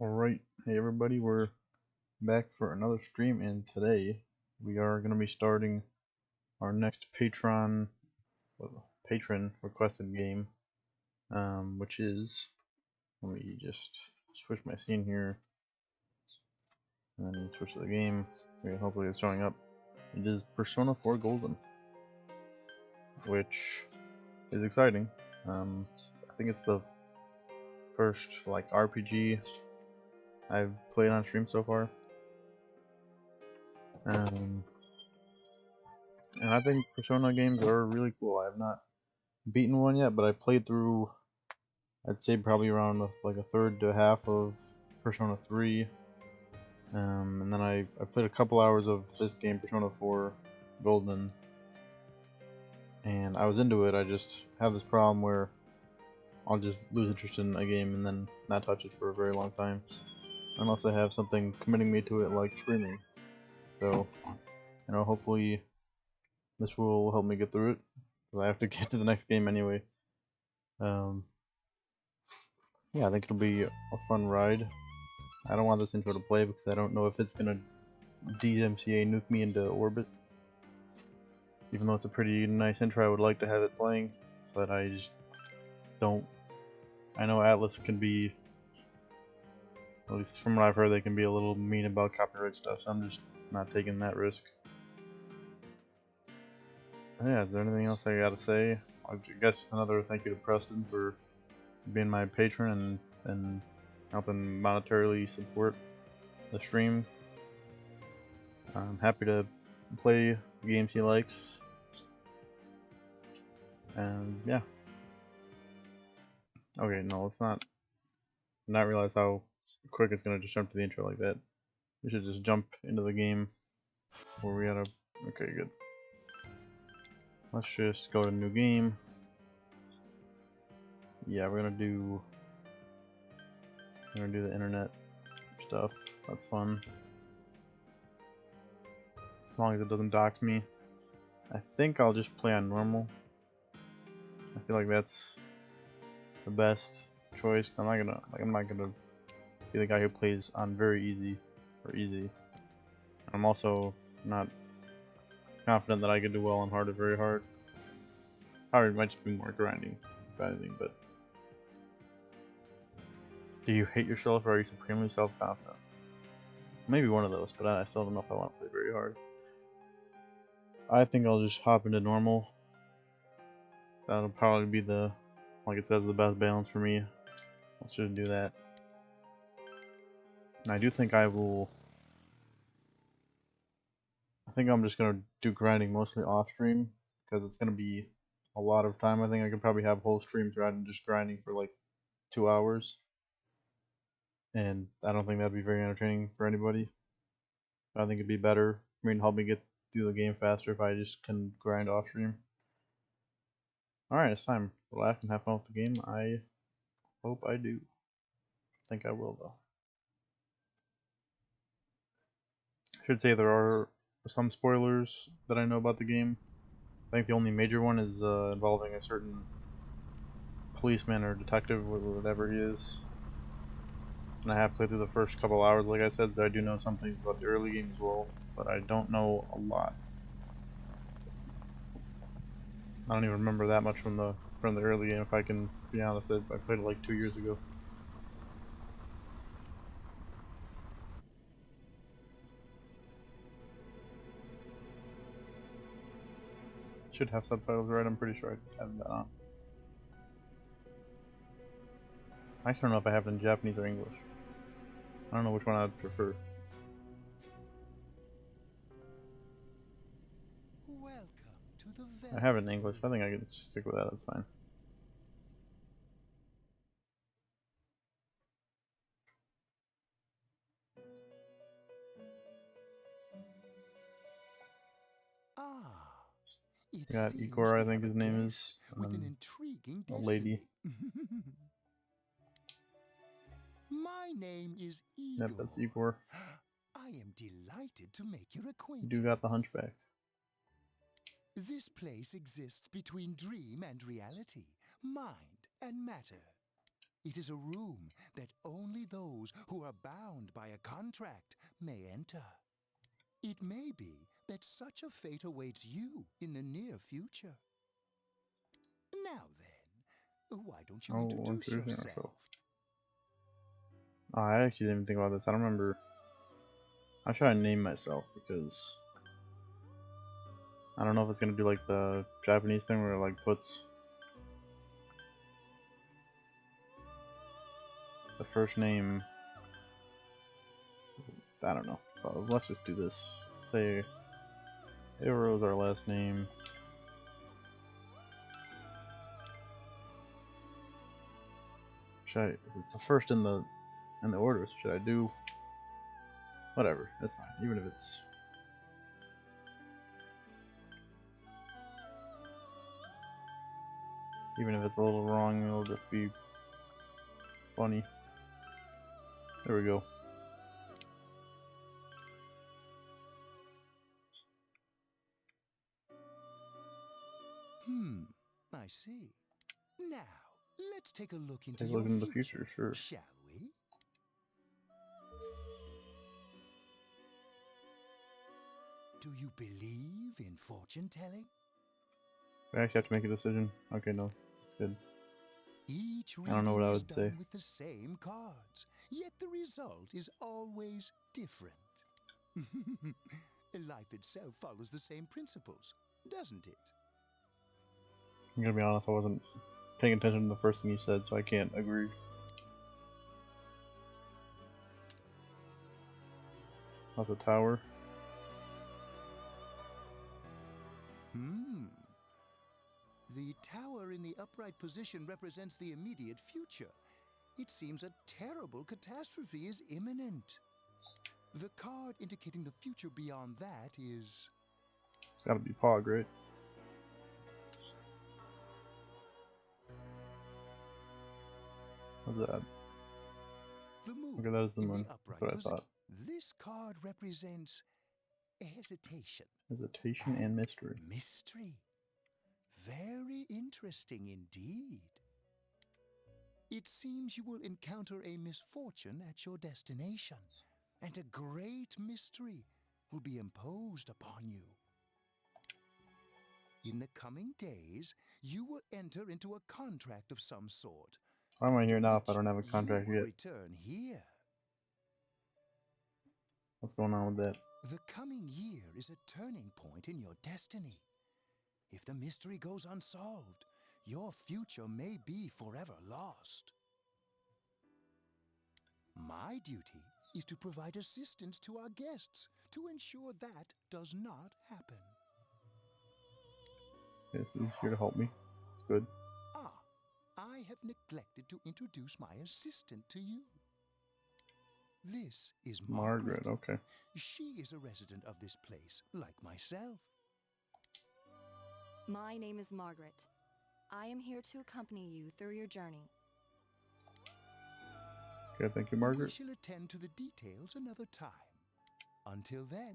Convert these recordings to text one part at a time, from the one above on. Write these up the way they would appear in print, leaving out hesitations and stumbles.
Alright, hey everybody, we're back for another stream, and today we are going to be starting our next patron requested game, which is, let me just switch my scene here, and then switch to the game. Okay, hopefully it's showing up. It is Persona 4 Golden, which is exciting. I think it's the first RPG I've played on stream so far. And I think Persona games are really cool. I have not beaten one yet, but I played through, I'd say probably around a third to half of Persona 3. And then I played a couple hours of this game, Persona 4 Golden, and I was into it. I just have this problem where I'll just lose interest in a game and then not touch it for a very long time, unless I have something committing me to it like streaming. So, hopefully this will help me get through it, because I have to get to the next game anyway. Yeah, I think it'll be a fun ride. I don't want this intro to play because I don't know if it's gonna DMCA nuke me into orbit. Even though it's a pretty nice intro, I would like to have it playing, but I just don't. I know Atlas can be, at least from what I've heard, they can be a little mean about copyright stuff, so I'm just not taking that risk. Yeah, is there anything else I gotta say? I guess it's another thank you to Preston for being my patron and helping monetarily support the stream. I'm happy to play games he likes, and yeah. Okay, no, let's not realize how quick it's gonna just jump to the intro like that. We should just jump into the game where we gotta. Okay, good. Let's just go to new game. Yeah, we're gonna do the internet stuff. That's fun. As long as it doesn't dox me. I think I'll just play on normal. I feel like that's the best choice, because I'm not gonna be the guy who plays on very easy or easy. I'm also not confident that I could do well on hard or very hard. Hard might just be more grinding, if anything, but do you hate yourself or are you supremely self-confident? Maybe one of those, but I still don't know if I want to play very hard. I think I'll just hop into normal. That'll probably be like it says, the best balance for me. Let's just do that. And I do think I think I'm just gonna do grinding mostly off stream, because it's gonna be a lot of time. I think I could probably have whole streams rather than just grinding for like 2 hours. And I don't think that'd be very entertaining for anybody. I think it'd be better, help me get through the game faster if I just can grind off stream. Alright, it's time. Relax and have fun with the game. I hope I do. I think I will, though. I should say there are some spoilers that I know about the game. I think the only major one is involving a certain policeman or detective, whatever he is. And I have played through the first couple hours, like I said, so I do know some things about the early game as well, but I don't know a lot. I don't even remember that much from the early game, if I can be honest. I played it like 2 years ago. Should have subtitles, right? I'm pretty sure I have that on. I don't know if I have it in Japanese or English. I don't know which one I'd prefer. I have it in English. I think I can stick with that. That's fine. It Got seems Igor, I we think have his a name guest is, with an and intriguing a lady. destiny. My name is Igor. Yep, that's Igor. I am delighted to make your acquaintance. You do got the hunchback. This place exists between dream and reality, mind and matter. It is a room that only those who are bound by a contract may enter. It may be that such a fate awaits you in the near future. Now then, why don't you Oh, we're introduce introducing yourself? ourselves. Oh, I actually didn't even think about this. I don't remember. I'll try to name myself because I don't know if it's gonna do like the Japanese thing where it like puts the first name. I don't know. Let's just do this. Say SirAero is our last name. Should I? It's the first in the order. So should I do whatever? That's fine. Even if it's a little wrong, it'll just be funny. There we go. I see. Now, let's take a look into Take a your look into the future, future, sure. shall we? Do you believe in fortune telling? We actually have to make a decision. Okay, no, it's good. Each I don't know what I reading is would say. done with the same cards, yet the result is always different. Life itself follows the same principles, doesn't it? I'm gonna be honest, I wasn't paying attention to the first thing you said, so I can't agree. Not the tower. The tower in the upright position represents the immediate future. It seems a terrible catastrophe is imminent. The card indicating the future beyond that is... It's gotta be Pog, right? What's that? the moon. Okay, that is the in moon. The That's upright what I thought. This card represents hesitation. Hesitation and mystery. Mystery. Very interesting indeed. It seems you will encounter a misfortune at your destination, and a great mystery will be imposed upon you. In the coming days, you will enter into a contract of some sort. Why am I here after now if I which don't have a contract you will yet? return here. What's going on with that? The coming year is a turning point in your destiny. If the mystery goes unsolved, your future may be forever lost. My duty is to provide assistance to our guests to ensure that does not happen. Okay, so he's here to help me. It's good. I have neglected to introduce my assistant to you. This is Margaret. Okay. She is a resident of this place, like myself. My name is Margaret. I am here to accompany you through your journey. Okay, thank you, We Margaret. shall attend to the details another time. Until then,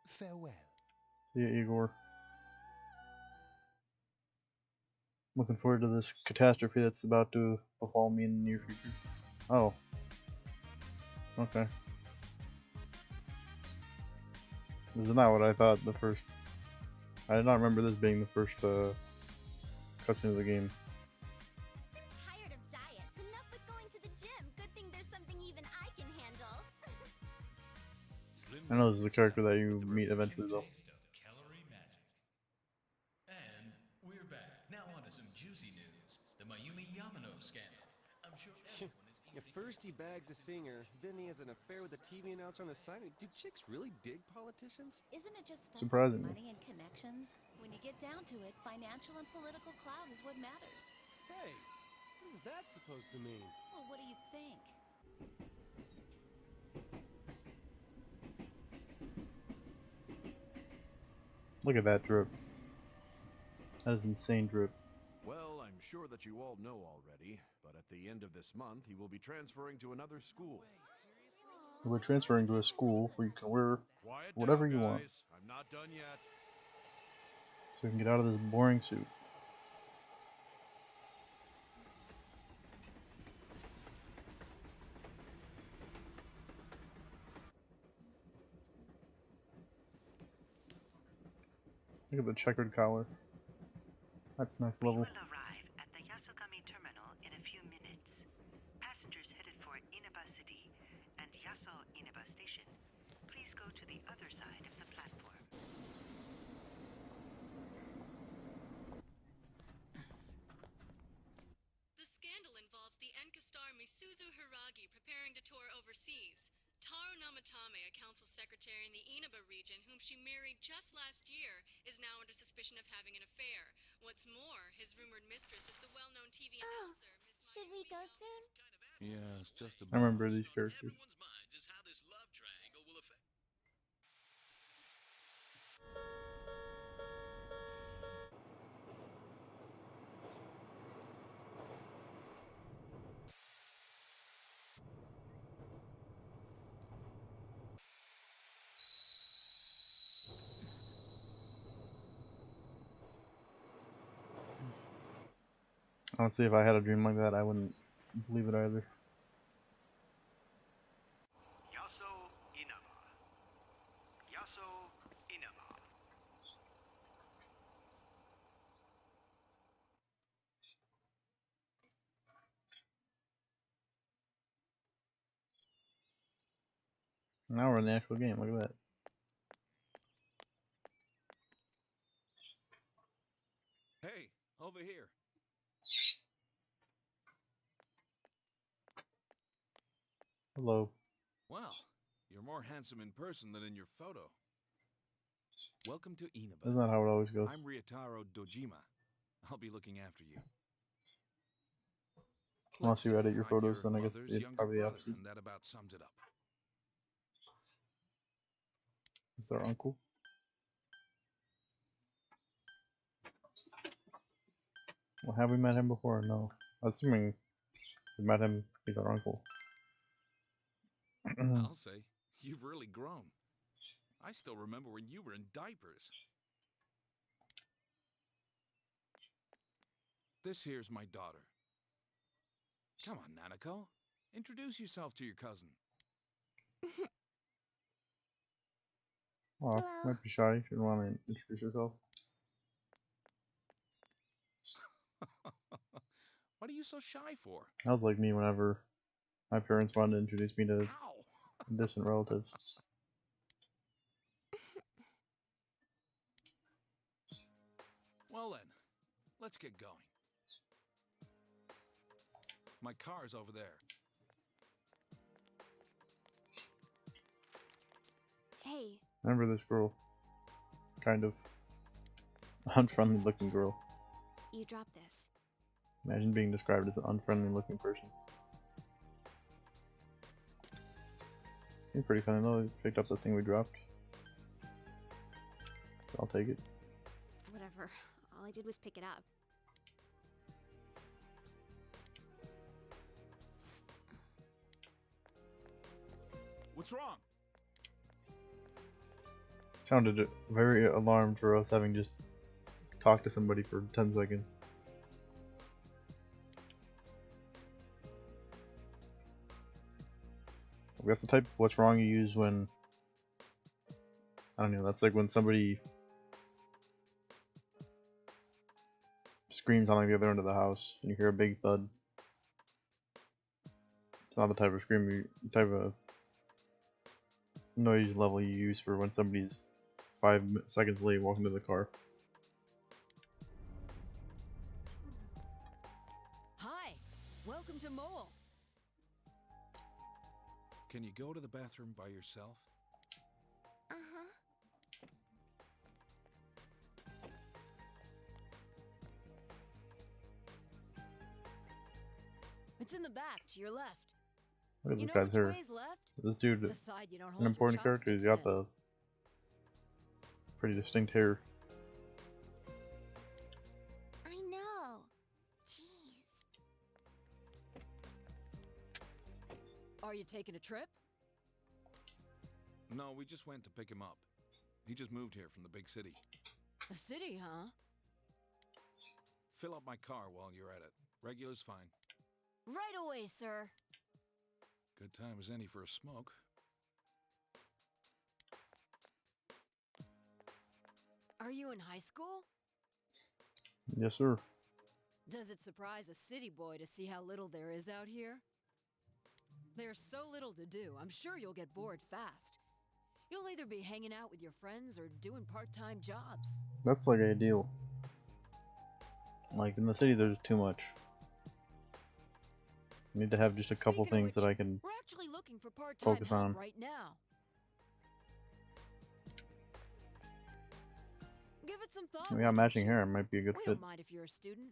farewell. See ya, Igor. Looking forward to this catastrophe that's about to befall me in the near future. Oh. Okay. This is not what I thought the first... I did not remember this being the first cutscene of the game. I'm tired of diets. Enough with going to the gym. Good thing there's something even I can handle. I know this is a character that you meet eventually, though. Calorie magic. And we're back. Now on to some juicy news. The Mayumi Yamano scandal. I'm sure everyone is Yeah, first he bags a singer, then he has an affair with a TV announcer on the side. Do chicks really dig politicians? Isn't it just stuff Surprisingly. like money and connections? When you get down to it, financial and political clout is what matters. Hey, what is that supposed to mean? Well, what do you think? Look at that drip. That is insane drip. Well, I'm sure that you all know already, but at the end of this month, he will be transferring to another school. We're transferring to a school where you can wear Quiet whatever down, you guys. want. I'm not done yet. So we can get out of this boring suit. Look at the checkered collar. That's next We level. will arrive at the Yasogami terminal in a few minutes. Passengers headed for Inaba City and Yaso Inaba Station, please go to the other side of the platform. The scandal involves the Enka star Misuzu Hiragi preparing to tour overseas. Taro Namatame, a council secretary in the Inaba region whom she married just last year, is now under suspicion of having an affair. What's more, his rumored mistress is the well-known TV announcer, Miss Should we go soon? Yeah, it's just I about. remember these characters. Everyone's minds is how this love triangle will affect. Honestly, if I had a dream like that, I wouldn't believe it either. Yaso Inaba. Yaso Inaba. Now we're in the actual game. Look at that. Hey, over here. Hello. Well, you're more handsome in person than in your photo. Welcome to Inaba. Isn't that how it always goes? I'm Ryotaro Dojima. I'll be looking after you. Unless you Let's edit see, your I'm photos, your then I guess mother's it's younger probably the brother, opposite. and that about sums it up. Is our uncle? Well, have we met him before? No. Assuming we met him, he's our uncle. I'll say, you've really grown. I still remember when you were in diapers. This here's my daughter. Come on, Nanako. Introduce yourself to your cousin. Oh, Hello. might be shy. Shouldn't want to introduce yourself. What are you so shy for? That was like me whenever my parents wanted to introduce me to Ow! distant relatives. Well then, let's get going. My car's over there. Hey, Remember this girl? Kind of unfriendly looking girl. you dropped this. Imagine being described as an unfriendly looking person. Seems pretty funny though. He picked up the thing we dropped. I'll take it. Whatever. All I did was pick it up. What's wrong? Sounded very alarmed for us having just talked to somebody for 10 seconds. That's the type of what's wrong you use when, I don't know, that's like when somebody screams on like the other end of the house and you hear a big thud. It's not the type of type of noise level you use for when somebody's 5 seconds late walking to the car. Hi, welcome to Mole. Can you go to the bathroom by yourself? Uh-huh. It's in the back to your left. Look at You this know guy's which hair. way's left? This dude, The side you don't hold an your important character. He's chopsticks got in. the pretty distinct hair. I know. Jeez. Are you taking a trip? No, we just went to pick him up. He just moved here from the big city. A city, huh? Fill up my car while you're at it. Regular's fine. Right away, sir. Good time as any for a smoke. Are you in high school? Yes, sir. Does it surprise a city boy to see how little there is out here? There's so little to do, I'm sure you'll get bored fast. You'll either be hanging out with your friends or doing part-time jobs. That's like ideal. Like in the city, there's too much. I need to have just a couple Speaking of things that which, I can we're actually looking for part-time focus help on. right now. Give it some thought. We why got don't matching you? hair. It might be a good We fit. don't mind if you're a student.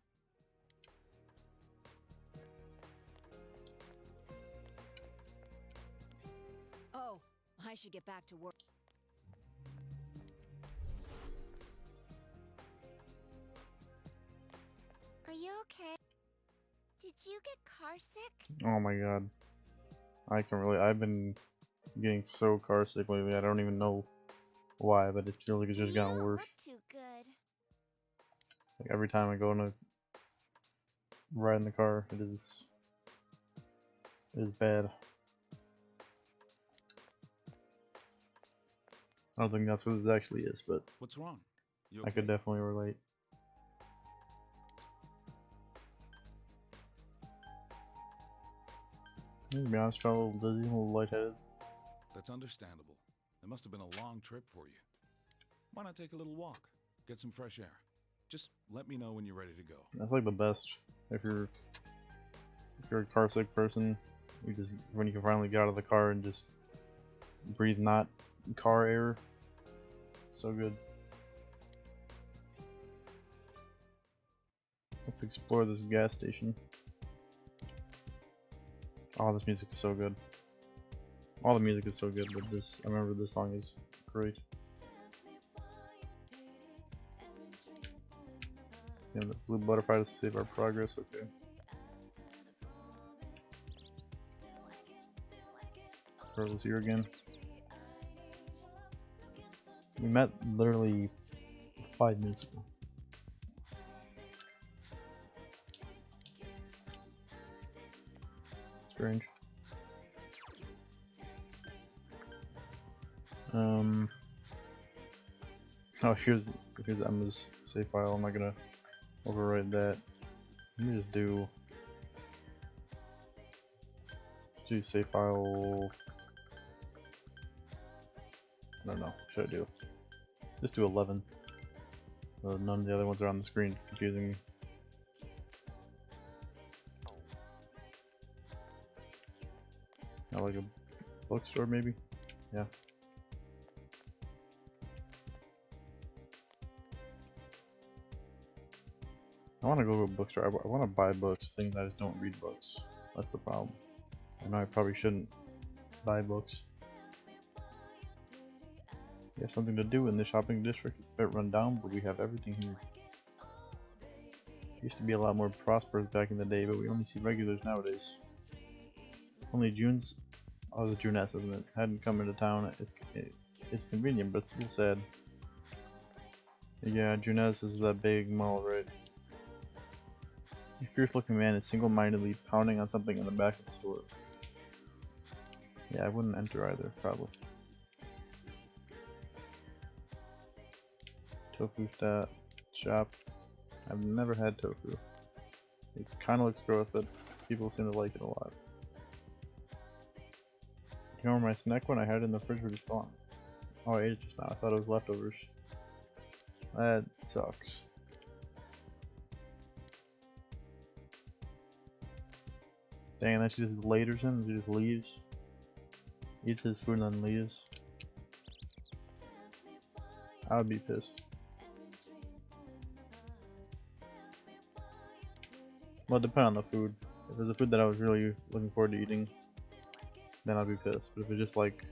Oh, I should get back to work. Are you okay? Did you get car sick? Oh my god. I can really. I've been getting so car sick lately. I don't even know why, but it feels like it's just You gotten don't worse. look too good. Like every time I go in a ride in the car, it is bad. I don't think that's what this actually is, but What's wrong? You I could definitely relate. To be honest, felt a little dizzy, a little lightheaded. That's understandable. It must have been a long trip for you. Why not take a little walk? Get some fresh air. Just let me know when you're ready to go. That's like the best. If you're a car sick person, you just when you can finally get out of the car and just breathe not car air. So good. Let's explore this gas station. Oh, this music is so good. All the music is so good, but this, I remember this song is great. Yeah, the blue butterfly to save our progress, okay. Pearl's here again. We met literally 5 minutes ago. Strange. Oh, here's Emma's save file. I'm not gonna overwrite that. Let me just do save file. I don't know. Should I do? Just do 11. None of the other ones are on the screen. Confusing me. I like a bookstore, maybe. Yeah. I want to go to a bookstore. I want to buy books. Things I just don't read books. That's the problem. I know I probably shouldn't buy books. We have something to do in the shopping district. It's a bit run down, but we have everything here. Used to be a lot more prosperous back in the day, but we only see regulars nowadays. Only June's. Oh, the Juness, isn't it? Hadn't come into town. It's convenient, but it's a little sad. Yeah, Juness is that big mall, right? A fierce-looking man is single-mindedly pounding on something in the back of the store. Yeah, I wouldn't enter either, probably. Tofu shop. I've never had tofu. It kind of looks gross, but people seem to like it a lot. You know where my snack went? I had it in the fridge, but it's gone. Oh, I ate it just now. I thought it was leftovers. That sucks. Dang, that she just laters him, she just leaves. Eats his food and then leaves. I would be pissed. Well, it depends on the food. If it's a food that I was really looking forward to eating, then I'd be pissed. But if it's just like,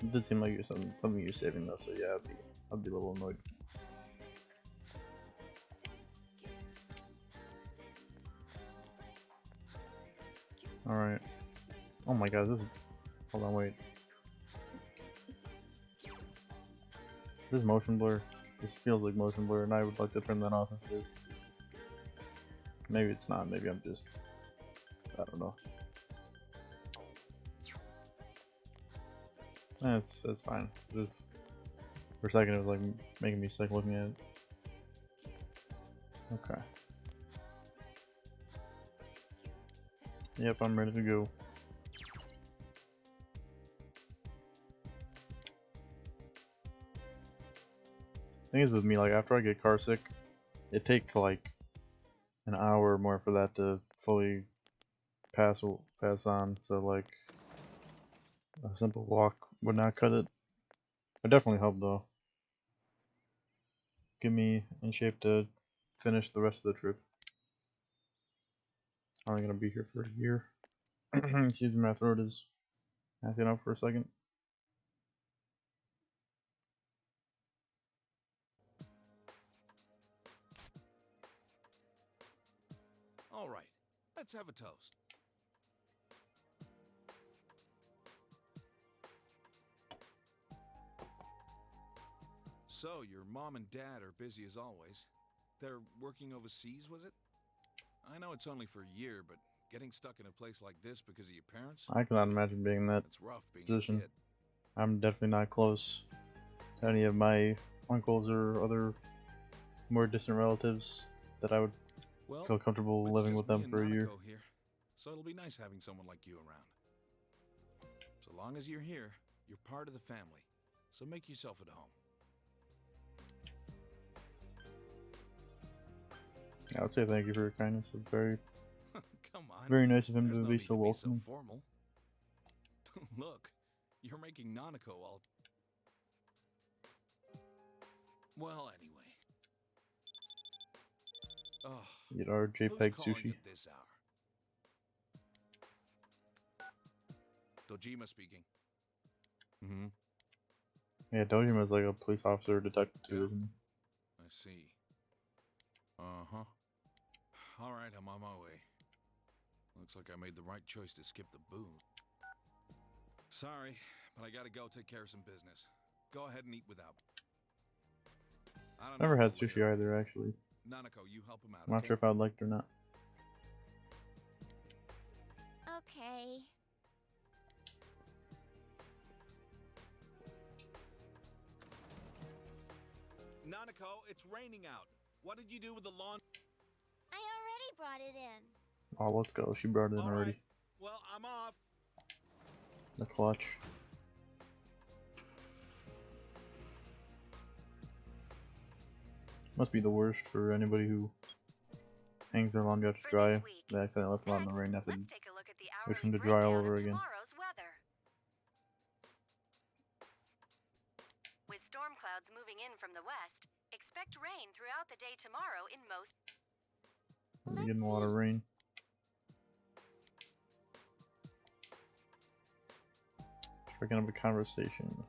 it did seem like you're something you're saving though, so yeah, I'd be a little annoyed. All right. Oh my god, this is. Hold on, wait. This is motion blur. This feels like motion blur, and I would like to turn that off if it is. Maybe it's not. Maybe I'm just. I don't know. That's fine. Just For a second, it was like making me sick looking at it. Okay. Yep, I'm ready to go. Thing is with me, like after I get car sick, it takes like an hour or more for that to fully pass on. So like a simple walk would not cut it. It definitely helped though. Get me in shape to finish the rest of the trip. I'm only gonna be here for a year. Excuse me, my throat is acting up for a second. All right, let's have a toast. So, your mom and dad are busy as always. They're working overseas, was it? I know it's only for a year, but getting stuck in a place like this because of your parents? I cannot imagine being in that It's rough being position. a kid. I'm definitely not close to any of my uncles or other more distant relatives that I would feel comfortable living with them for a year. Here, so it'll be nice having someone like you around. So long as you're here, you're part of the family. So make yourself at home. I would say thank you for your kindness. It's very, Come on. very nice of him There's to no be need so to welcoming. Be so formal. Look, you're making Nanako all. Well, anyway. Oh, Eat our JPEG who's calling sushi. at this hour? Dojima speaking. Mm-hmm. Yeah, Dojima's like a police officer or detective too, Yeah. isn't he? I see. Uh-huh. All right, I'm on my way. Looks like I made the right choice to skip the booze. Sorry, but I gotta go take care of some business. Go ahead and eat without. I don't Never know had about sushi later. either, actually. Nanako, you help him out, I'm not okay? sure if I'd like it or not. Okay. Nanako, it's raining out. What did you do with the lawn? I already brought it in. Oh, let's go. She brought it in All already. right. Well, I'm off. The clutch. Must be the worst for anybody who hangs their laundry out to dry. They accidentally left it out in the rain after Let's take a look at the wait for hourly them to dry all breakdown over of again. tomorrow's weather. With storm clouds moving in from the west, expect rain throughout the day tomorrow in most. We're getting a lot of rain. Striking up a conversation.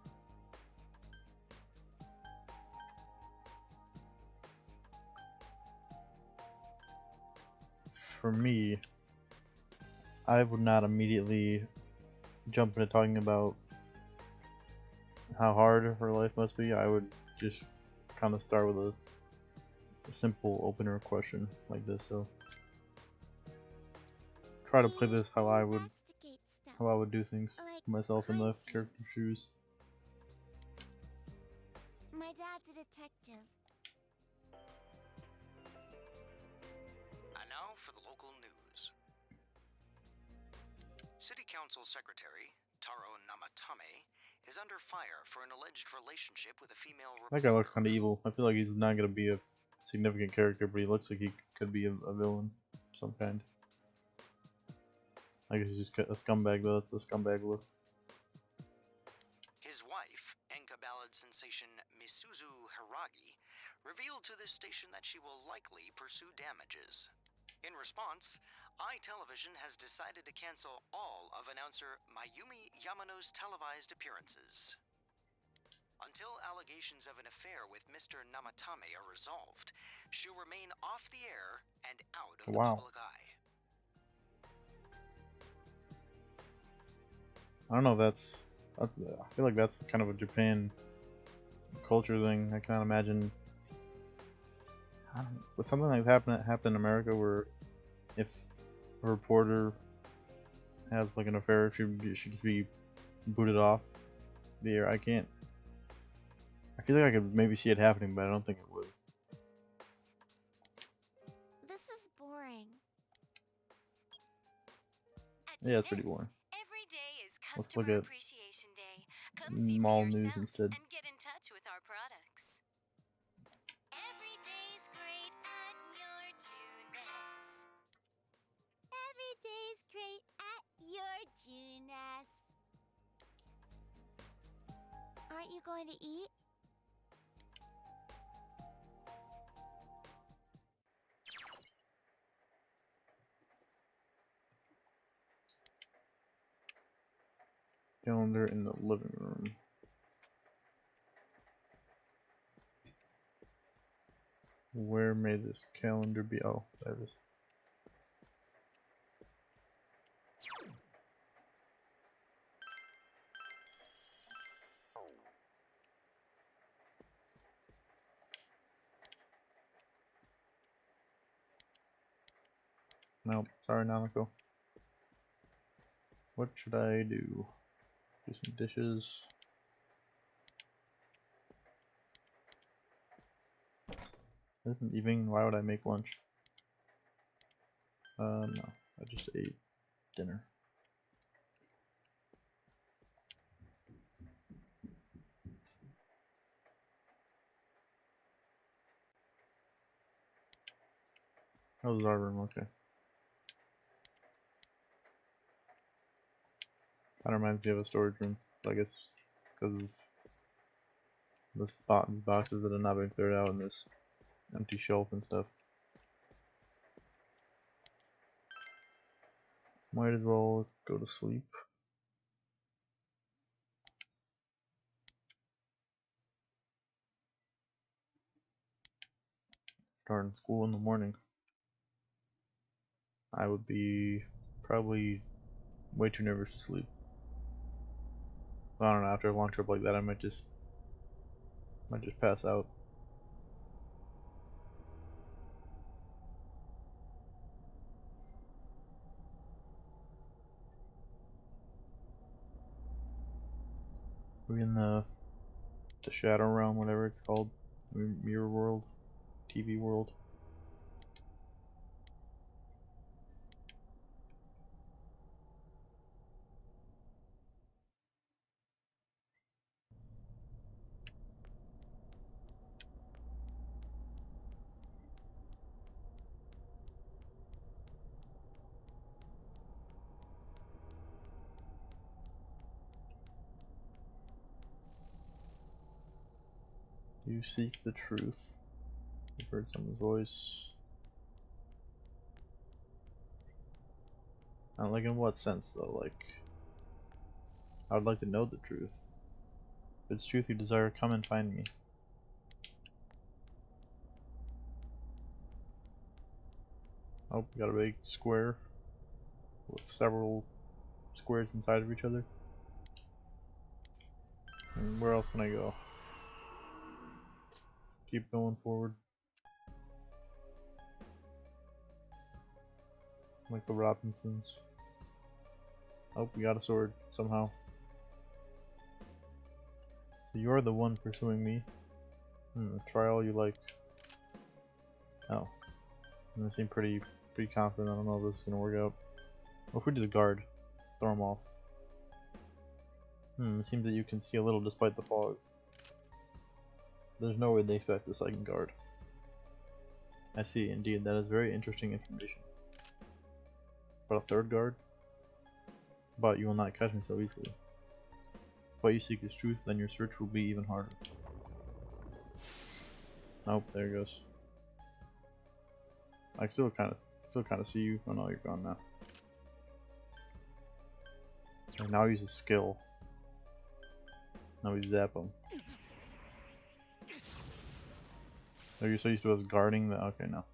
For me, I would not immediately jump into talking about how hard her life must be. I would just kind of start with a simple opener question like this. So try to play this how I would do things. Put myself in the character's shoes. My dad's a detective. And now for the local news. City Council Secretary Taro Namatame is under fire for an alleged relationship with a female That guy looks kind of evil. I feel like he's not going to be a significant character, but he looks like he could be a villain of some kind. I guess he's just a scumbag though. That's the scumbag look. His wife, Enka ballad sensation Misuzu Hiragi, revealed to this station that she will likely pursue damages. In response, iTelevision has decided to cancel all of announcer Mayumi Yamano's televised appearances. Until allegations of an affair with Mr. Namatame are resolved, she'll remain off the air and out of the public eye. I don't know if that's... I feel like that's kind of a Japan culture thing. I can't imagine... Would something like that happen in America where if a reporter has like an affair, she should just be booted off the air? I can't I feel like I could maybe see it happening, but I don't think it would. This is boring. Yeah, it's pretty boring. Every day is Let's look Customer at Appreciation Day. Come see for mall news yourself instead. and get in touch with our products. Every day's great at your Junes. Every day's great at your Junes. Aren't you going to eat? Calendar in the living room. Where may this calendar be? Oh, there it is. Nope, sorry, Nanako. What should I do? Do some dishes. Isn't evening? Why would I make lunch? No, I just ate dinner. Oh, this is our room, okay. That reminds me of a storage room, I guess because of these boxes that are not being cleared out and this empty shelf and stuff. Might as well go to sleep. Starting school in the morning. I would be probably way too nervous to sleep. I don't know, after a long trip like that I might just pass out. We're in the shadow realm, whatever it's called. Mirror world, TV world. You seek the truth. I've heard someone's voice. Not like in what sense though, like I would like to know the truth. If it's truth you desire, come and find me. Oh, we got a big square with several squares inside of each other. And where else can I go? Keep going forward. Like the Robinsons. Oh, we got a sword somehow. You're the one pursuing me. Try all you like. Oh. I seem pretty confident. I don't know if this is gonna work out. What if we just guard? Throw him off. It seems that you can see a little despite the fog. There's no way they expect the second guard. I see, indeed, that is very interesting information. But a third guard? But you will not catch me so easily. If what you seek is truth, then your search will be even harder. Nope, there it goes. I still kind of see you. Oh no, you're gone now. And now use a skill. Now we zap him. Are you so used to us guarding the? Okay, no.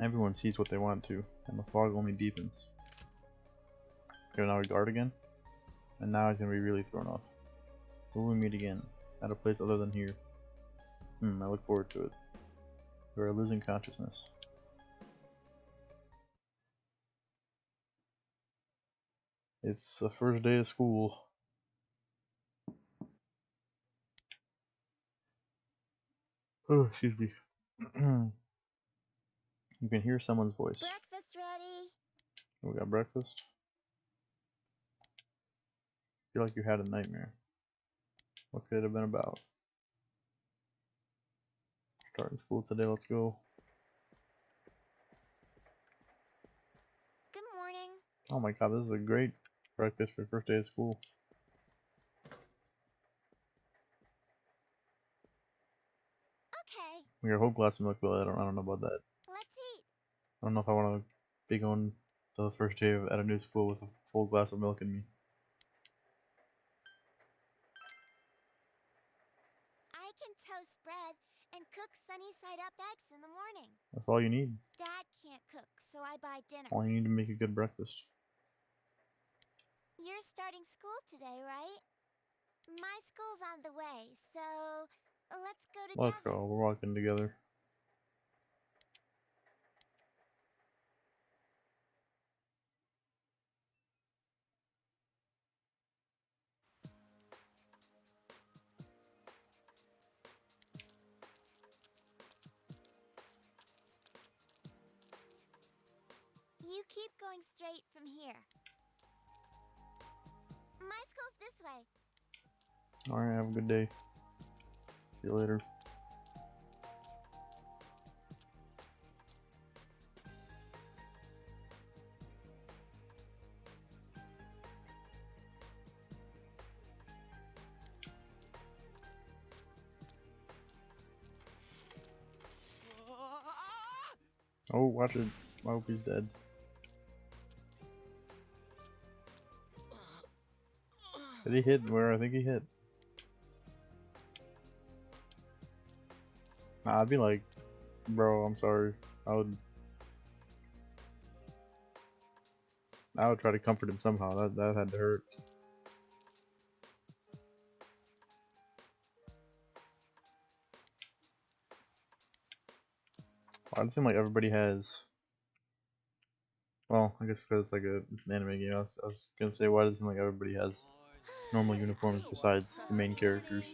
Everyone sees what they want to, and the fog only deepens. Okay, now we guard again, and now he's gonna be really thrown off. Will we meet again at a place other than here? I look forward to it. We are losing consciousness. It's the first day of school. Oh, excuse me. You can hear someone's voice. Breakfast ready. We got breakfast. Feel like you had a nightmare. What could it have been about? Starting school today, let's go. Good morning. Oh my god, this is a great breakfast for the first day of school. Okay. We got a whole glass of milk, but I don't know about that. Let's eat. I don't know if I want to be going to the first day at a new school with a full glass of milk in me. I can toast bread and cook sunny side up eggs in the morning. That's all you need. Dad can't cook, so I buy dinner. All you need to make a good breakfast. You're starting school today, right? My school's on the way, so let's go together. Let's go. We're walking together. You keep going straight from here. My school's this way. Alright, have a good day. See you later. Oh, watch it. I hope he's dead. Did he hit where I think he hit? Nah, I'd be like, bro, I'm sorry. I would try to comfort him somehow. That had to hurt. Why does it seem like everybody has? Well, I guess because it's an anime game. I was gonna say, why does it seem like everybody has normal uniforms besides the main characters?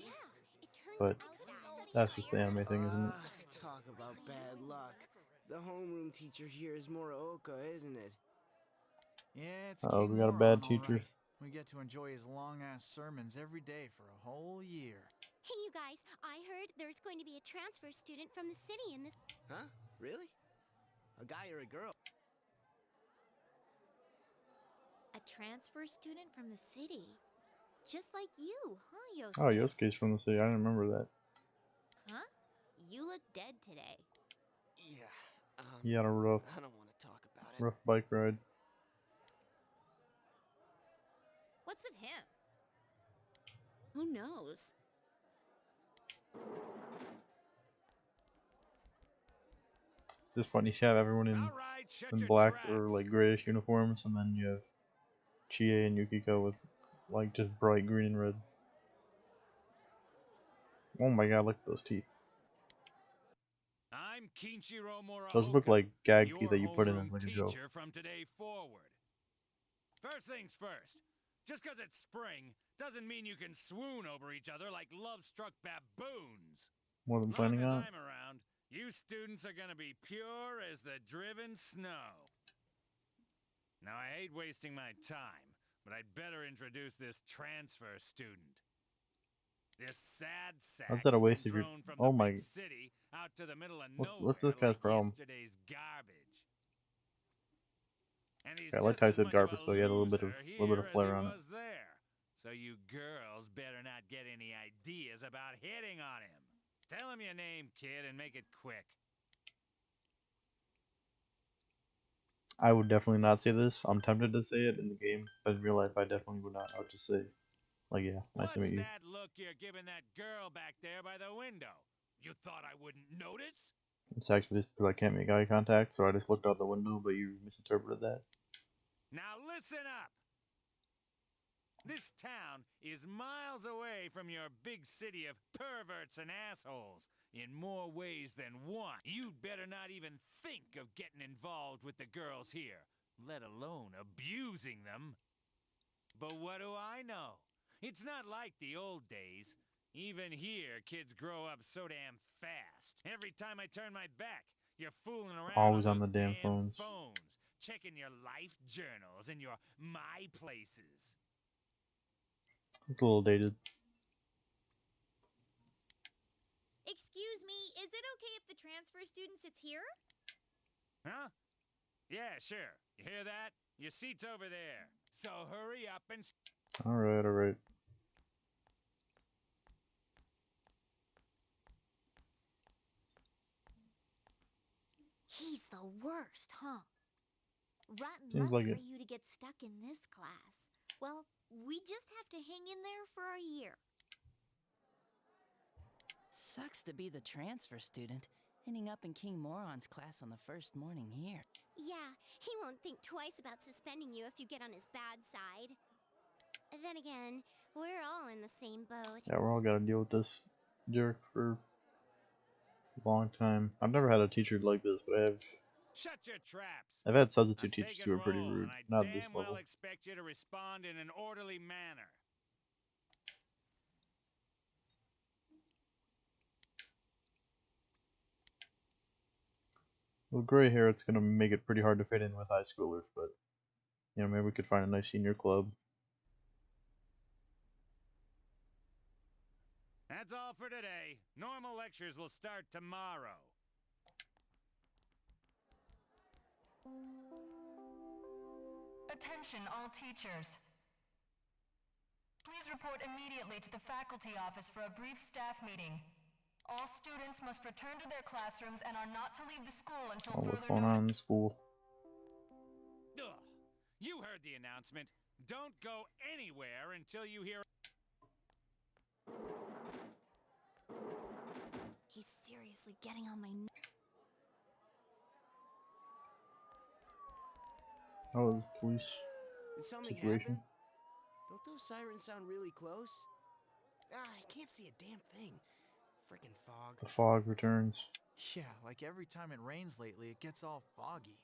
But that's just the anime thing, isn't it? Talk about bad luck. The homeroom teacher here is Muraoka, isn't it? Yeah, it's Uh-oh, King we got a Moron, bad teacher. all right. We get to enjoy his long-ass sermons every day for a whole year. Hey, you guys, I heard there's going to be a transfer student from the city in this... Huh? Really? A guy or a girl? A transfer student from the city? Just like you, huh, Yosuke? Oh, Yosuke's from the city. I didn't remember that. Huh? You look dead today. Yeah, He had a rough I don't want to talk about it. rough bike ride. What's with him? Who knows? It's just funny. You have everyone in black or like grayish uniforms, and then you have Chie and Yukiko with like just bright green and red. Oh my god, look at those teeth. I'm Kinshiro Muraoka, Those look like gag your teeth that you put in homeroom as like a joke. teacher from today forward. First things first, just 'cause it's spring doesn't mean you can swoon over each other like love-struck baboons. More than planning Long on. as I'm around, you students are gonna be pure as the driven snow. Now, I hate wasting my time, but I'd better introduce this transfer student. This sad sack How's that a waste of your? thrown from Oh the my. big city out to the middle of What's nowhere this guy's like problem? yesterday's garbage. And he's Okay, I like just how he as said much garbage, of a so he had a little bit of loser flair here on as it. he was there. So you girls better not get any ideas about hitting on him. Tell him your name, kid, and make it quick. I would definitely not say this. I'm tempted to say it in the game, but in real life, I definitely would not. I would just say, like, yeah, nice to What's meet you. that look you're giving that girl back there by the window? You thought I wouldn't notice? It's actually just because I can't make eye contact, so I just looked out the window, but you misinterpreted that. Now listen up! This town is miles away from your big city of perverts and assholes in more ways than one. You'd better not even think of getting involved with the girls here, let alone abusing them. But what do I know? It's not like the old days. Even here, kids grow up so damn fast. Every time I turn my back, you're fooling around Always on on the those damn damn phones. checking your life journals and your my places. It's a little dated. Excuse me, is it okay if the transfer student sits here? Huh? Yeah, sure. You hear that? Your seat's over there. So hurry up and... Alright, alright. He's the worst, huh? Rotten Seems luck like for it. you to get stuck in this class. Well, we just have to hang in there for a year. Sucks to be the transfer student, ending up in King Moron's class on the first morning here. Yeah, he won't think twice about suspending you if you get on his bad side. Then again, we're all in the same boat. Yeah, we're all gotta deal with this jerk for a long time. I've never had a teacher like this, but Shut your traps. I've had substitute I'm teachers taking who were pretty roll, rude. and I Not at this damn well level. expect you to respond in an orderly manner. With gray hair, it's gonna make it pretty hard to fit in with high schoolers, but you know, maybe we could find a nice senior club. That's all for today. Normal lectures will start tomorrow. Attention all teachers. Please report immediately to the faculty office for a brief staff meeting. All students must return to their classrooms and are not to leave the school until Oh, what's further going on in the school? Ugh. You heard the announcement. Don't go anywhere until you hear... He's seriously getting on my Oh, this police Did something situation. happen? Don't those sirens sound really close? Ah, I can't see a damn thing. Frickin' fog. The fog returns. Yeah, like every time it rains lately, it gets all foggy.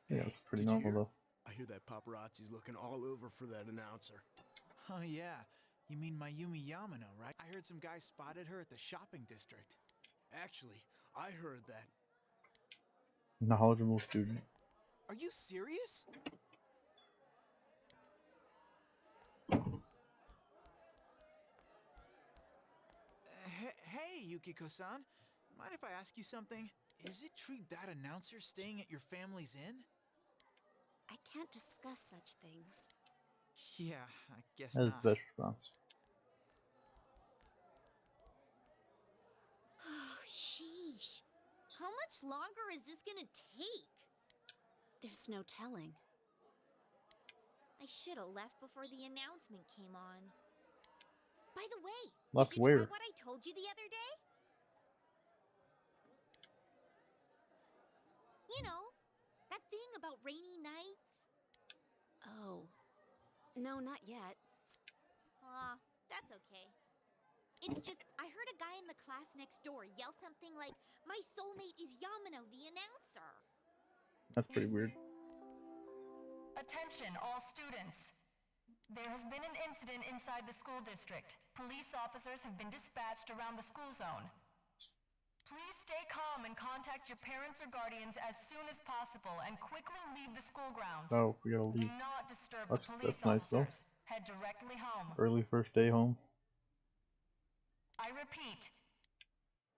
Yeah, it's pretty Did you normal hear? though. I hear that paparazzi's looking all over for that announcer. Oh yeah, you mean Mayumi Yamano, right? I heard some guy spotted her at the shopping district. Actually, I heard that. Knowledgeable student. Are you serious? Hey, Yukiko-san. Mind if I ask you something? Is it true that announcer's staying at your family's inn? I can't discuss such things. Yeah, I guess That's not. the best response. Oh, sheesh. How much longer is this gonna take? There's no telling. I should have left before the announcement came on. By the way, Left did you where? try what I told you the other day? You know, that thing about rainy nights? Oh. No, not yet. Aw, that's okay. It's just, I heard a guy in the class next door yell something like, "My soulmate is Yamano, the announcer." That's pretty weird. Attention all students. There has been an incident inside the school district. Police officers have been dispatched around the school zone. Please stay calm and contact your parents or guardians as soon as possible and quickly leave the school grounds. Oh, we gotta leave. Do not disturb That's the police nice though. officers. Head directly home. Early first day home. I repeat.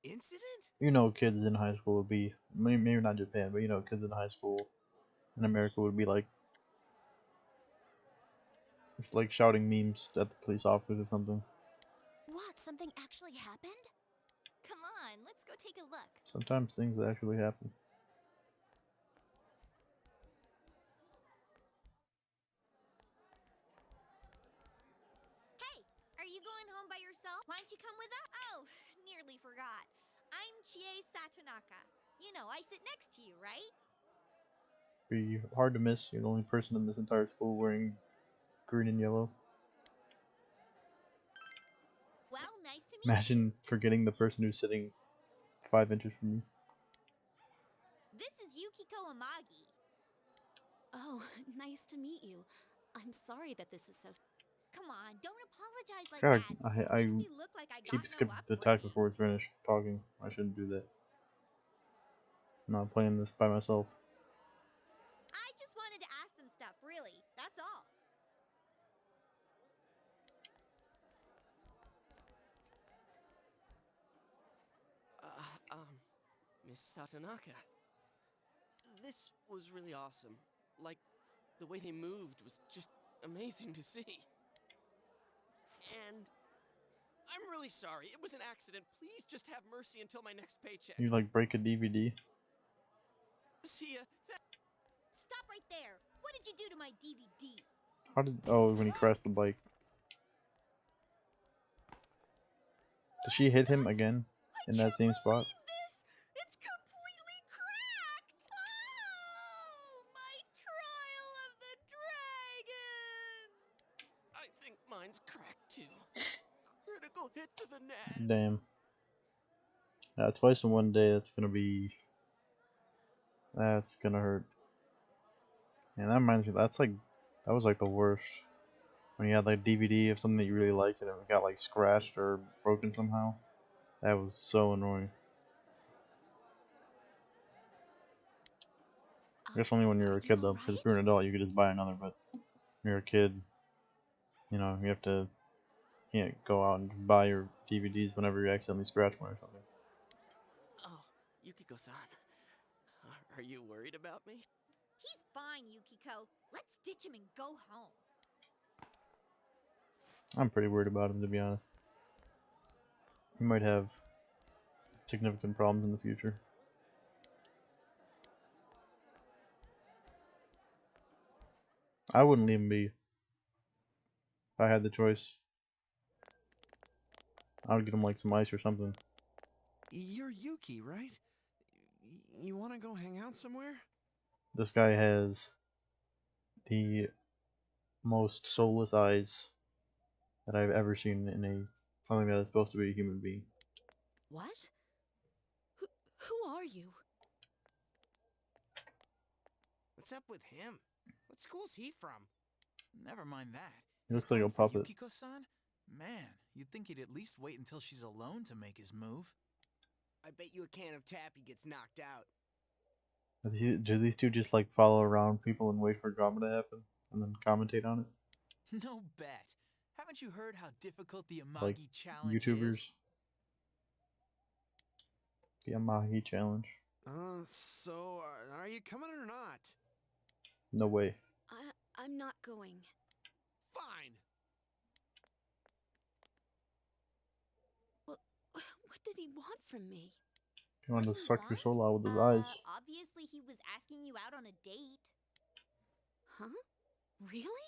Incident? You know, kids in high school would be maybe not Japan, but you know, kids in high school in America would be like, just like shouting memes at the police officers or something. What, something actually happened? Come on, let's go take a look. Sometimes things actually happen. Hey, are you going home by yourself? Why don't you come with us? Oh, nearly forgot. I'm Chie Satonaka. You know, I sit next to you, right? Be hard to miss. You're the only person in this entire school wearing green and yellow. Well, nice to meet Imagine forgetting the person who's sitting 5 inches from you. This is Yukiko Amagi. Oh, nice to meet you. I'm sorry that this is so... come on, don't apologize like God, that. I Makes me look like I keep got no skipping the attack upbringing. before it's finished talking. I shouldn't do that. I'm not playing this by myself. I just wanted to ask some stuff, really. That's all. Miss Satonaka. This was really awesome. Like, the way they moved was just amazing to see. And I'm really sorry. It was an accident. Please just have mercy until my next paycheck. You like break a DVD? See ya. Stop right there. What did you do to my DVD? How did? Oh, when he crashed the bike. Did she hit him again in that same spot? It's completely cracked! Oh, my trial of the dragon! I think mine's cracked too. Critical hit to the net. Damn. Yeah, twice in one day. That's gonna be. That's gonna hurt. And that reminds me. That was like the worst. When you had like DVD of something that you really liked and it got like scratched or broken somehow. That was so annoying. I guess only when you're a kid though, because if you're an adult you could just buy another, but when you're a kid, you know, you can't go out and buy your DVDs whenever you accidentally scratch one or something. Oh, Yukiko-san. Are you worried about me? He's fine, Yukiko. Let's ditch him and go home. I'm pretty worried about him, to be honest. He might have significant problems in the future. I wouldn't leave him be. If I had the choice, I would get him like some ice or something. You're Yuki, right? You want to go hang out somewhere? This guy has the most soulless eyes that I've ever seen in something that is supposed to be a human being. What? Who are you? What's up with him? What school's he from? Never mind that. He He's looks like a going for puppet. Yukiko-san? Man, you'd think he'd at least wait until she's alone to make his move. I bet you a can of tappy gets knocked out. Do these two just like follow around people and wait for drama to happen and then commentate on it? No bet. Haven't you heard how difficult the Amagi Like challenge YouTubers. is? The Amahi challenge. So, are you coming or not? No way. I'm not going. Fine. What did he want from me? He wanted to suck your soul out with his eyes. Obviously he was asking you out on a date. Huh? Really?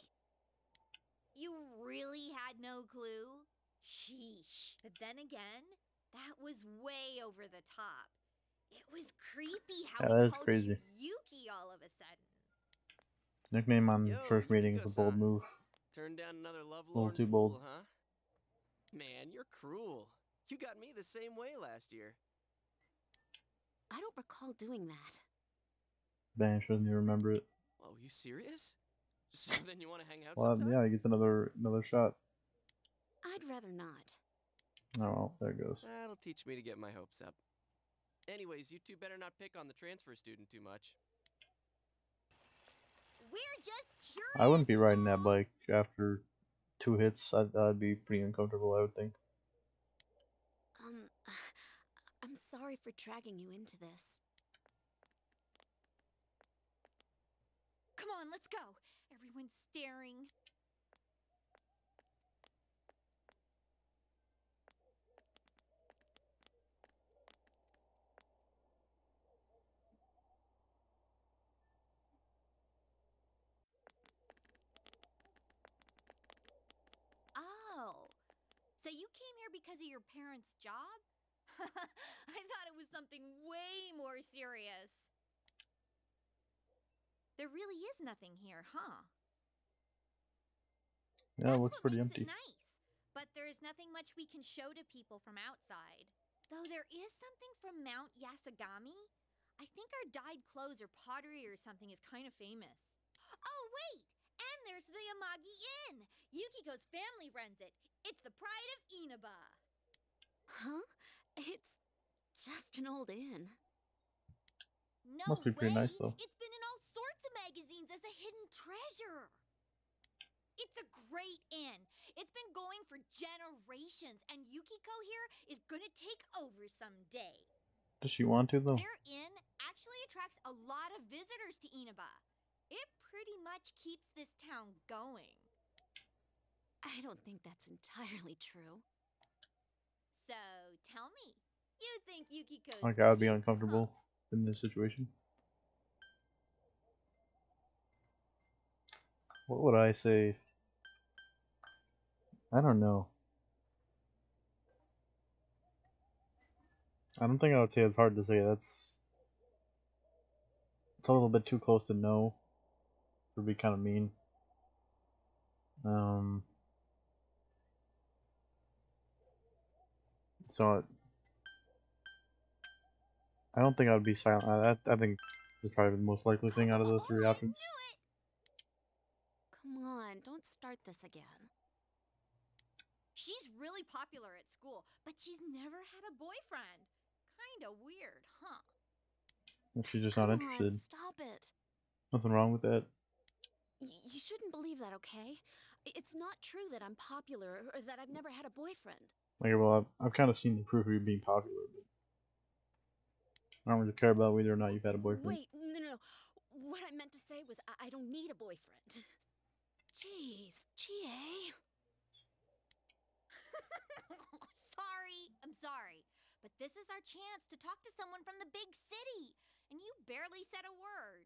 You really had no clue? Sheesh. But then again, that was way over the top. It was creepy how Yeah, he that is called crazy. you Yuki all of a sudden. Nickname on Yo, first meeting is a bold Yukiko-san. move. Turn down another A little lovelorn too fool, bold. huh? Man, you're cruel. You got me the same way last year. I don't recall doing that. Dang, shouldn't you remember it? Oh, you serious? So then you want to hang out Well, sometime? yeah, he gets another shot. I'd rather not. Oh, well, there it goes. That'll teach me to get my hopes up. Anyways, you two better not pick on the transfer student too much. We're just curious. I wouldn't be riding that bike after 2 hits. I'd be pretty uncomfortable, I would think. I'm sorry for dragging you into this. Come on, let's go. Everyone's staring. Oh, so you came here because of your parents' job? I thought it was something way more serious. There really is nothing here, huh? Yeah, it looks pretty Makes empty. it nice. But there's nothing much we can show to people from outside. Though there is something from Mount Yasogami. I think our dyed clothes or pottery or something is kind of famous. Oh, wait! And there's the Amagi Inn. Yukiko's family runs it. It's the pride of Inaba. Huh? It's just an old inn. No Must be pretty way! nice though. It's been in all sorts of magazines as a hidden treasure. It's a great inn. It's been going for generations, and Yukiko here is gonna take over someday. Does she want to though? Their inn actually attracts a lot of visitors to Inaba. It pretty much keeps this town going. I don't think that's entirely true. So, tell me, you think Yukiko's Like I would be cute, uncomfortable in this situation. What would I say? I don't know. I don't think I would say it's hard to say. It's a little bit too close to no. It would be kind of mean. So I don't think I would be silent. I think it's probably the most likely thing out of the three options. Come on, don't start this again. She's really popular at school, but she's never had a boyfriend. Kinda weird, huh? If she's just not Come interested. on, stop it. Nothing wrong with that. You shouldn't believe that, okay? It's not true that I'm popular or that I've never had a boyfriend. Okay, well, I've kind of seen the proof of you being popular, but I don't really care about whether or not you've had a boyfriend. Wait, no. What I meant to say was I don't need a boyfriend. Jeez, Chie. I'm sorry. But this is our chance to talk to someone from the big city, and you barely said a word.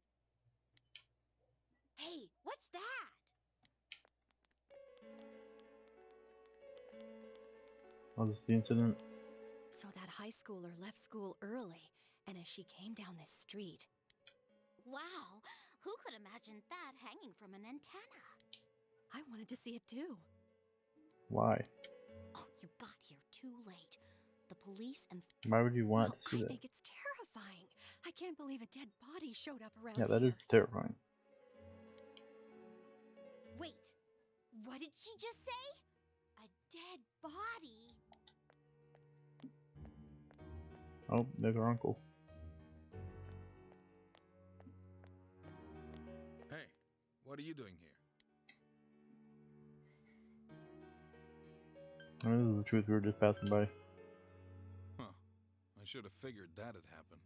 Hey, what's that? Was this the incident? So that high schooler left school early, and as she came down this street... Wow, who could imagine that hanging from an antenna? I wanted to see it too. Why? Oh, you got here too late. The police and... Why would you want to see I that? think it's terrifying. I can't believe a dead body showed up around Yeah, that here. is terrifying. Wait, what did she just say? A dead body? Oh, there's her uncle. Hey, what are you doing here? I mean, this is the truth. We were just passing by. Huh. I should have figured that'd happen.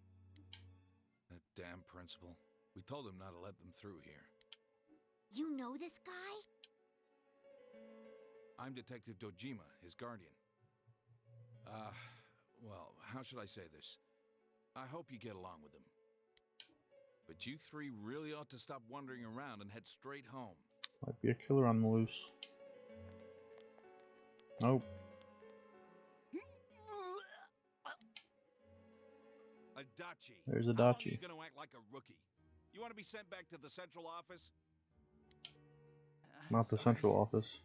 That damn principal. We told him not to let them through here. You know this guy? I'm Detective Dojima, his guardian. Well, how should I say this? I hope you get along with him. But you three really ought to stop wandering around and head straight home. Might be a killer on the loose. Nope. Adachi. There's How long are Adachi. you gonna act like a rookie? You want to be sent back to the central office? Not the central office.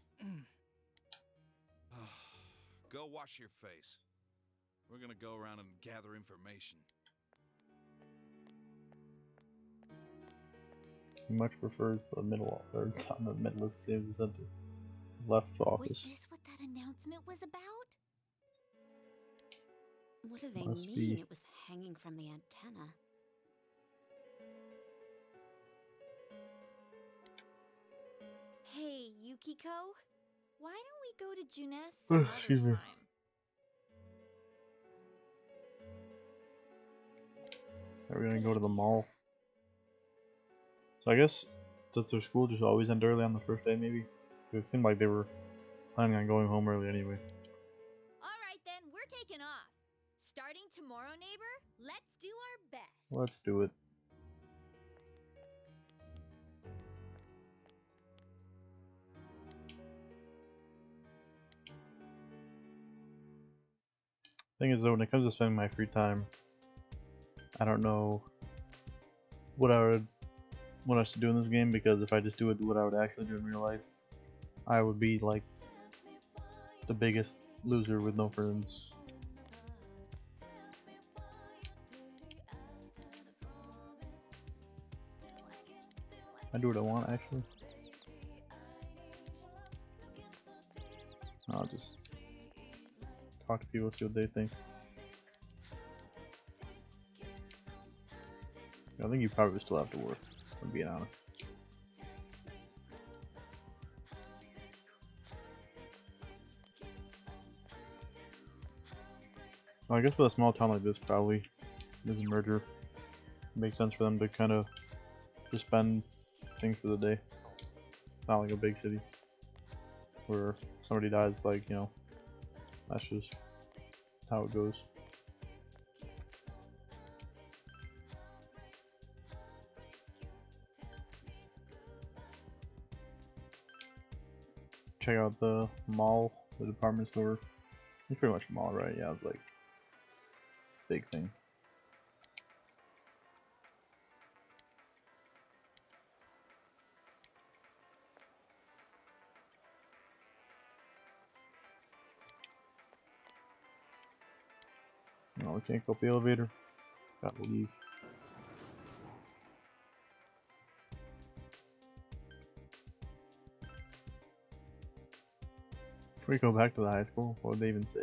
Go wash your face. We're gonna go around and gather information. He much prefers the middle, or not the middle, let's say the center. Left office. Was this what that announcement was about? What do they Must mean be. it was hanging from the antenna? Hey, Yukiko, why don't we go to Junes some other Excuse me. time? Are we gonna go to the mall? So I guess does their school just always end early on the first day, maybe? It seemed like they were planning on going home early anyway. Alright then, we're taking off. Starting tomorrow, neighbor, let's do our best. Let's do it. Thing is though, when it comes to spending my free time, I don't know what I would want us to do in this game, because if I just do what I would actually do in real life, I would be like the biggest loser with no friends. I do what I want actually. I'll just talk to people, see what they think. I think you probably still have to work, if I'm being honest. Well, I guess with a small town like this, probably there's a merger. It makes sense for them to kind of just spend things for the day. Not like a big city where somebody dies, like, you know, that's just how it goes. Check out the mall, the department store. It's pretty much a mall, right? Yeah, it's like big thing. No, we can't go up the elevator. Gotta leave. Can we go back to the high school? What would they even say?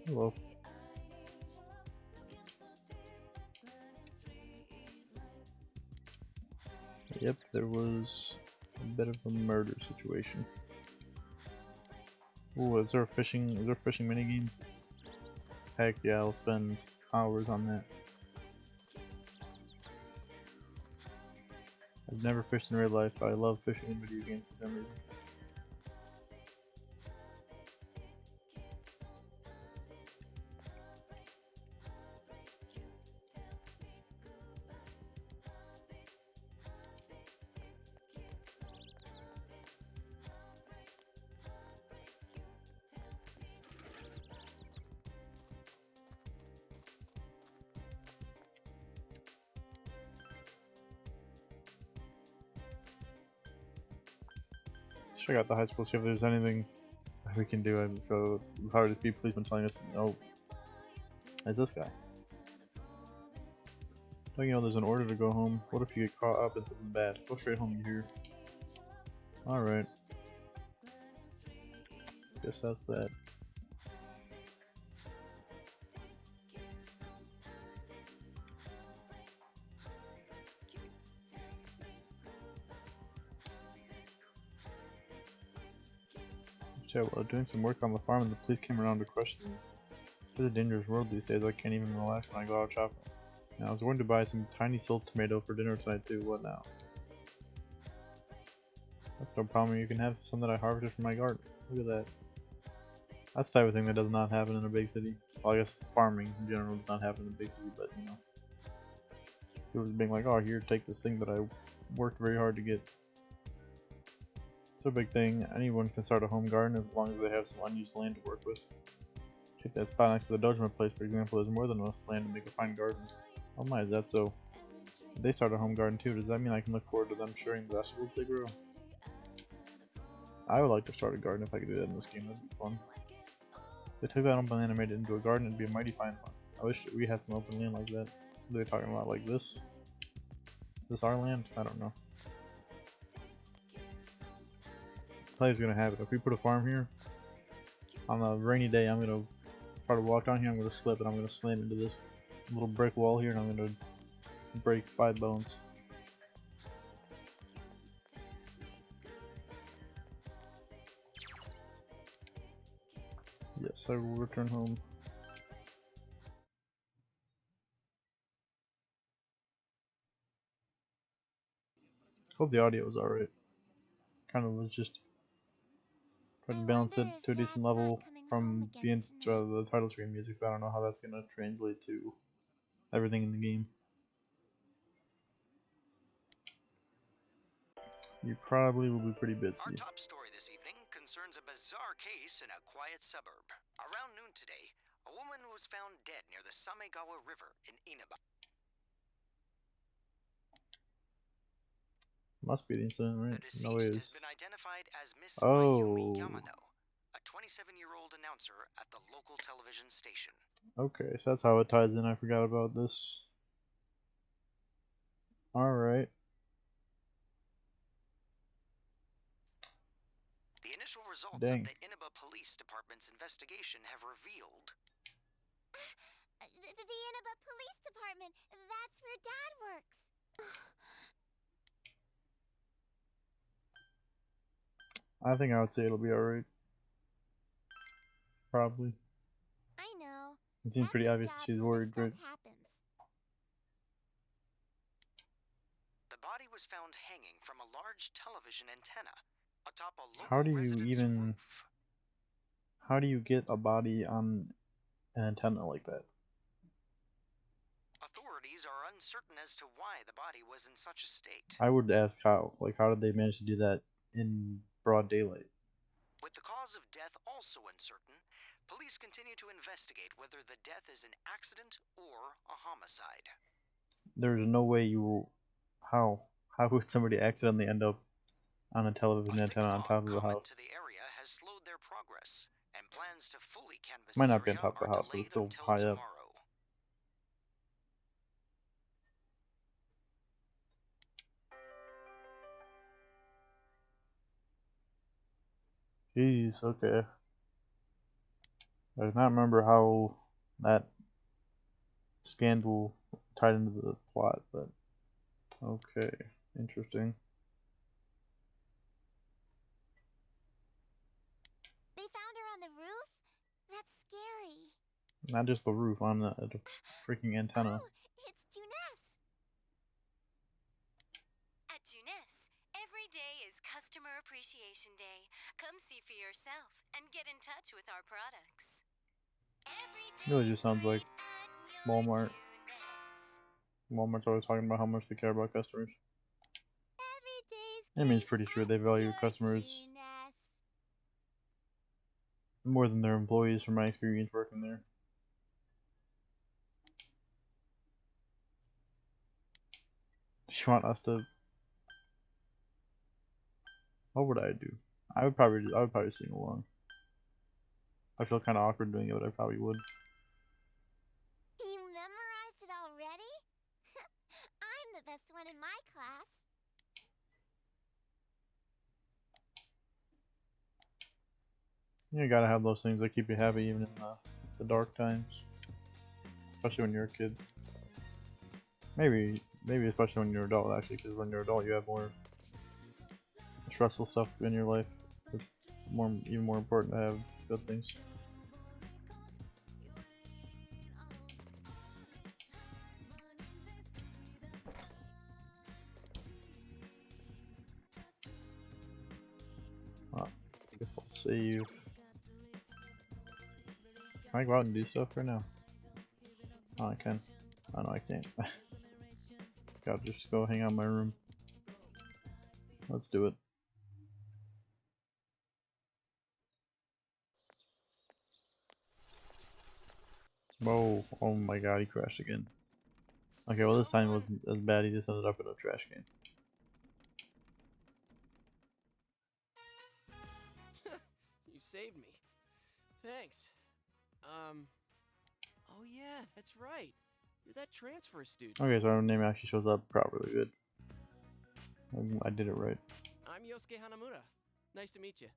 Hello. Yep, there was a bit of a murder situation. Ooh, is there a fishing minigame? Heck yeah, I'll spend hours on that. I've never fished in real life, but I love fishing in video games for some reason. Let's check out the high school, see if there's anything that we can do. And so, it'll probably just be policemen telling us, oh, it's this guy. Like, you know, there's an order to go home. What if you get caught up in something bad? Go straight home, you hear? Alright. Guess that's that. While doing some work on the farm, and the police came around to question me. It's a dangerous world these days. I can't even relax when I go out shopping. And I was going to buy some tiny salt tomato for dinner tonight too. What now? That's no problem. You can have some that I harvested from my garden. Look at that. That's the type of thing that does not happen in a big city. Well, I guess farming in general does not happen in a big city, but you know. People just being like, oh, here, take this thing that I worked very hard to get. It's a big thing. Anyone can start a home garden as long as they have some unused land to work with. Take that spot next to the Dojima place, for example. There's more than enough land to make a fine garden. Oh my, is that so? If they start a home garden too, does that mean I can look forward to them sharing the vegetables they grow? I would like to start a garden if I could do that in this game. That'd be fun. If they took that open land and made it into a garden, it'd be a mighty fine one. I wish we had some open land like that. What are they talking about? Like this? Is this our land? I don't know. I'll tell you what's gonna happen. If we put a farm here, on a rainy day, I'm gonna try to walk down here, I'm gonna slip, and I'm gonna slam into this little brick wall here, and I'm gonna break 5 bones. Yes, I will return home. Hope the audio was alright. Kind of was just trying to balance it to a decent level from the title screen music, but I don't know how that's gonna translate to everything in the game. You probably will be pretty busy. Our top story this evening concerns a bizarre case in a quiet suburb. Around noon today, a woman was found dead near the Samegawa River in Inaba. Must be the incident, right? The No, it deceased has is. been identified as Miss Oh. Mayumi Yamano, a 27-year-old announcer at the local television station. Okay, so that's how it ties in. I forgot about this. Alright. The initial results Dang. of the Inaba Police Department's investigation have revealed... The Inaba Police Department. That's where Dad works. I think I would say it'll be alright. Probably. I know. It seems pretty obvious she's worried, right? Happens. The body was found hanging from a large television antenna atop a local How do you resident's even... roof. How do you get a body on an antenna like that? Authorities are uncertain as to why the body was in such a state. I would ask how. Like, how did they manage to do that in broad daylight? With the cause of death also uncertain, police continue to investigate whether the death is an accident or a homicide. There's no way you... How? How would somebody accidentally end up on a television antenna on top of a house? To the area has slowed their progress, and plans to fully canvass Might the not be on area top of are the house, but delayed it's still until high up. tomorrow. Jeez, okay. I do not remember how that scandal tied into the plot, but okay, interesting. They found her on the roof? That's scary. Not just the roof, on the freaking antenna. Oh, it's Juness. At Juness, every day is Customer Appreciation Day. Come see for yourself and get in touch with our products. Really just sounds like Walmart. Walmart's always talking about how much they care about customers. I mean, it's pretty sure they value customers more than their employees from my experience working there. You want us to... What would I do? I would probably sing along. I feel kind of awkward doing it, but I probably would. You memorized it already? I'm the best one in my class. You gotta have those things that keep you happy even in the dark times. Especially when you're a kid. Maybe especially when you're an adult, actually, because when you're an adult you have more stressful stuff in your life. It's even more important to have good things. Well, I guess I'll save. Can I go out and do stuff right now? Oh, I can. Oh no, I can't. Gotta just go hang out in my room. Let's do it. Whoa, oh my god, he crashed again. Okay, well this time it wasn't as bad, he just ended up in a trash can. You saved me. Thanks. Oh yeah, that's right. You're that transfer student. Okay, so our name actually shows up properly. Good. I did it right. I'm Yosuke Hanamura. Nice to meet you.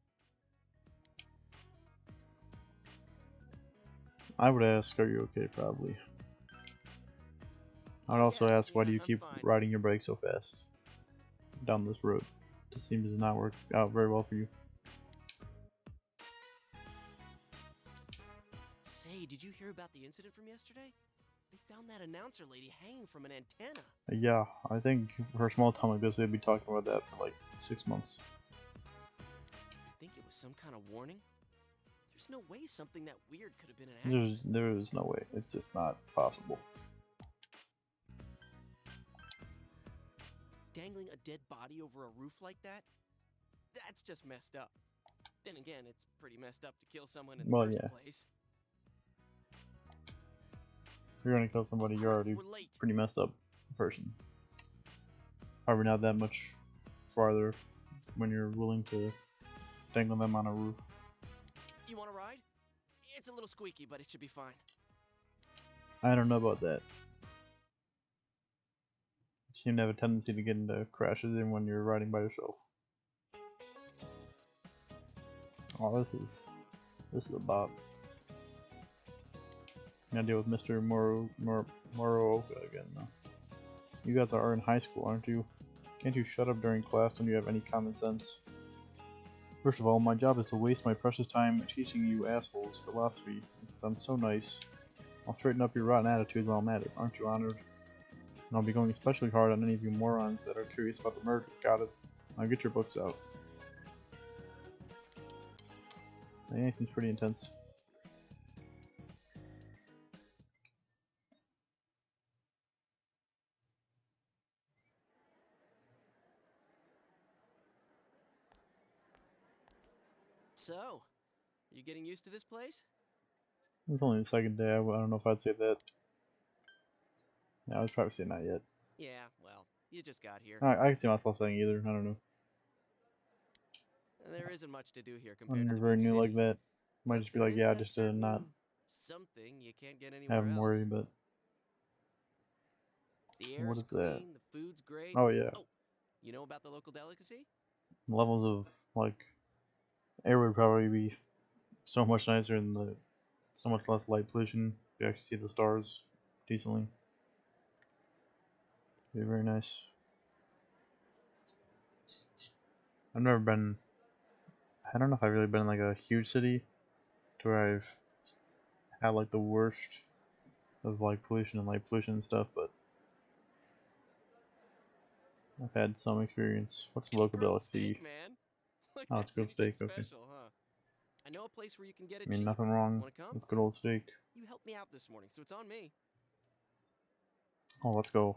I would ask, are you okay? Probably. I would also ask, why do you keep riding your bike so fast down this road? This seems to not work out very well for you. Say, did you hear about the incident from yesterday? They found that announcer lady hanging from an antenna. Yeah, I think for a small town like this, they'd be talking about that for like 6 months. Think it was some kind of warning? There's no way something that weird could have been an accident. There's no way. It's just not possible. Dangling a dead body over a roof like that? That's just messed up. Then again, it's pretty messed up to kill someone in the first place. If you're gonna kill somebody, you're already pretty messed up person. Probably not that much farther when you're willing to dangle them on a roof. You want to ride? It's a little squeaky, but it should be fine. I don't know about that. You seem to have a tendency to get into crashes even when you're riding by yourself. Oh, this is a bop. I'm gonna deal with Mr. Morooka again though. You guys are in high school, aren't you? Can't you shut up during class when you have any common sense? First of all, my job is to waste my precious time teaching you assholes philosophy. And since I'm so nice, I'll straighten up your rotten attitudes while I'm at it. Aren't you honored? And I'll be going especially hard on any of you morons that are curious about the murder. Got it? Now get your books out. Yeah, seems pretty intense. So, you getting used to this place? It's only the second day. I don't know if I'd say that. Yeah, I was probably saying not yet. Yeah, well, you just got here. I can see myself saying either. I don't know. There isn't much to do here When compared to you're the very big new city. like that, might But just be there like, is yeah, that just to not certain something you can't get have anywhere them else. worry. But The what air's is that? clean, the food's great. Oh yeah, Oh, you know about the local delicacy? levels of like air would probably be so much nicer and so much less light pollution. You actually see the stars decently. Be very nice. I've never been. I don't know if I've really been in like a huge city to where I've had like the worst of like pollution and light pollution and stuff, but I've had some experience. What's the local Grilled delicacy? steak, man. Like Oh, it's that's grilled anything steak. Okay. special, huh? I know a place where you can get I it mean, cheap. nothing wrong. Wanna come? It's good old steak. You helped me out this morning, so it's on me. Oh, let's go.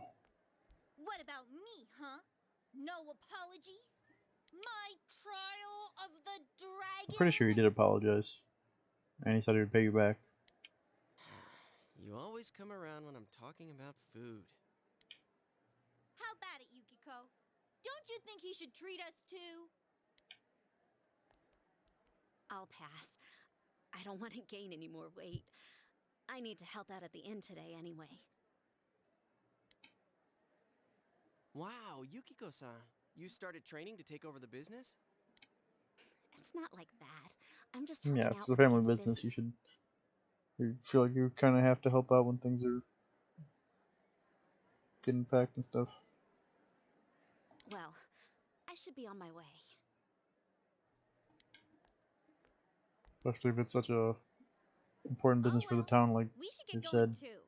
What about me, huh? No apologies? My trial of the I'm pretty sure he dragon? did apologize, and he said he would pay you back. You always come around when I'm talking about food. How about it, Yukiko? Don't you think he should treat us too? I'll pass. I don't want to gain any more weight. I need to help out at the inn today anyway. Wow, Yukiko-san. You started training to take over the business? It's not like that. I'm just helping Yeah, if out it's a when it family gets business, busy. you should. You feel like you kind of have to help out when things are getting packed and stuff. Well, I should be on my way. Especially if it's such a important business for the town, like We should you get going said. too.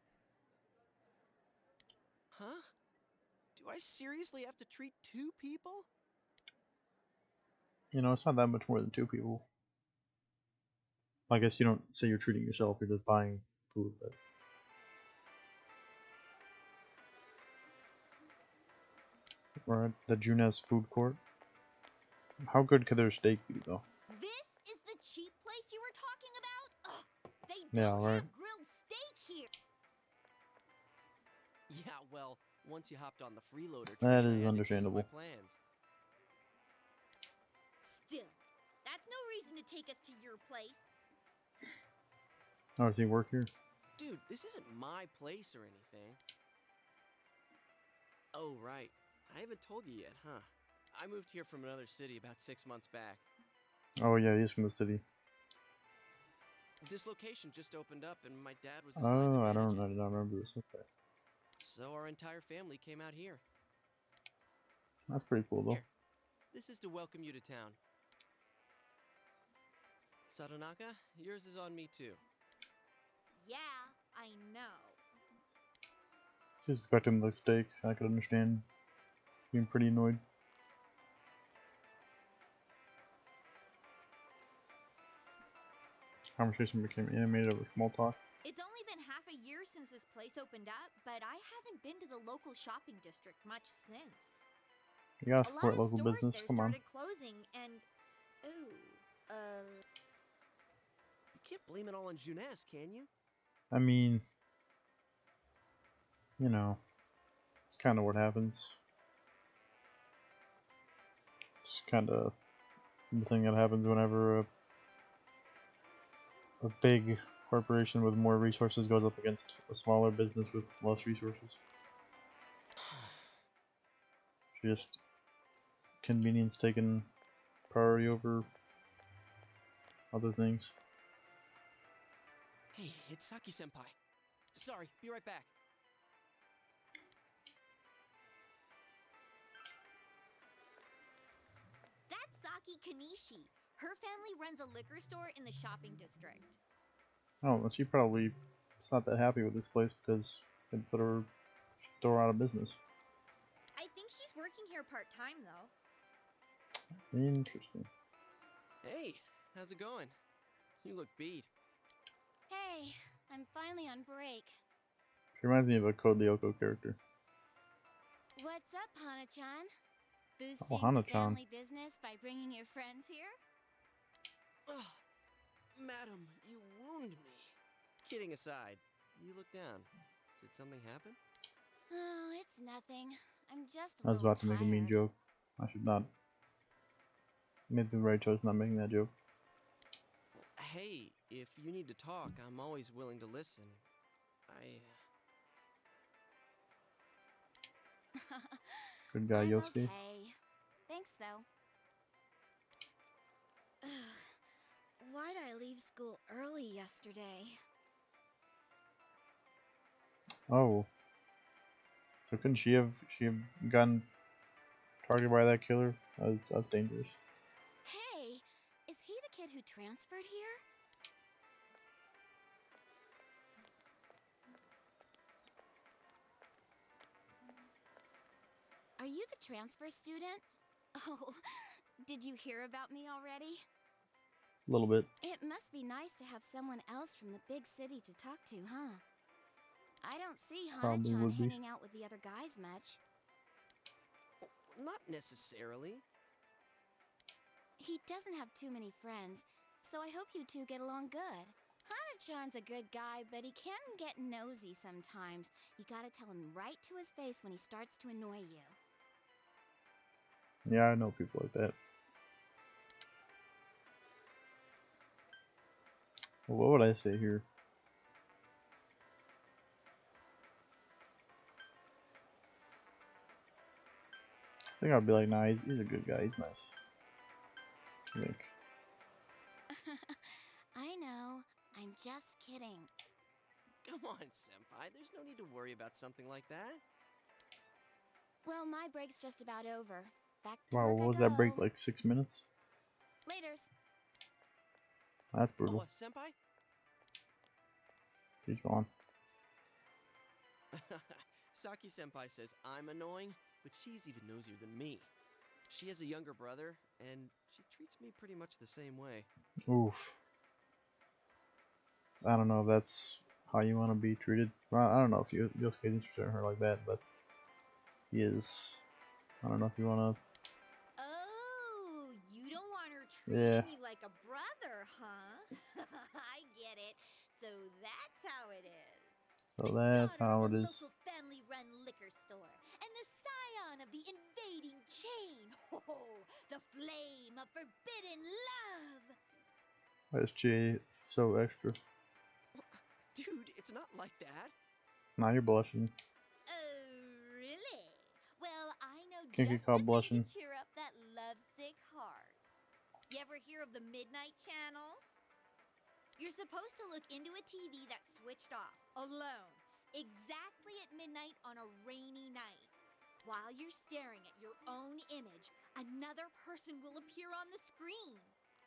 Huh? Do I seriously have to treat 2 people? You know, it's not that much more than 2 people. I guess you don't say you're treating yourself; you're just buying food. But we're at the Junes food court. How good could their steak be, though? This is the cheap place you were talking about? Ugh, they Yeah, don't right. have grilled steak here. Yeah, well, once you hopped on the freeloader That train, I is had to change my understandable. plans. Still, that's no reason to take us to your place. Oh, does he work here? Dude, this isn't my place or anything. Oh, right. I haven't told you yet, huh? I moved here from another city about 6 months back. Oh yeah, he's from the city. This location just opened up and my dad was assigned to Oh, I manage it. did not remember this. Okay, So our entire family came out here. that's pretty cool though. Here, this is to welcome you to town. Satonaka, yours is on me too. Yeah, I know. Just expecting the steak. I could understand being pretty annoyed. Conversation became animated over small talk. It's only been half a year since this place opened up, but I haven't been to the local shopping district much since. You gotta A lot support of local stores business. there Come on. started closing, and You can't blame it all on Junes, can you? I mean, you know, it's kind of what happens. It's kind of the thing that happens whenever a big corporation with more resources goes up against a smaller business with less resources. Just convenience taking priority over other things. Hey, it's Saki-senpai. Sorry, be right back. That's Saki Kanishi. Her family runs a liquor store in the shopping district. Oh, well, she probably is not that happy with this place because it put her store out of business. I think she's working here part-time, though. Interesting. Hey, how's it going? You look beat. Hey, I'm finally on break. She reminds me of a Code Lyoko character. What's up, Hana-chan? Boosting Oh, Hana-chan. family business by bringing your friends here? Oh, madam, you wound me. Kidding aside, you look down. Did something happen? Oh, it's nothing. I'm just a I was little about to make a mean tired. joke. I should not. Made the right choice not making that joke. Well, hey, if you need to talk, I'm always willing to listen. Good guy, I'm Yosuke. okay. Thanks, though. Why'd I leave school early yesterday? Oh. So couldn't she have gotten targeted by that killer? That's dangerous. Hey, is he the kid who transferred here? Are you the transfer student? Oh, did you hear about me already? A little bit. It must be nice to have someone else from the big city to talk to, huh? I don't see Probably Hana-chan would be. hanging out with the other guys much. Not necessarily. He doesn't have too many friends, so I hope you two get along good. Hana-chan's a good guy, but he can get nosy sometimes. You gotta tell him right to his face when he starts to annoy you. Yeah, I know people like that. Well, what would I say here? I think I'd be like, nah, he's a good guy. He's nice. I think. I know. I'm just kidding. Come on, senpai. There's no need to worry about something like that. Well, my break's just about over. Back to Wow, work what I was go. that break? Like 6 minutes? Laters. That's brutal. Senpai? She's gone. Saki-senpai says I'm annoying, but she's even nosier than me. She has a younger brother, and she treats me pretty much the same way. Oof. I don't know if that's how you want to be treated. Well, I don't know if Yosuke's interested in her like that, but he is. I don't know if you want Oh, you don't want her to. treating Yeah. you like a brother, huh? I get it. So that's how it is. So that's Daughter how of it a is. local family-run liquor store, and the scion of the invading chain. Oh, the flame of forbidden love. Why is Jay so extra? Dude, it's not like that. Now you're blushing. Oh, really? Well, I know Can't just get caught the blushing. thing to cheer up that lovesick heart. You ever hear of the Midnight Channel? You're supposed to look into a TV that's switched off, alone, exactly at midnight on a rainy night. While you're staring at your own image, another person will appear on the screen.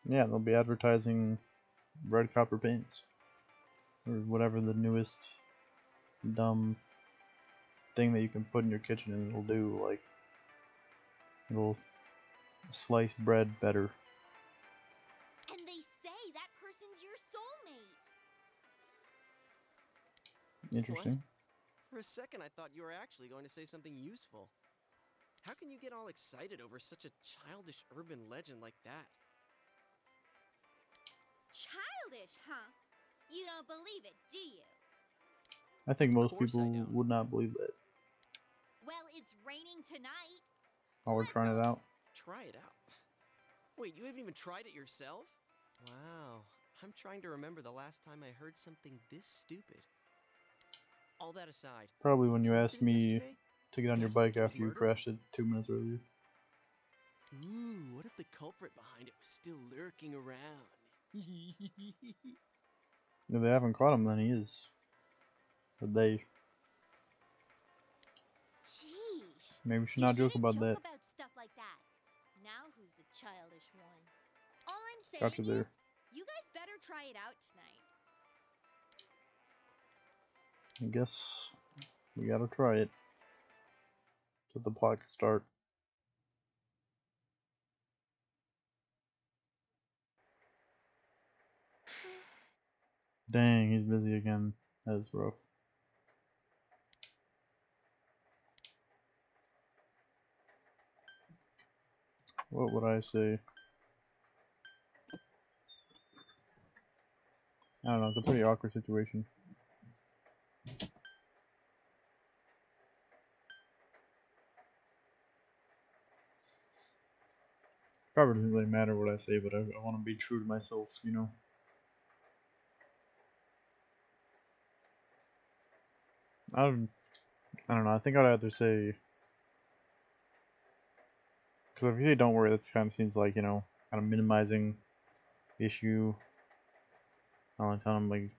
Yeah, they'll be advertising red copper paints. Or whatever the newest dumb thing that you can put in your kitchen and it'll do, like, it'll slice bread better. And they say that person's your soulmate. Interesting. What? For a second, I thought you were actually going to say something useful. How can you get all excited over such a childish urban legend like that? Childish, huh? You don't believe it, do you? I think most people would not believe that. Well, it's raining tonight. Oh, we're trying it out. Try it out. Wait, you haven't even tried it yourself? Wow, I'm trying to remember the last time I heard something this stupid. All that aside, Probably when you asked incident me yesterday? to get You on your guys think bike it was after you murder? crashed it 2 minutes earlier. Ooh, what if the culprit behind it was still lurking around? If they haven't caught him, then he is. Or they. Jeez. Maybe we should You not joke shouldn't about joke that. about stuff like that. Now who's the childish one? All I'm Got saying you there. is, you guys better try it out tonight. I guess we gotta try it. So the plot can start. Dang, he's busy again. That's rough. What would I say? I don't know, it's a pretty awkward situation. Probably doesn't really matter what I say, but I want to be true to myself, you know? I don't know, I think I'd rather say... Because if you say don't worry, that kind of seems like, you know, kind of minimizing the issue. I want to tell him, like,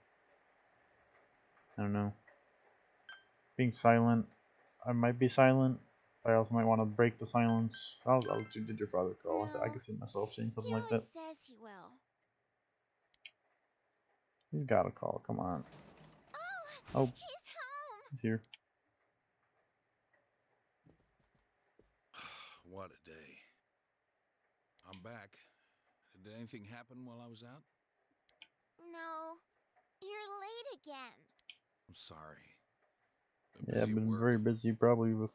I don't know. Being silent. I might be silent. I also might want to break the silence. Did your father call? I can see myself saying something He like that. always says he will. He's got a call, come on. Oh, Oh, he's home. he's here. What a day. I'm back. Did anything happen while I was out? No, you're late again. I'm sorry. Yeah, I've Busy at been work. very busy, probably with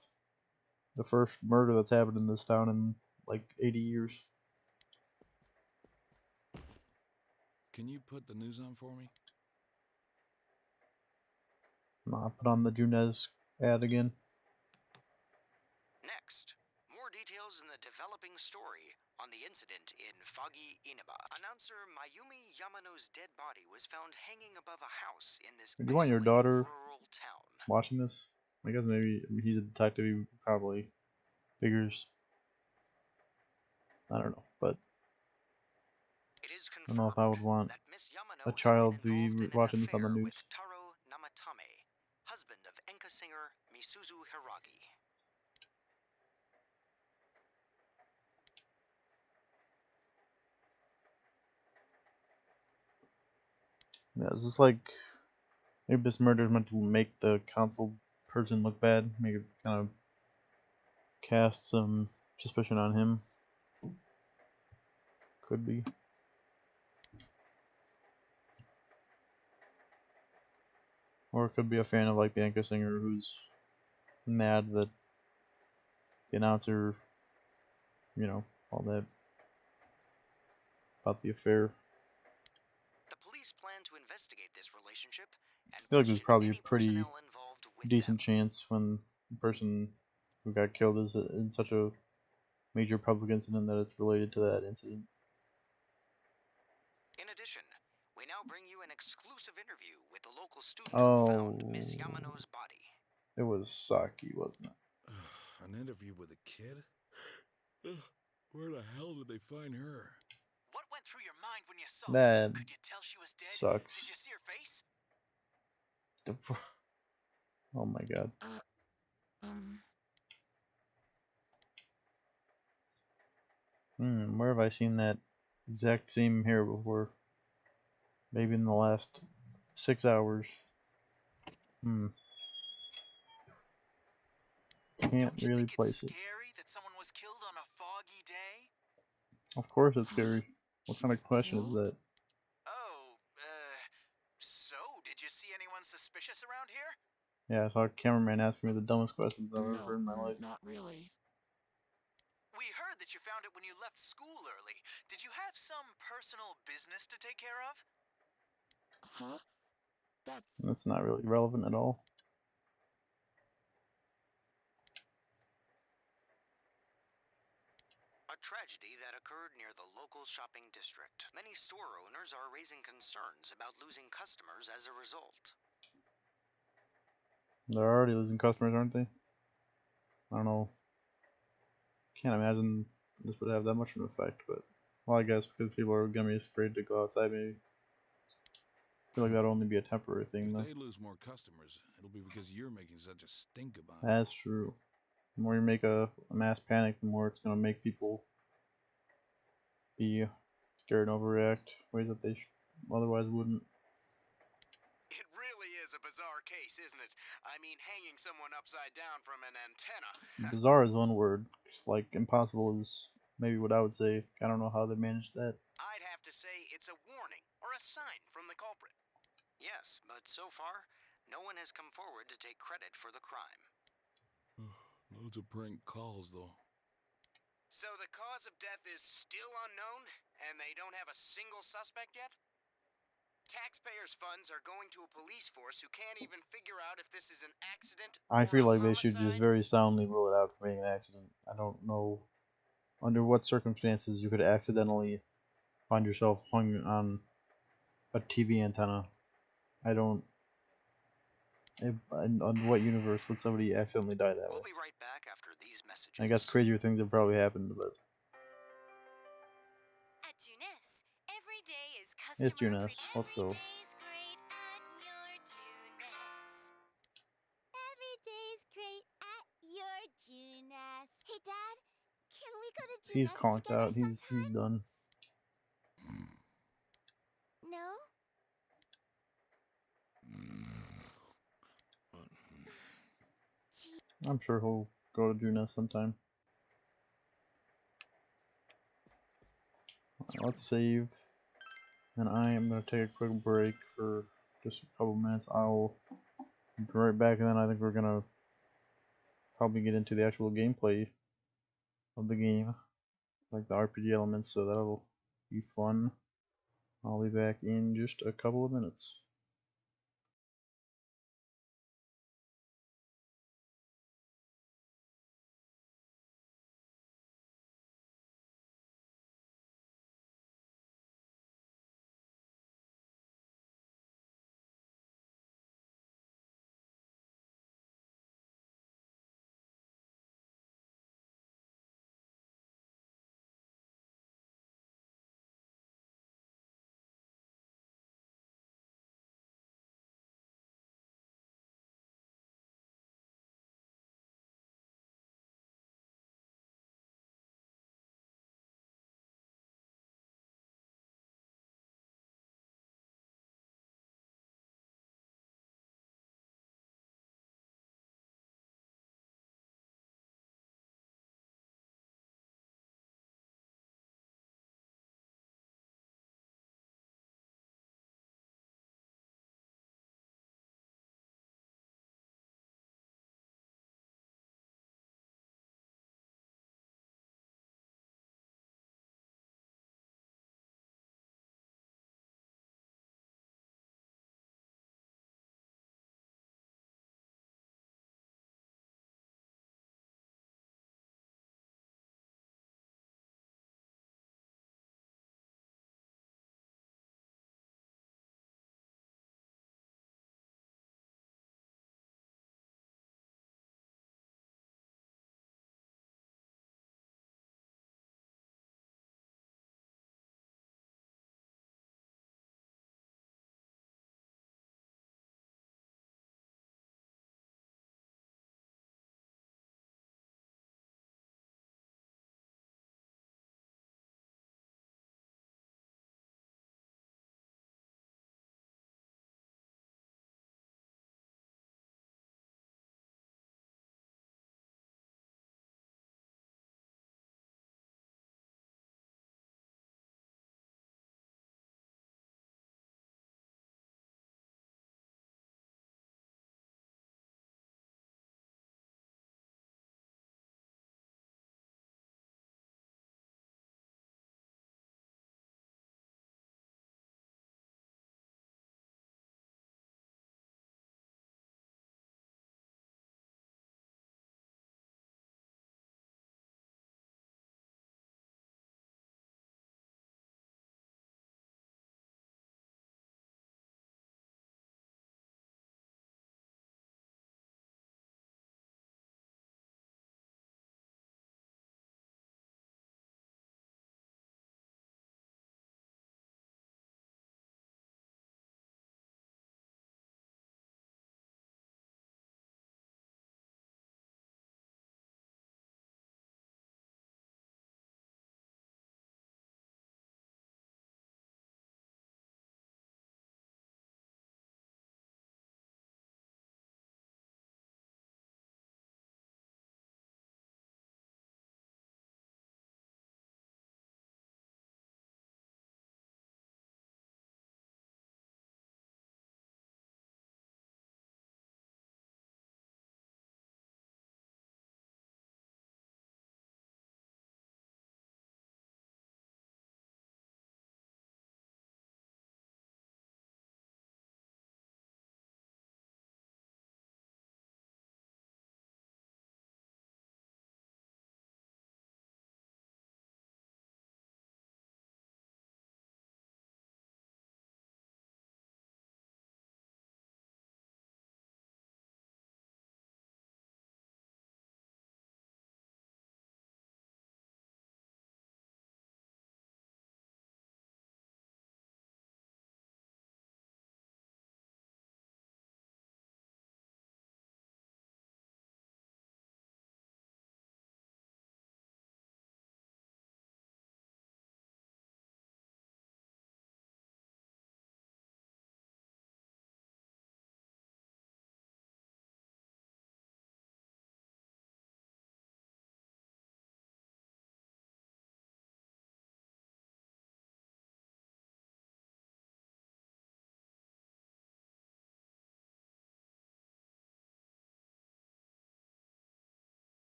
the first murder that's happened in this town in like 80 years. Can you put the news on for me? I put on the Junez ad again. Next, more details in the developing story on the incident in foggy Inaba. Announcer Mayumi Yamano's dead body was found hanging above a house in this Do you want your isolated daughter rural town. watching this? I guess maybe he's a detective, he probably figures. I don't know, but It is I don't know if I would want that Miss Yamano a had been child to be involved in an watching this on the affair news. with Taro Namatame, husband of enka singer Misuzu Hiragi. Yeah, it's just like maybe this murder is meant to make the council person look bad, make it kind of cast some suspicion on him. Could be. Or it could be a fan of like the anchor singer who's mad that the announcer, you know, all that about the affair. The police plan to investigate this relationship and I feel like there's question probably a any pretty personnel involved with decent chance when the person who got killed is in such a major public incident that it's related to that incident. In addition, we now bring you an exclusive interview with the local student who found Oh, Miss Yamano's body. it was Saki, wasn't it? An interview with a kid? Where the hell did they find her? What went through your mind when you saw her? That Could you tell she was dead? sucks. Did you see her face? Oh my god. Where have I seen that exact same hair before? Maybe in the last 6 hours. Can't Don't you really think it's place it. scary that someone was killed on a foggy day? Of course it's scary. What kind of question is that? Oh, so did you see anyone suspicious around here? Yeah, I saw a cameraman asking me the dumbest questions I've ever heard in my life. Not really. We heard that you found it when you left school early. Did you have some personal business to take care of? Huh? That's not really relevant at all. A a tragedy that occurred near the local shopping district. Many store owners are raising concerns about losing customers as a result. They're already losing customers, aren't they? I don't know. Can't imagine this would have that much of an effect, but well, I guess because people are gonna be afraid to go outside, maybe. I feel like that'll only be a temporary thing, If though. they lose more customers, it'll be because you're making such a stink about it. That's true. The more you make a mass panic, the more it's gonna make people be scared and overreact ways that they otherwise wouldn't. It really is a bizarre case, isn't it? I mean, hanging someone upside down from an antenna. Bizarre is one word. Just like impossible is maybe what I would say. I don't know how they managed that. I'd have to say it's a warning or a sign from the culprit. Yes, but so far, no one has come forward to take credit for the crime. Loads of prank calls, though. So the cause of death is still unknown, and they don't have a single suspect yet? Taxpayers' funds are going to a police force who can't even figure out if this is an accident I or feel a like they should just homicide? very soundly rule it out for being an accident. I don't know under what circumstances you could accidentally find yourself hung on a TV antenna. I don't. On what universe would somebody accidentally die that way? We'll be right back after these messages. I guess crazier things have probably happened, but At Junes, every day is it's customer Junes. Let's go. Day's great at your Junes. Every day's great at your Junes. Hey, Dad, can we go to He's Junes conked together out. He's sometime? done. No? I'm sure he'll go to Junes sometime. Let's save. And I am going to take a quick break for just a couple minutes. I'll be right back, and then I think we're going to probably get into the actual gameplay of the game, like the RPG elements, so that'll be fun. I'll be back in just a couple of minutes.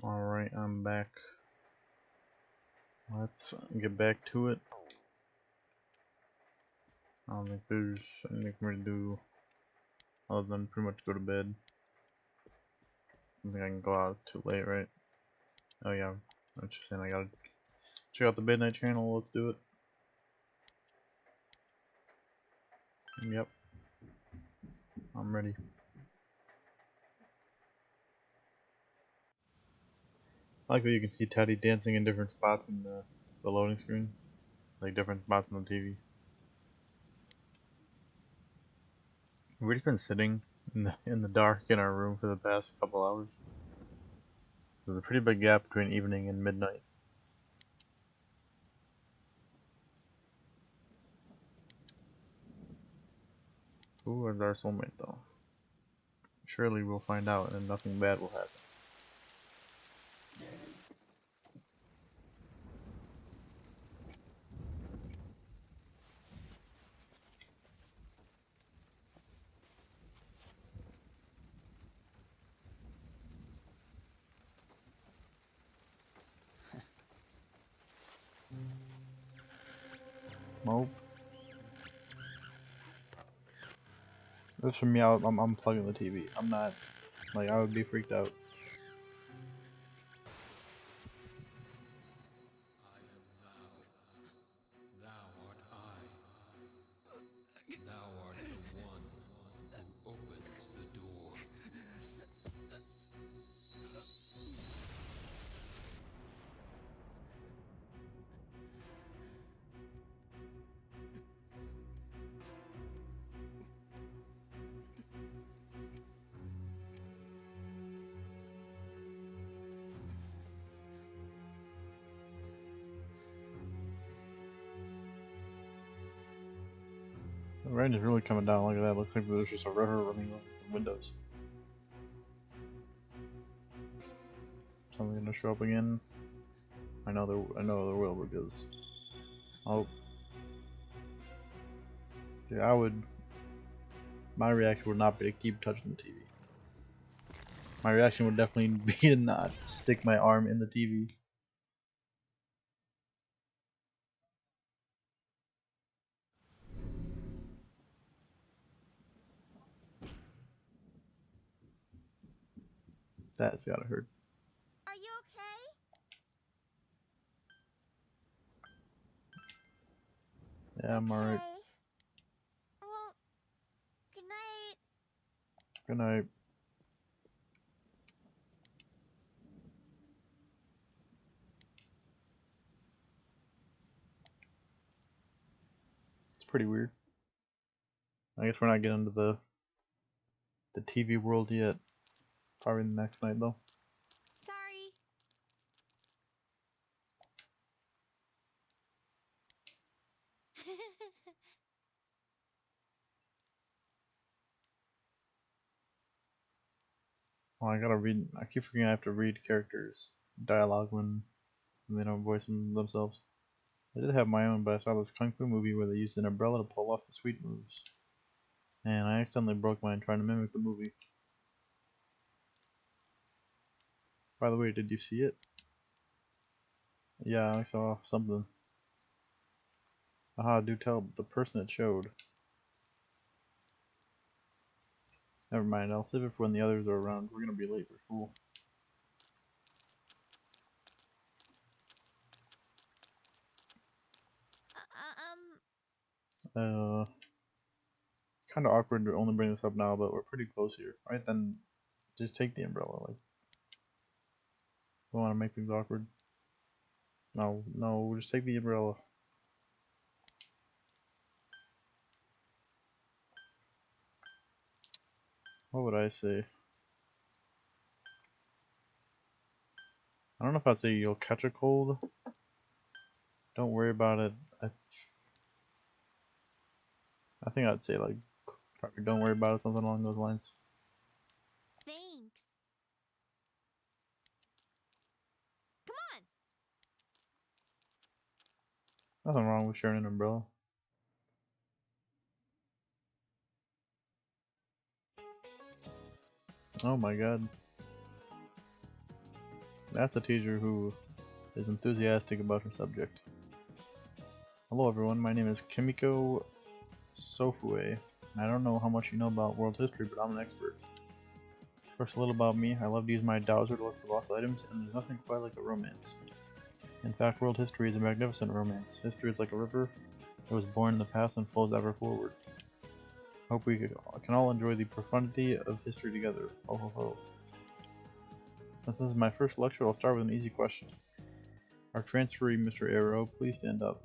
Alright, I'm back. Let's get back to it. I don't think there's anything for me to do other than pretty much go to bed. I don't think I can go out too late, right? Oh yeah, I'm just saying I gotta check out the Midnight Channel. Let's do it. Yep, I'm ready. I like that you can see Teddy dancing in different spots in the loading screen, like different spots on the TV. We've just been sitting in the dark in our room for the past couple hours. There's a pretty big gap between evening and midnight. Who is our soulmate though? Surely we'll find out and nothing bad will happen. Nope. This for me, I'm unplugging the TV. I'm not, like, I would be freaked out. Thou art I. Thou art the one who opens the door. The rain is really coming down. Look at that. Looks like there's just a river running over the windows. Something gonna show up again. I know there will because. Oh. Yeah, my reaction would not be to keep touching the TV. My reaction would definitely be to not stick my arm in the TV. That's gotta hurt. Are you okay? Yeah, I'm alright. Well, good night. Good night. It's pretty weird. I guess we're not getting into the TV world yet. Probably the next night though. Sorry. Well, I gotta read. I keep forgetting I have to read characters' dialogue when they don't voice them themselves. I did have my own, but I saw this kung fu movie where they used an umbrella to pull off the sweet moves, and I accidentally broke mine trying to mimic the movie. By the way, did you see it? Yeah, I saw something. Aha, do tell the person it showed. Never mind, I'll save it for when the others are around. We're gonna be late for school. It's kind of awkward to only bring this up now, but we're pretty close here. Right then, just take the umbrella. Like, don't want to make things awkward. No, no, just take the umbrella. What would I say? I don't know if I'd say you'll catch a cold. Don't worry about it. I think I'd say like, probably don't worry about it, something along those lines. Thanks. Come on. Nothing wrong with sharing an umbrella. Oh my god. That's a teacher who is enthusiastic about her subject. Hello everyone, my name is Kimiko Sofue. I don't know how much you know about world history, but I'm an expert. First, a little about me. I love to use my dowser to look for lost items, and there's nothing quite like a romance. In fact, world history is a magnificent romance. History is like a river. It was born in the past and flows ever forward. Hope we can all enjoy the profundity of history together. Ho ho ho. Since this is my first lecture, I'll start with an easy question. Our transferee, Mr. Aero, please stand up.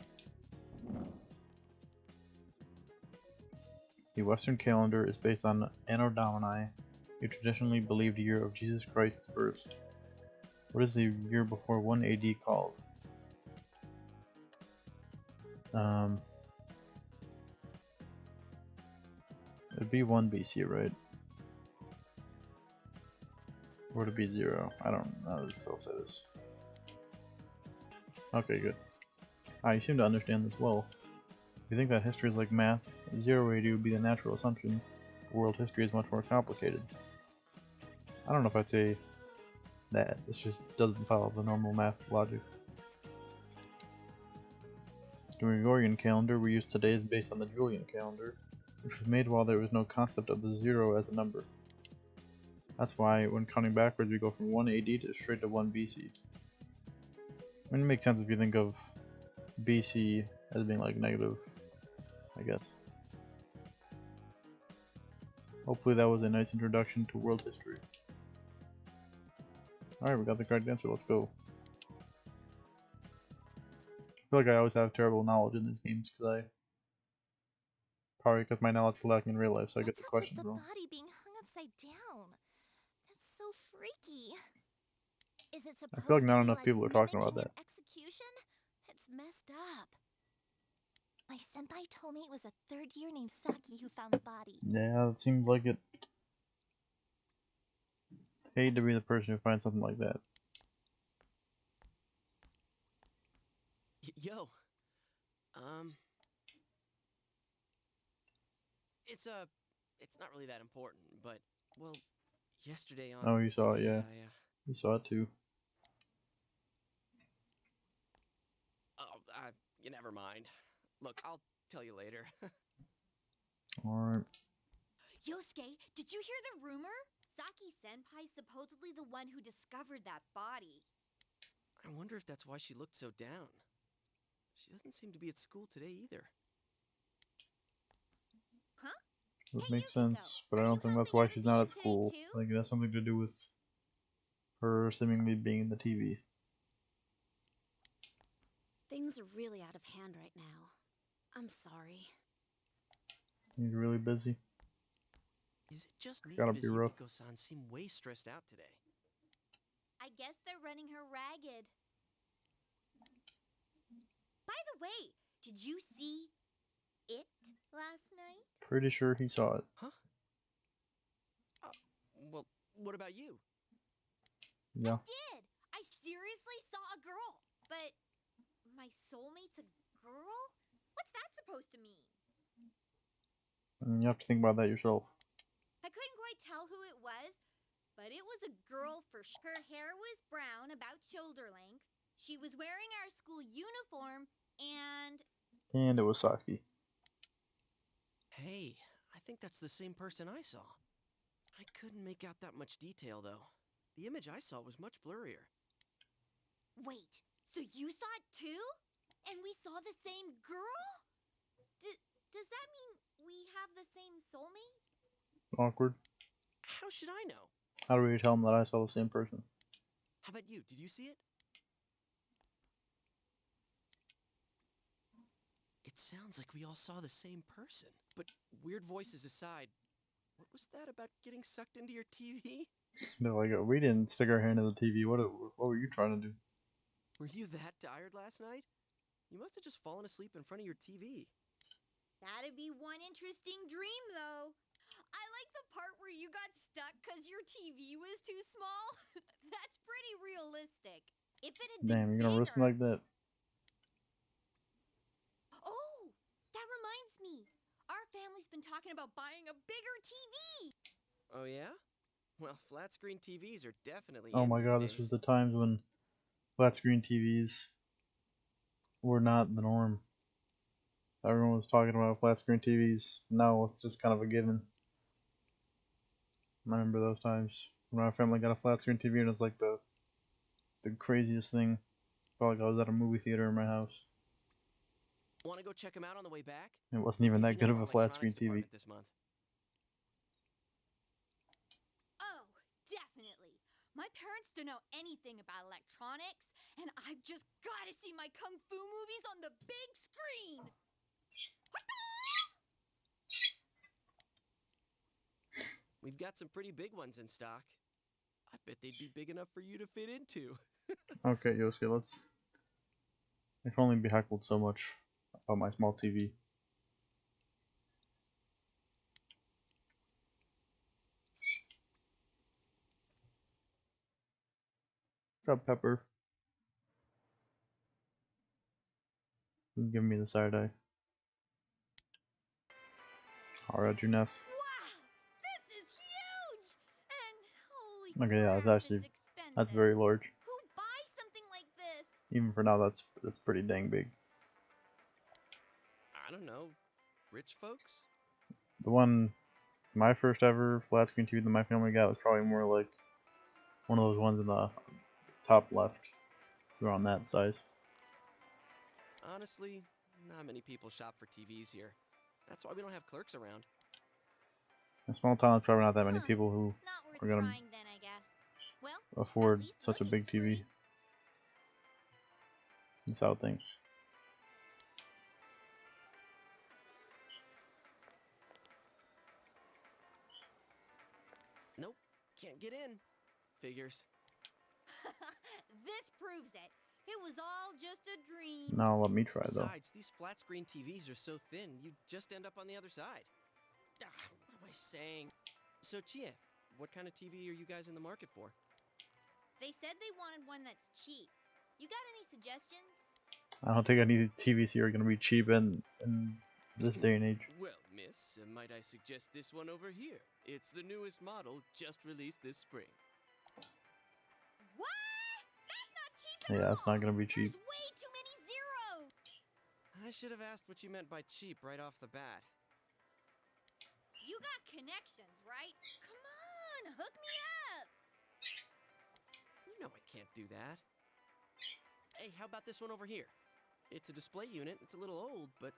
The Western calendar is based on Anno Domini, a traditionally believed year of Jesus Christ's birth. What is the year before 1 AD called? It'd be 1 BC, right? Or would it be 0? I don't know, I'll say this. Okay, good. You seem to understand this well. If you think that history is like math, 0 AD would be the natural assumption. World history is much more complicated. I don't know if I'd say that. It just doesn't follow the normal math logic. The Gregorian calendar we use today is based on the Julian calendar, which was made while there was no concept of the 0 as a number. That's why, when counting backwards, we go from 1 AD to straight to 1 BC. I mean, it makes sense if you think of BC as being like negative, I guess. Hopefully that was a nice introduction to world history. Alright, we got the correct answer, let's go. I feel like I always have terrible knowledge in these games, probably because my knowledge is lacking in real life, so I get the questions wrong. Body being hung upside down. That's so freaky. Is it supposed I feel like to not be enough like people are talking about that. execution? It's messed up. My senpai told me it was a third year named Saki who found the body. Yeah, it seems like it. Hate to be the person who finds something like that. Yo. It's not really that important, but, well, yesterday on Oh, you saw it, TV, yeah. You saw it too. Oh, never mind. Look, I'll tell you later. Alright. Yosuke, did you hear the rumor? Saki-senpai's supposedly the one who discovered that body. I wonder if that's why she looked so down. She doesn't seem to be at school today either. Huh? Would make sense, but I don't think that's why she's not at school. I think it has something to do with her seemingly being in the TV. Things are really out of hand right now. I'm sorry. He's really busy. Is it just me, Gotta or be does rough. Yukiko-san seem way stressed out today? I guess they're running her ragged. By the way, did you see it last night? Pretty sure he saw it. Huh? Well, what about you? Yeah. I did! I seriously saw a girl! But my soulmate's a girl? What's that supposed to mean? And you have to think about that yourself. I couldn't quite tell who it was, but it was a girl for sure. Her hair was brown, about shoulder length. She was wearing our school uniform, and And it was Saki. Hey, I think that's the same person I saw. I couldn't make out that much detail, though. The image I saw was much blurrier. wait, so you saw it too? And we saw the same girl? Does that mean we have the same soulmate? Awkward. How should I know? How do we tell him that I saw the same person? How about you? Did you see it? It sounds like we all saw the same person. But weird voices aside, what was that about getting sucked into your TV? They're like, we didn't stick our hand in the TV. What were you trying to do? Were you that tired last night? You must have just fallen asleep in front of your TV. That'd be one interesting dream, though. I like the part where you got stuck because your TV was too small. That's pretty realistic. If it had Damn, been you're gonna bigger... risk me like that? Oh, that reminds me. Our family's been talking about buying a bigger TV. Oh, yeah? Well, flat screen TVs are definitely Oh in my these god, this days. was the times when flat screen TVs were not the norm. Everyone was talking about flat screen TVs. Now it's just kind of a given. I remember those times when my family got a flat screen TV and it was like the craziest thing. Felt like I was at a movie theater in my house. Want to go check them out on the way back? It wasn't even that Briefing good in of our a flat screen electronics TV. department this month. Oh, definitely. My parents don't know anything about electronics, and I've just got to see my kung fu movies on the big screen. We've got some pretty big ones in stock. I bet they'd be big enough for you to fit into. Okay, Yosuke, let's. I can only be heckled so much about my small TV. What's up, Pepper? Give me the side eye. Alright, your nest. Wow, this is huge! And holy Okay, yeah, crap, it's that's expensive. very large. Who buys something like this? Even for now, that's pretty dang big. I don't know. Rich folks? The one, my first ever flat screen TV that my family got was probably more like one of those ones in the top left, around that size. Honestly, not many people shop for TVs here. That's why we don't have clerks around. In a small town, there's probably not that many people who Not worth are gonna trying then, I guess. Well, afford such a big TV. That's how I think. Nope, can't get in. Figures. This proves it. It was all just a dream. Now let me try though. Besides, these flat screen TVs are so thin, you just end up on the other side. What am I saying? So, Chia, what kind of TV are you guys in the market for? They said they wanted one that's cheap. You got any suggestions? I don't think any TVs here are gonna be cheap in this day and age. Well, miss, might I suggest this one over here? It's the newest model, just released this spring. What? That's not cheap at Yeah, all. it's not gonna be cheap. There's way too many zeros. I should have asked what you meant by cheap right off the bat. You got connections, right? Come on, hook me up. You know I can't do that. Hey, how about this one over here? It's a display unit. It's a little old, but...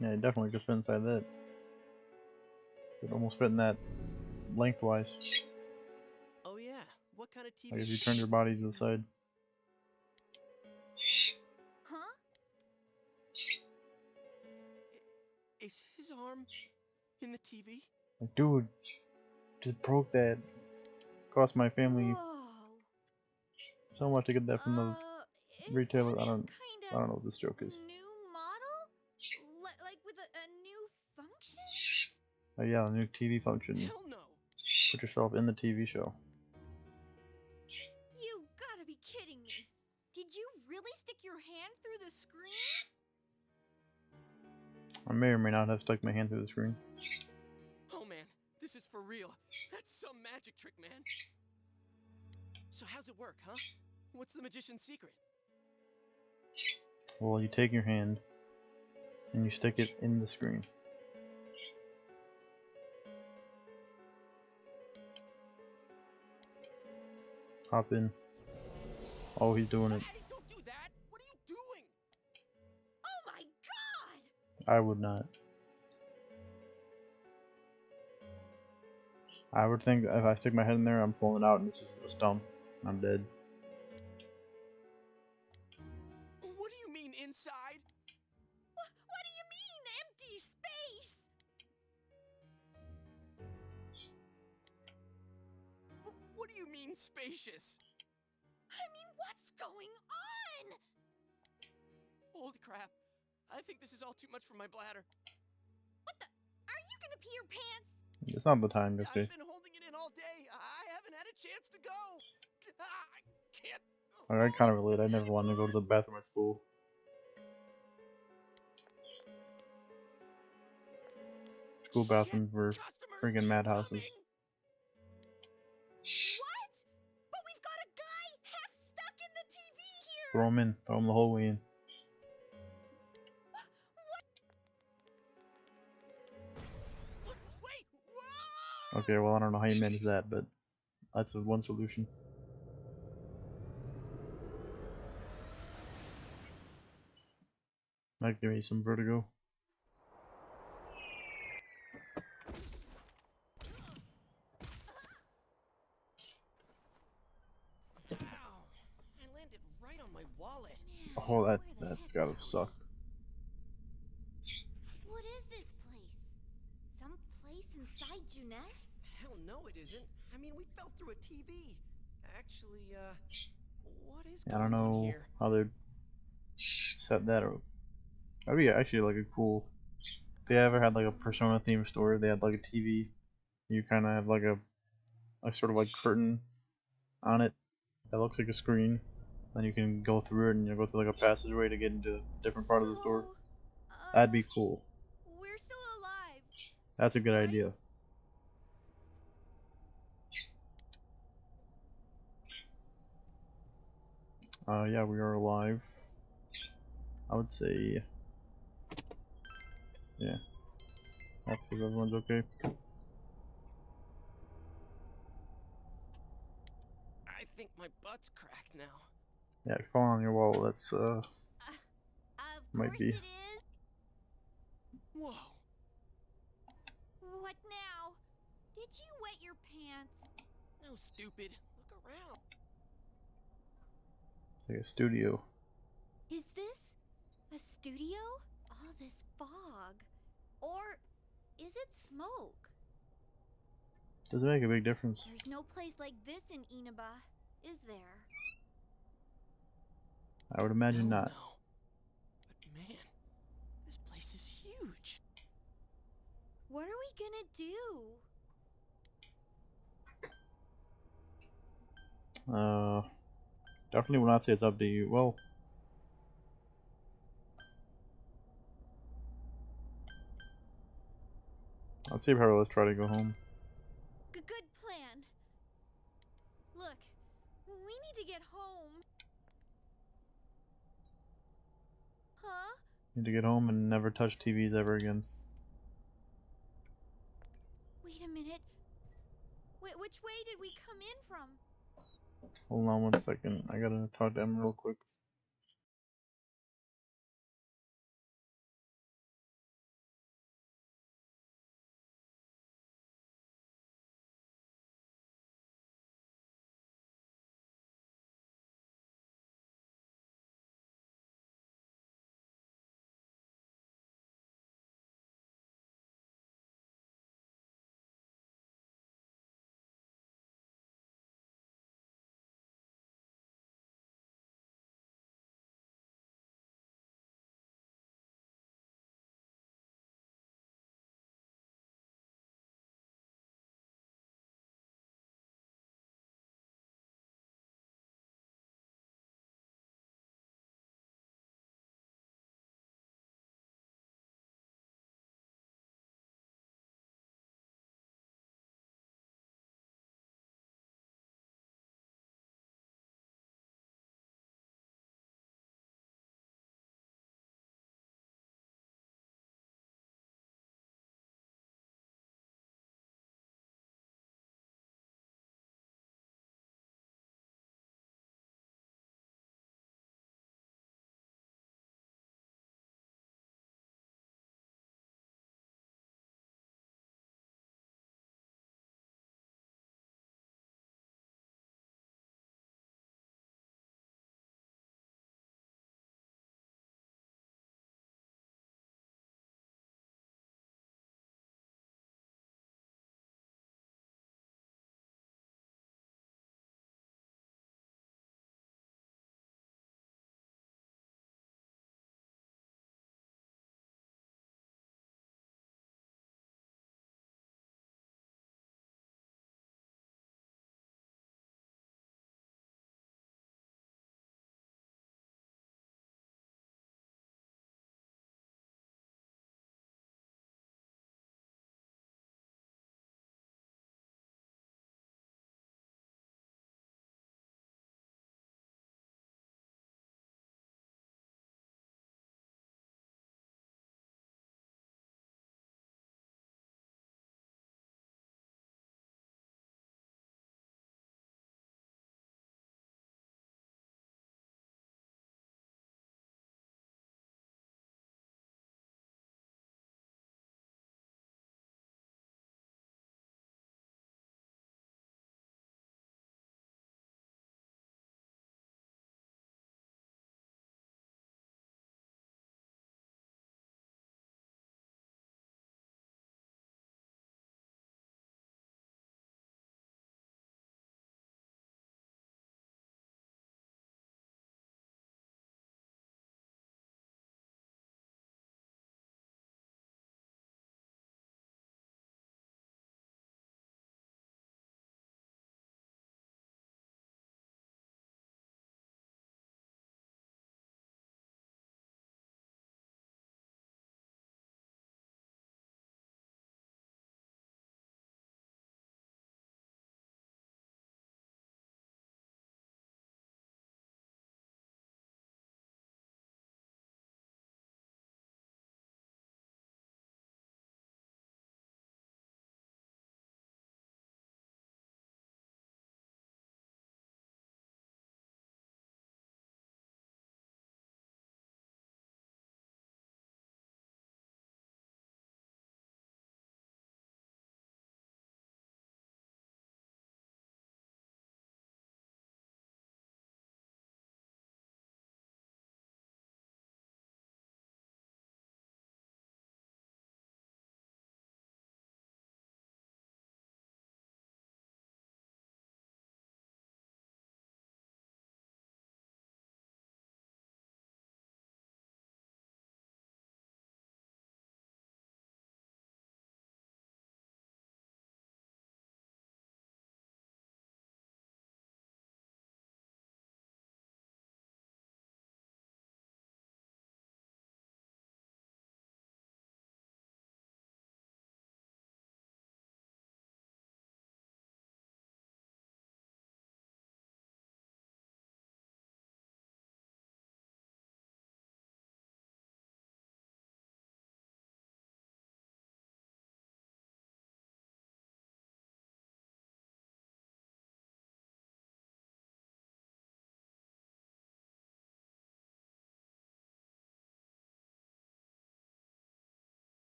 Yeah, it definitely could fit inside that. It almost fit in that lengthwise. Oh yeah, what kind of TV? Like if you turn your body to the side. Huh? Is his arm in the TV? Like, dude, just broke that. Cost my family so much to get that from the retailer. I don't know what this joke is. New model? Like with a new function? Oh yeah, a new TV function. Hell no. Put yourself in the TV show. You gotta be kidding me. Did you really stick your hand through the screen? I may or may not have stuck my hand through the screen. Oh man, this is for real. That's some magic trick, man. So how's it work, huh? What's the magician's secret? Well, you take your hand and you stick it in the screen. Hop in. Oh, he's doing it. Hey, don't do that! What are you doing? Oh my god! I would not. I would think if I stick my head in there, I'm pulling it out and it's just a stump. I'm dead. What do you mean inside? What do you mean, empty space? What do you mean spacious? I mean, what's going on? Holy crap. I think this is all too much for my bladder. What the? Are you gonna pee your pants? It's not the time, I've Yosuke. been holding it in all day. I haven't had a chance to go. I can't. I kind of relate. I never wanted to go to the bathroom at school. school bathrooms were freaking madhouses. What? But we've got a guy half stuck in the TV here! Throw him in. Throw him the whole way in. Okay, well I don't know how you manage that, but that's one solution. That gave me some vertigo. I landed right on my wallet. Oh, that's gotta suck. What is this place? Some place inside Juness? Hell no, it isn't. I mean, we fell through a TV. Actually, what is I going don't on know here? how they'd set that up. That'd be actually like a cool. If they ever had like a Persona themed store, they had like a TV. You kind of have like a sort of like curtain on it that looks like a screen. Then you can go through it and you go through like a passageway to get into a different part of the store. That'd be cool. We're still alive. That's a good idea. Yeah, we are alive. I would say, yeah. That's if everyone's okay. I think my butt's cracked now. Yeah, if you fall on your wall, that's Of might course be. it is. Whoa. What now? Did you wet your pants? No, stupid. Look around. It's like a studio. Is this a studio? All this fog. Or is it smoke? Does it make a big difference? There's no place like this in Inaba, is there? I would imagine not. No. But man, this place is huge. What are we gonna do? Definitely will not say it's up to you. Well, I'd say probably let's try to go home. Good plan. Look, we need to get home. Huh? Need to get home and never touch TVs ever again. Wait a minute. Which way did we come in from? Hold on 1 second. I gotta talk to Em real quick.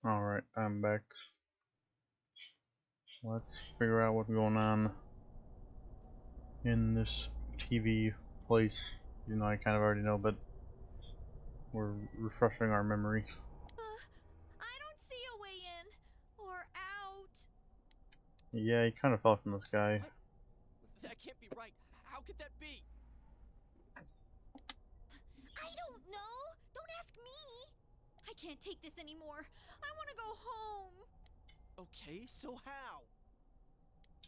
Alright, I'm back. Let's figure out what's going on in this TV place. Even though I kind of already know, but we're refreshing our memory. I don't see a way in or out. Yeah, he kind of fell from the sky. What? That can't be right. How could that be? I don't know. Don't ask me. I can't take this anymore. I want to go home. Okay, so how?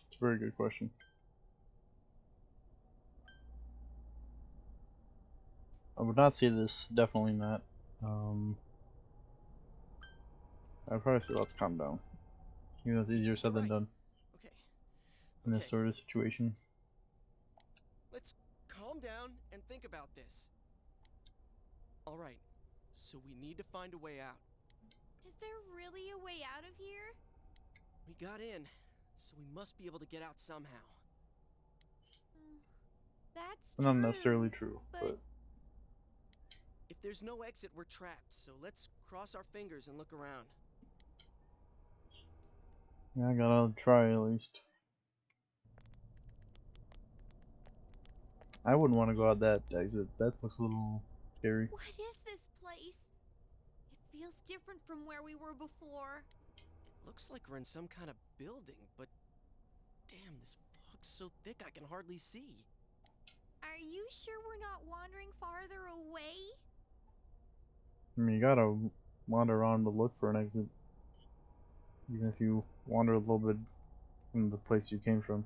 It's a very good question. I would not say this, definitely not. I'd probably say let's calm down. Even though it's easier said than done. Okay. In this sort of situation. Let's calm down and think about this. Alright, so we need to find a way out. Is there really a way out of here? We got in, so we must be able to get out somehow. That's Not necessarily true, but if there's no exit, we're trapped, so let's cross our fingers and look around. yeah, I gotta try at least. I wouldn't want to go out that exit. That looks a little scary. What is this place? It feels different from where we were before. It looks like we're in some kind of building, but damn, this fog's so thick I can hardly see. Are you sure we're not wandering farther away? I mean, you gotta wander around to look for an exit. Even if you wander a little bit from the place you came from.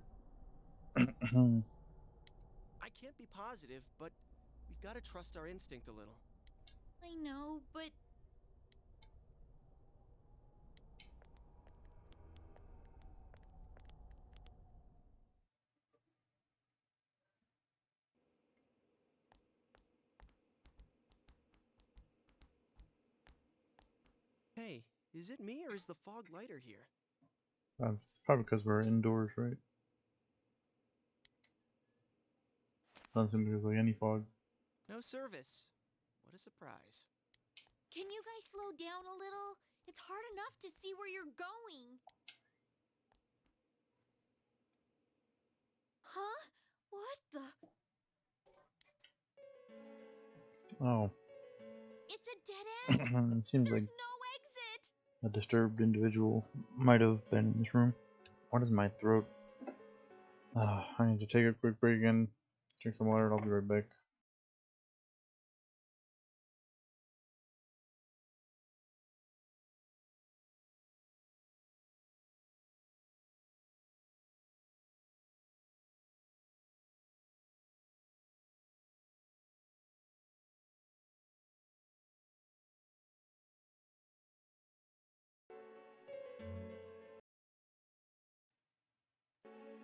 I can't be positive, but we've got to trust our instinct a little. I know, but... Hey, is it me or is the fog lighter here? It's probably because we're indoors, right? Doesn't seem to be like any fog. No service. What a surprise. Can you guys slow down a little? It's hard enough to see where you're going. Huh? What the? Oh. It's a dead end? It seems like No exit! a disturbed individual might have been in this room. What is my throat? I need to take a quick break and drink some water and I'll be right back.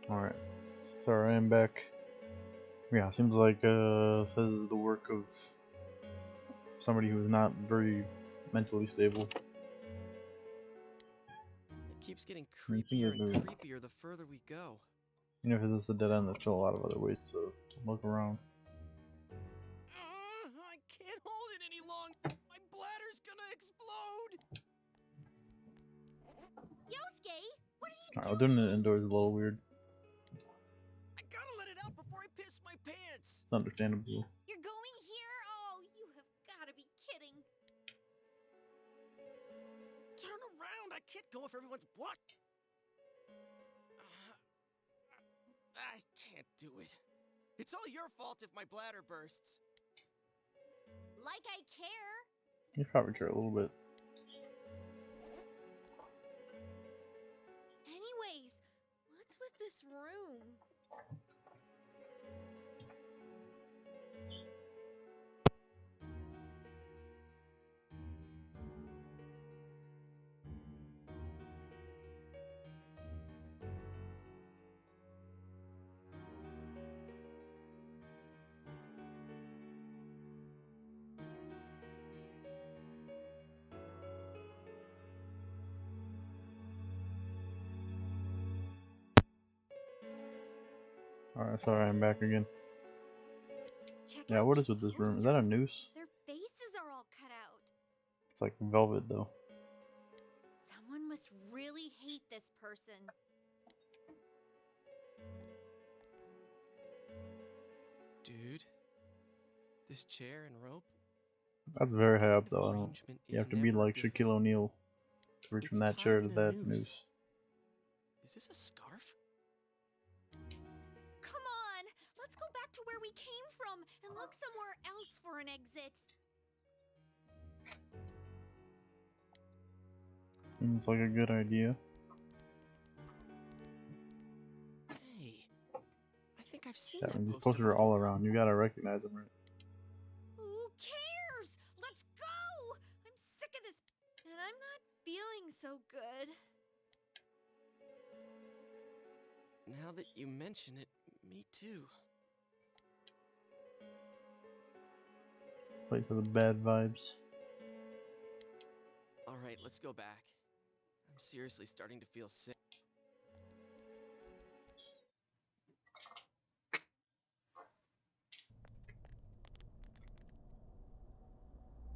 Alright. Sorry, I am back. Yeah, seems like this is the work of somebody who's not very mentally stable. It keeps getting It seems creepier like and creepier the further we go. even if this is a dead end, there's still a lot of other ways to look around. I can't hold it any longer. My bladder's gonna explode. Yosuke, what are you Alright, doing it indoors is a little weird. I gotta let it out before I piss my pants. It's understandable. You're going here? Oh, you have gotta be kidding. Turn around! I can't go if everyone's blocked. I can't do it. It's all your fault if my bladder bursts. Like I care. You probably care a little bit. Anyways, what's with this room? Alright, sorry, I'm back again. Check Yeah, out what these is with this room? Is that a posters. noose? Their faces are all cut out. It's like velvet though. person. Dude, this chair and rope? That's very high up, Kind of though. I don't. arrangement You is have to be never like good. Shaquille O'Neal to reach from It's that tied chair to in a that noose. noose. Is this a scarf? Come on! Let's go back to where we came from and look somewhere else for an exit. Seems like a good idea. Hey, I think I've seen Yeah, that and these poster posters are all before. around. You gotta recognize them, right? Who cares? Let's go! I'm sick of this, and I'm not feeling so good. Now that you mention it, me too. Wait for the bad vibes. Alright, let's go back. I'm seriously starting to feel sick.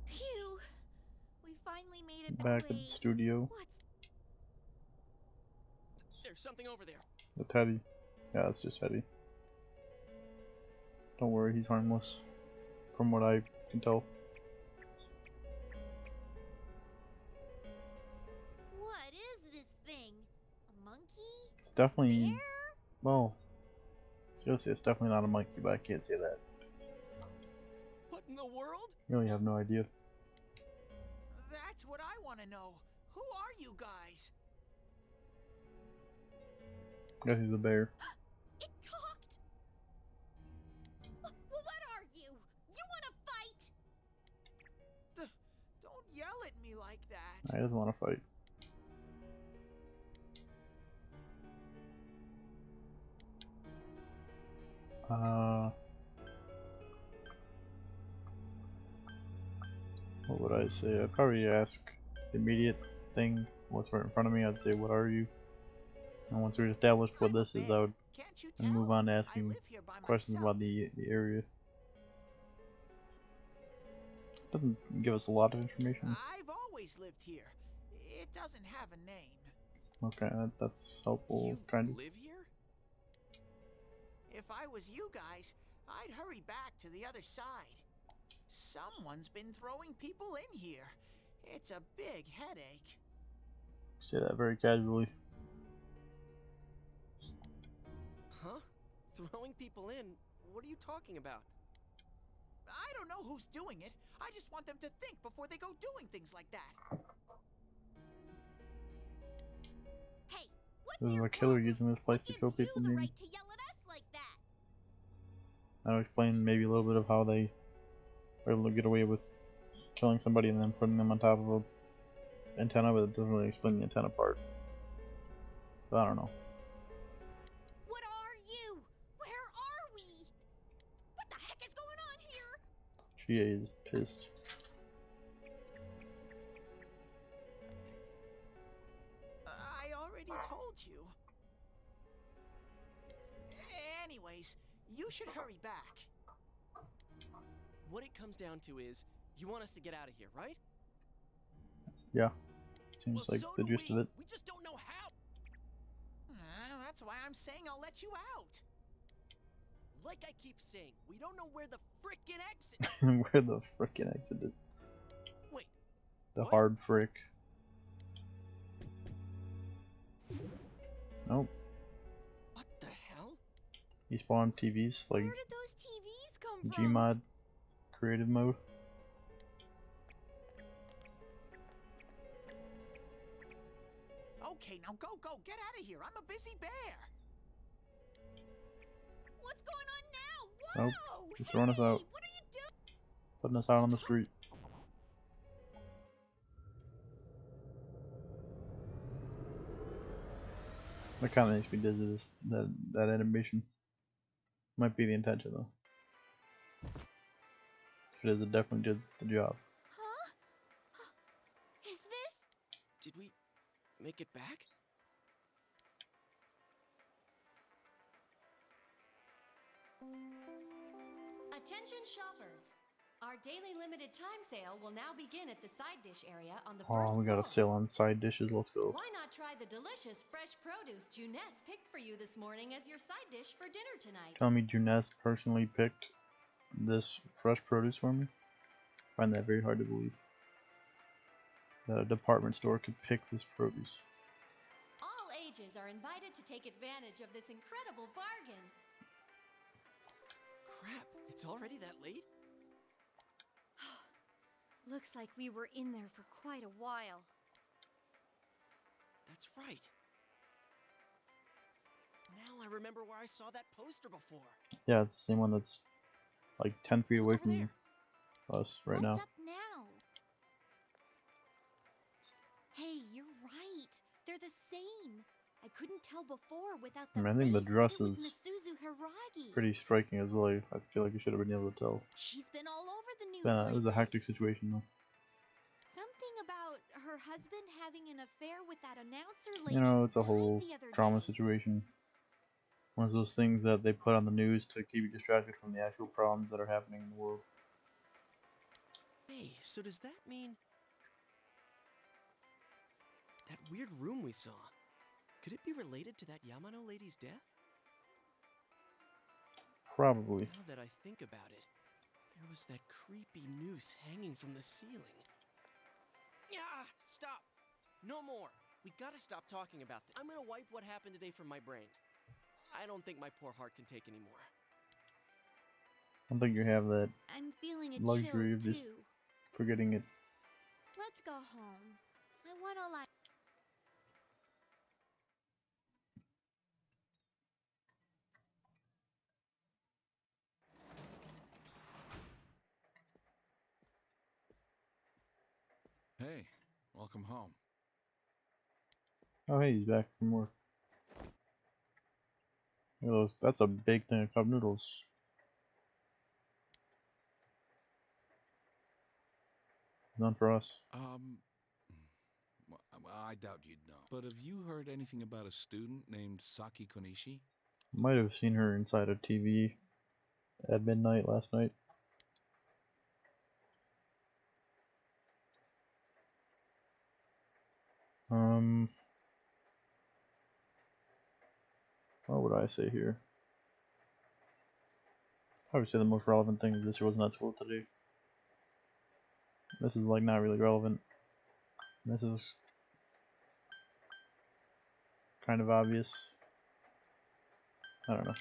Phew! We finally made it Back at the Wait, studio. what's... There's something over there. The Teddy. Yeah, it's just Teddy. Don't worry, he's harmless. From what I can tell. What is this thing? A monkey? It's definitely... Bear? Well... Seriously, it's definitely not a monkey, but I can't say that. What in the world? You really have no idea. That's what I want to know. Who are you guys? Guess he's a bear. It talked! Well, what are you? You want to fight? Don't yell at me like that. I just want to fight. What would I say? I'd probably ask the immediate thing, what's right in front of me. I'd say, what are you? And once we've established what this is, I would then move on to asking questions about the area. Doesn't give us a lot of information. I've always lived here. It doesn't have a name. Okay, that's helpful, kind of. Live here? If I was you guys, I'd hurry back to the other side. Someone's been throwing people in here. It's a big headache. Say that very casually. Huh? Throwing people in? What are you talking about? I don't know who's doing it. I just want them to think before they go doing things like that. Hey, what's This is your a killer problem? using this place to kill people, the maybe. right to yell at us like that? That'll explain maybe a little bit of how they were able to get away with killing somebody and then putting them on top of a antenna, but it doesn't really explain the antenna part. But I don't know. What are you? Where are we? What the heck is going on here? She is pissed. I already told you. Anyways, you should hurry back. What it comes down to is, you want us to get out of here, right? Yeah. Seems like so the do gist of it. We just don't know how. That's why I'm saying I'll let you out. Like I keep saying, we don't know where the frickin' exit. Where the frickin' exit is. Wait. The what? hard frick. Nope. What the hell? He spawned TVs like Where did those TVs come from? Gmod creative mode. Okay, now go, get out of here. I'm a busy bear. What's going on now? Nope. Whoa! He's throwing us out. What are you doing? Putting us out on the street. That kind of makes me dizzy. That animation might be the intention though. If it is, it definitely did the job. Huh? Is this? Did we make it back? Attention shoppers! Our daily limited time sale will now begin at the side dish area on the Oh, first we got a floor. sale on side dishes. Let's go. Why not try the delicious fresh produce Juness picked for you this morning as your side dish for dinner tonight? Tell me Juness personally picked this fresh produce for me? I find that very hard to believe. That a department store could pick this produce. All ages are invited to take advantage of this incredible bargain. Crap, it's already that late? Looks like we were in there for quite a while. That's right. Now I remember where I saw that poster before. Yeah, it's the same one that's like 10 feet away from us right now. What's up now? Hey, you're right. They're the same. I couldn't tell before without the I think the face, dress but it was is Misuzu Hiragi. pretty striking as well. I feel like you should have been able to tell. She's been all over the news Yeah, it was a lately. hectic situation though. Something about her husband having an affair with that announcer lady You know, who it's a died whole the other drama day. situation. One of those things that they put on the news to keep you distracted from the actual problems that are happening in the world. Hey, so does that mean... that weird room we saw, could it be related to that Yamano lady's death? Probably. Now that I think about it, there was that creepy noose hanging from the ceiling. Yeah, stop! No more! We gotta stop talking about this. I'm gonna wipe what happened today from my brain. I don't think my poor heart can take anymore. I don't think you have that I'm feeling a luxury chill of just too. forgetting it. Let's go home. I wanna like. Hey, welcome home. Oh hey, he's back from work. Look at those, that's a big thing of cup noodles. None for us. I doubt you'd know. But have you heard anything about a student named Saki Konishi? Might have seen her inside a TV at midnight last night. What would I say here? I would say the most relevant thing is this wasn't at school today. This is like not really relevant. This is kind of obvious. I don't know.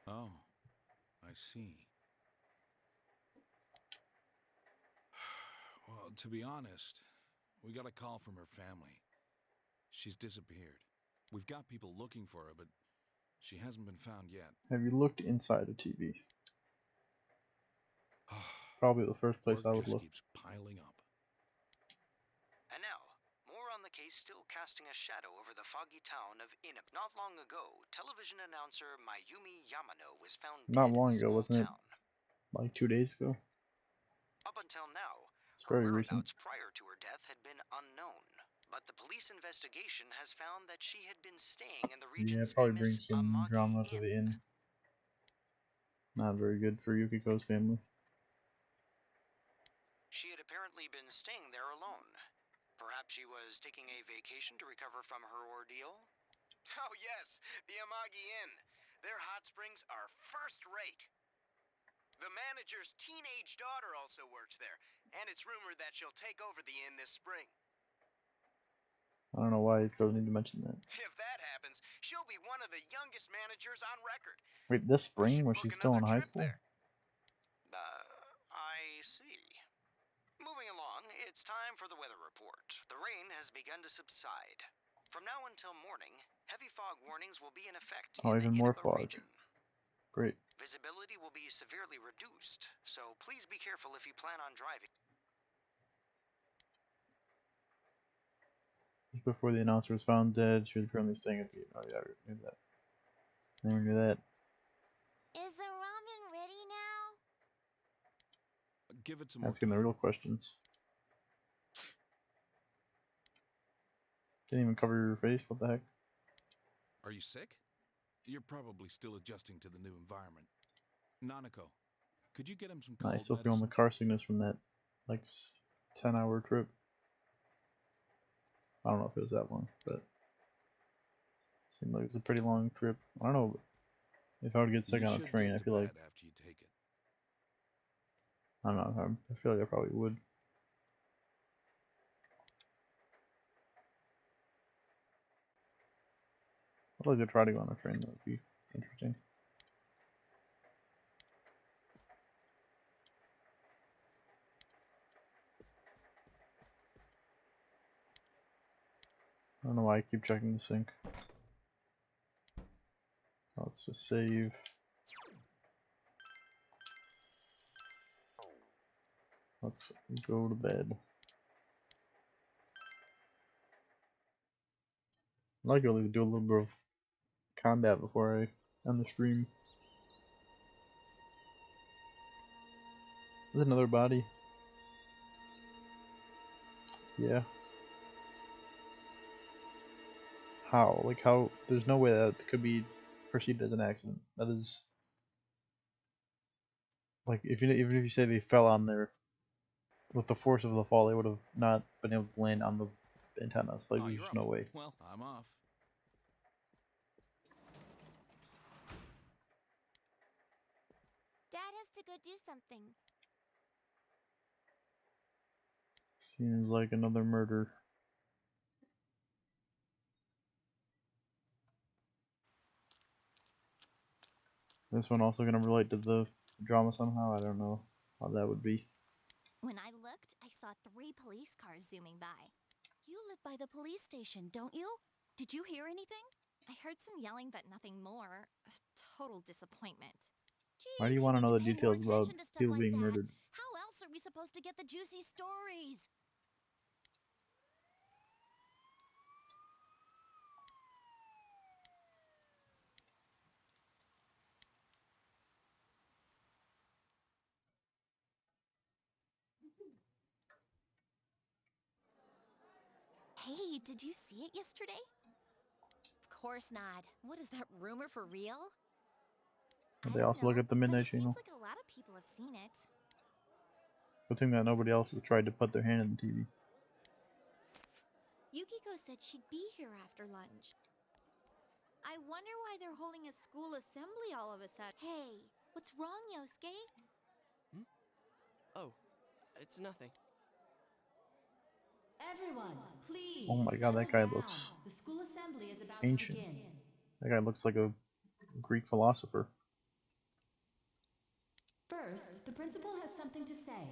Oh, I see. Well, to be honest, we got a call from her family. She's disappeared. We've got people looking for her, but she hasn't been found yet. Have you looked inside a TV? Probably the first place I would Just look. keeps piling up. And now, more on the case still casting a shadow over the foggy town of Inaba. Not long ago, television announcer Mayumi Yamano was found Not dead long in a ago, small wasn't it? town. Like 2 days ago? Up until now, It's her very recent. whereabouts prior to her death had been unknown. But the police investigation has found that she had been staying in the Yeah, region's probably bring famous some drama to the inn. Not very good for Yukiko's family. She had apparently been staying there alone. Perhaps she was taking a vacation to recover from her ordeal? Oh yes, the Amagi Inn. Their hot springs are first rate. The manager's teenage daughter also works there, and it's rumored that she'll take over the inn this spring. I don't know why you feel the need to mention that. If that happens, she'll be one of the youngest managers on record. Wait, this spring? Was she still in high school? I see. Moving along, it's time for the weather report. The rain has begun to subside. From now until morning, heavy fog warnings will be in effect Oh, in the even more Inaba fog. region. Great. Visibility will be severely reduced, so please be careful if you plan on driving. Just before the announcer was found dead, she was currently staying at the... Oh yeah, we knew that. Never knew that. Is the ramen ready now? Give it some more Asking time. the real questions. Didn't even cover your face, what the heck? Are you sick? You're probably still adjusting to the new environment. Nanako, Could you get him some I cold still feeling the medicine? car sickness from that like 10-hour trip. I don't know if it was that long, but it seemed like it was a pretty long trip. I don't know if I would get sick You on a should train. get I to feel like bed after you take it. I don't know. I feel like I probably would. I'd like to try to go on a train. That would be interesting. I don't know why I keep checking the sync. Let's just save. Let's go to bed. I'd like to at least do a little bit of combat before I end the stream. There's another body. Yeah. How? Like how? There's no way that could be perceived as an accident. That is like even if you say they fell on there with the force of the fall, they would have not been able to land on the antennas. Like Oh, there's you're just up. no way. Well, I'm off. Dad has to go do something. Seems like another murder. This one also gonna relate to the drama somehow. I don't know how that would be. When I looked, I saw 3 police cars zooming by. You live by the police station, don't you? Did you hear anything? I heard some yelling, but nothing more. A total disappointment. Why do you Geez, you want to need know to the pay more details about attention to stuff people like being that. murdered? How else are we supposed to get the juicy stories? Hey, did you see it yesterday? Of course not. What is that rumor for real? But I they don't also look know, at the but Midnight it seems Channel. like a lot of people have seen it. Good thing that nobody else has tried to put their hand in the TV. Yukiko said she'd be here after lunch. I wonder why they're holding a school assembly all of a sudden. Hey, what's wrong, Yosuke? Oh, it's nothing. Everyone, please Oh my god, settle that guy down. looks The school assembly is about to ancient. begin. That guy looks like a Greek philosopher. First, the principal has something to say.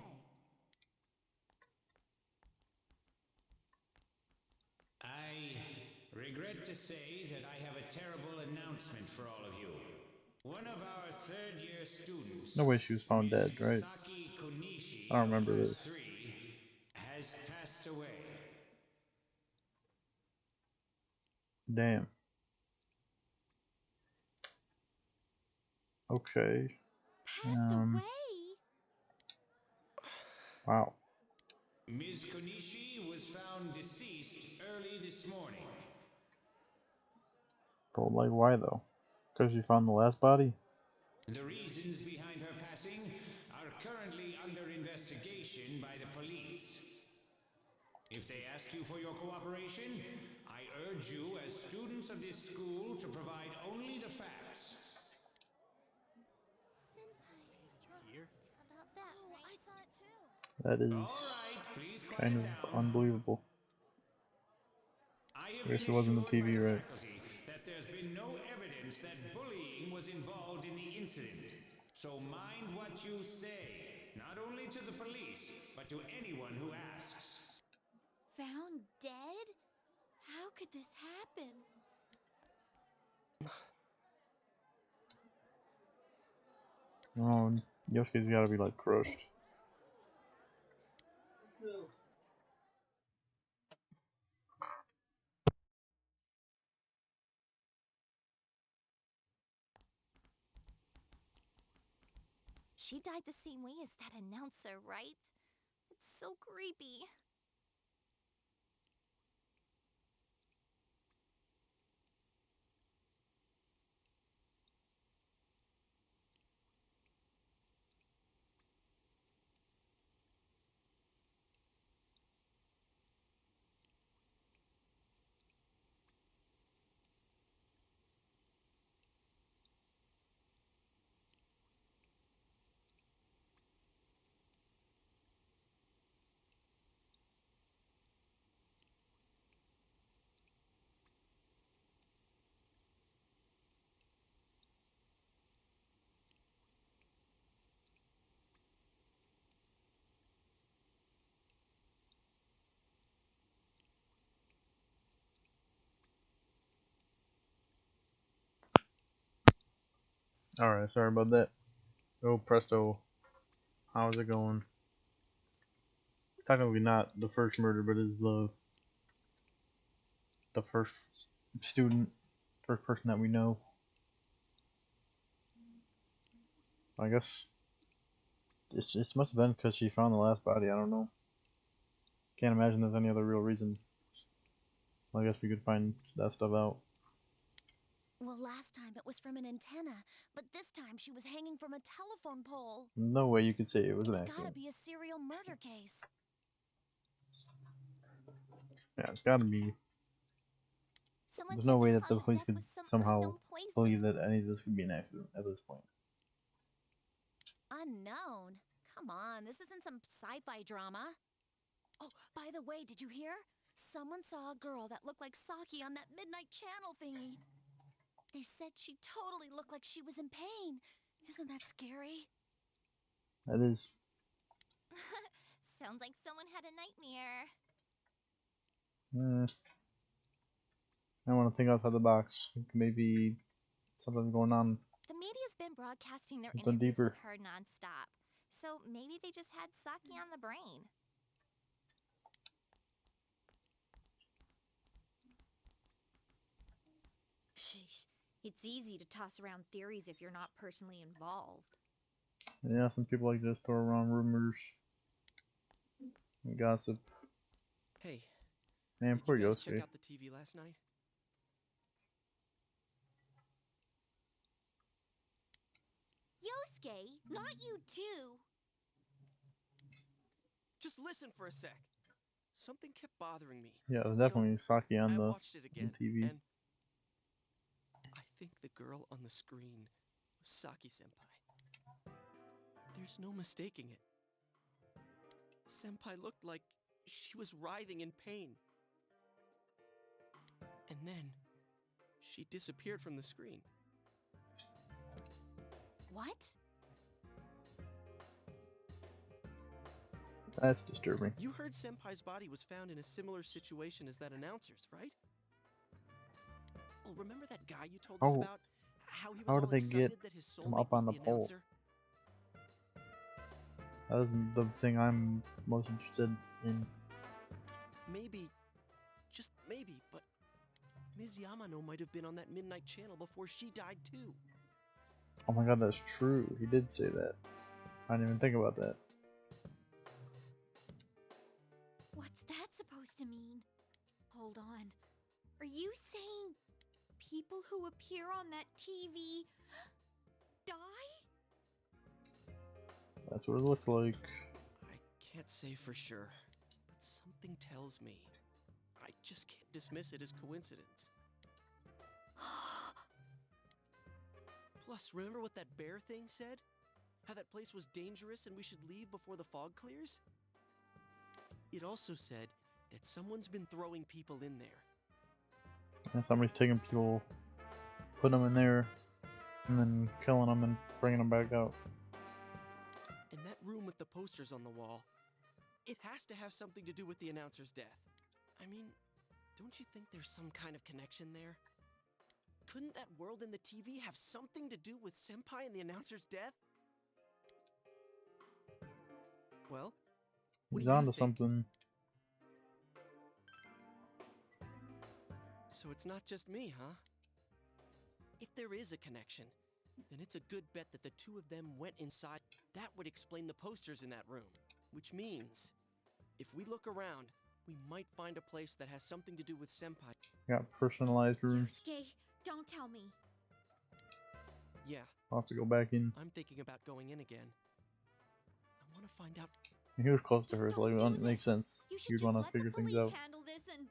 I regret to say that I have a terrible announcement for all of you. One of our third-year students, No way she was found dead, right? Misaki Konishi I don't of remember Class this. 3, has passed away. Damn. Okay. Passed away? Wow. Ms. Konishi was found deceased early this morning. But like, why though? Because she found the last body? The reasons behind her passing are currently under investigation by the police. If they ask you for your cooperation, I urge you as students of this school to provide only the facts. Here? About that, oh, right? I saw it too. That is All right, please kind quiet of down. unbelievable. I have I guess been it wasn't the assured by TV, the right? faculty that there's been no evidence that bullying was involved in the incident. So mind what you say, not only to the police, but to anyone who asks. Found dead? How could this happen? Oh, Yosuke's gotta be like crushed. She died the same way as that announcer, right? It's so creepy. Alright, sorry about that. Oh, presto. How's it going? Technically not the first murder, but is the first student, first person that we know. I guess it must have been because she found the last body. I don't know. Can't imagine there's any other real reason. Well, I guess we could find that stuff out. Well, last time it was from an antenna, but this time she was hanging from a telephone pole. No way you could say it was an It's gotta accident. be a serial murder case. Yeah, it's gotta be. Someone There's said no the way that cause the of police death could was some somehow unknown poison. believe that any of this could be an accident at this point. Unknown? Come on, this isn't some sci-fi drama. Oh, by the way, did you hear? Someone saw a girl that looked like Saki on that midnight channel thingy. They said she totally looked like she was in pain. Isn't that scary? That is. Sounds like someone had a nightmare. I want to think outside the box. Think maybe something's going on. The media's been broadcasting their Something interviews deeper. with her nonstop, so maybe they just had Saki on the brain. Sheesh, it's easy to toss around theories if you're not personally involved. Yeah, some people like to just throw around rumors and gossip. Hey, Man, did poor you guys check Yosuke. out the TV last night? Yosuke, not you too. Just listen for a sec. Something kept bothering me. Yeah, it was So, definitely Saki on I the watched it again, TV. and I think the girl on the screen was Saki-senpai. There's no mistaking it. Senpai looked like she was writhing in pain. And then, she disappeared from the screen. What? That's disturbing. You heard Senpai's body was found in a similar situation as that announcer's, right? Well, remember that guy you told us about? How he was How all did they get excited that his him soulmate up on was the the pole? announcer? That is the thing I'm most interested in. Maybe, just maybe, but Ms. Yamano might have been on that midnight channel before she died too. Oh my god, that's true. He did say that. I didn't even think about that. What's that supposed to mean? Hold on. Are you saying people who appear on that TV die? That's what it looks like. I can't say for sure, but something tells me I just can't dismiss it as coincidence. Plus, remember what that bear thing said? How that place was dangerous and we should leave before the fog clears? It also said that someone's been throwing people in there. And somebody's taking people, putting them in there, and then killing them and bringing them back out. And that room with the posters on the wall, it has to have something to do with the announcer's death. I mean, don't you think there's some kind of connection there? Couldn't that world in the TV have something to do with Senpai and the announcer's death? Well, what He's do you onto think? something. So it's not just me, huh? If there is a connection, then it's a good bet that the two of them went inside. That would explain the posters in that room. Which means, if we look around, we might find a place that has something to do with Senpai. Got personalized rooms. Yosuke, don't tell me. Yeah. I'll have to go back in. I'm thinking about going in again. I want to find out. He was close to her, so it makes sense. You'd want to figure things out. Handle this and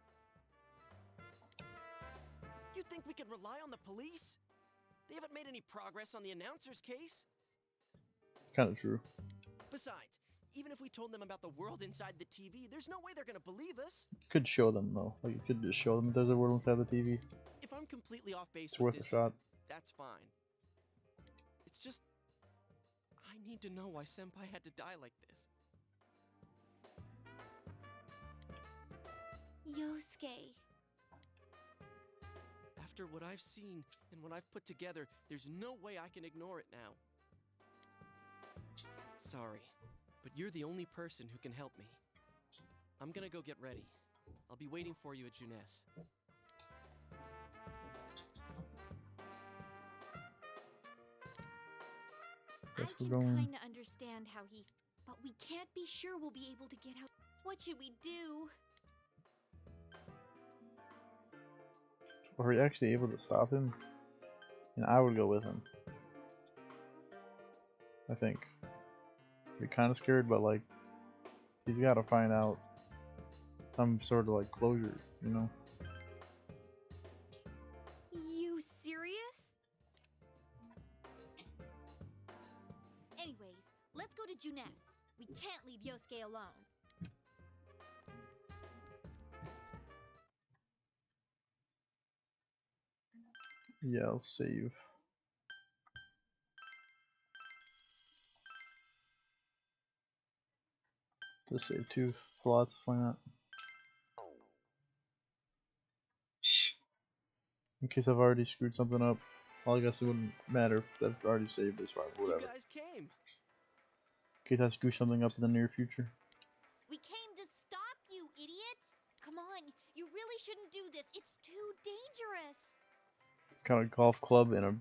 You think we can rely on the police? They haven't made any progress on the announcer's case. It's kind of true. Besides, even if we told them about the world inside the TV, there's no way they're gonna believe us. You could show them though. Like you could just show them if there's a world inside the TV. If I'm completely off base It's with worth a this, shot. that's fine. It's just, I need to know why Senpai had to die like this. Yosuke. After what I've seen and what I've put together, there's no way I can ignore it now. Sorry, but you're the only person who can help me. I'm gonna go get ready. I'll be waiting for you at Jeunesse. I can kind of understand how he... But we can't be sure we'll be able to get out. What should we do? Are we actually able to stop him? And I would go with him. I think. Be kind of scared, but like, he's got to find out some sort of like closure, you know? You serious? Anyways, let's go to Jeunesse. We can't leave Yosuke alone. Yeah, I'll save. Just save 2 slots, why not? In case I've already screwed something up. Well, I guess it wouldn't matter if I've already saved this far, whatever. You guys came. In case I screw something up in the near future. We came to stop you, idiot! Come on, you really shouldn't do this. It's too dangerous. It's got a golf club and a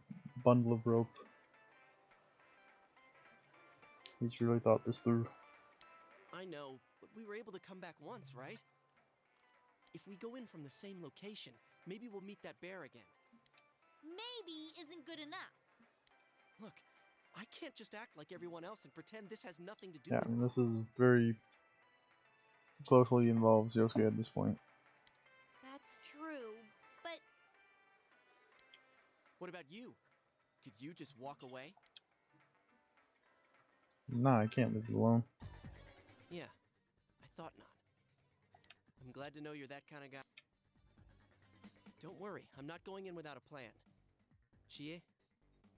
bundle of rope. He's really thought this through. I know, but we were able to come back once, right? If we go in from the same location, maybe we'll meet that bear again. Maybe isn't good enough. Look, I can't just act like everyone else and pretend this has nothing to do Yeah, with I mean, this is very closely involves Yosuke at this point. That's true, but... What about you? Could you just walk away? Nah, I can't leave it alone. Yeah, I thought not. I'm glad to know you're that kind of guy. Don't worry, I'm not going in without a plan. Chie,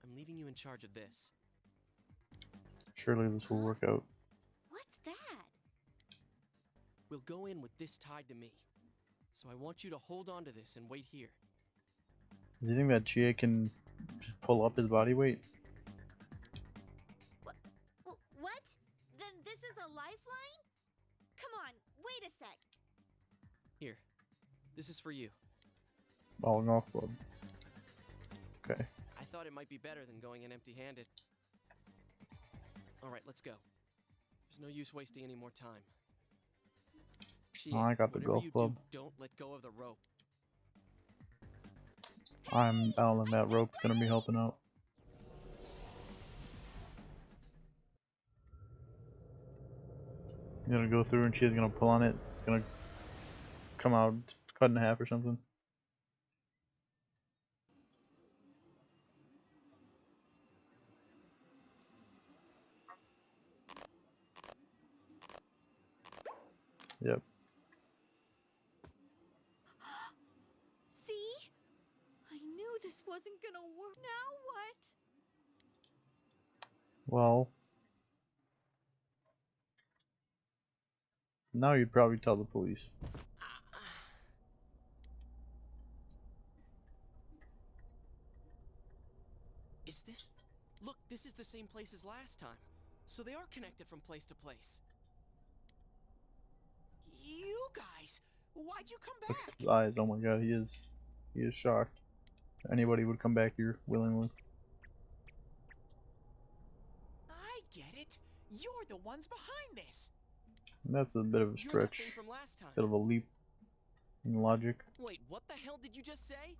I'm leaving you in charge of this. Surely this will work out. What's that? We'll go in with this tied to me. So I want you to hold on to this and wait here. Does he think that Chie can just pull up his body weight? What? Then this is a lifeline? Come on, wait a sec. Here, this is for you. Oh, golf club. Okay. I thought it might be better than going in empty-handed. Alright, let's go. There's no use wasting any more time. Chie, Oh, I got the golf club. Don't let go of the rope. I'm down on that rope, gonna be helping out. You're gonna go through and she's gonna pull on it. It's gonna come out cut in half or something. Yep. See? I knew this wasn't gonna work. Now what? Well, now you'd probably tell the police. Is this? Look, this is the same place as last time. So they are connected from place to place. You guys, why'd you come Look back? at his eyes. Oh my god, he is shocked. Anybody would come back here willingly. I get it. You're the ones behind this. And that's a bit of a stretch. From last time. Bit of a leap in logic. Wait, what the hell did you just say?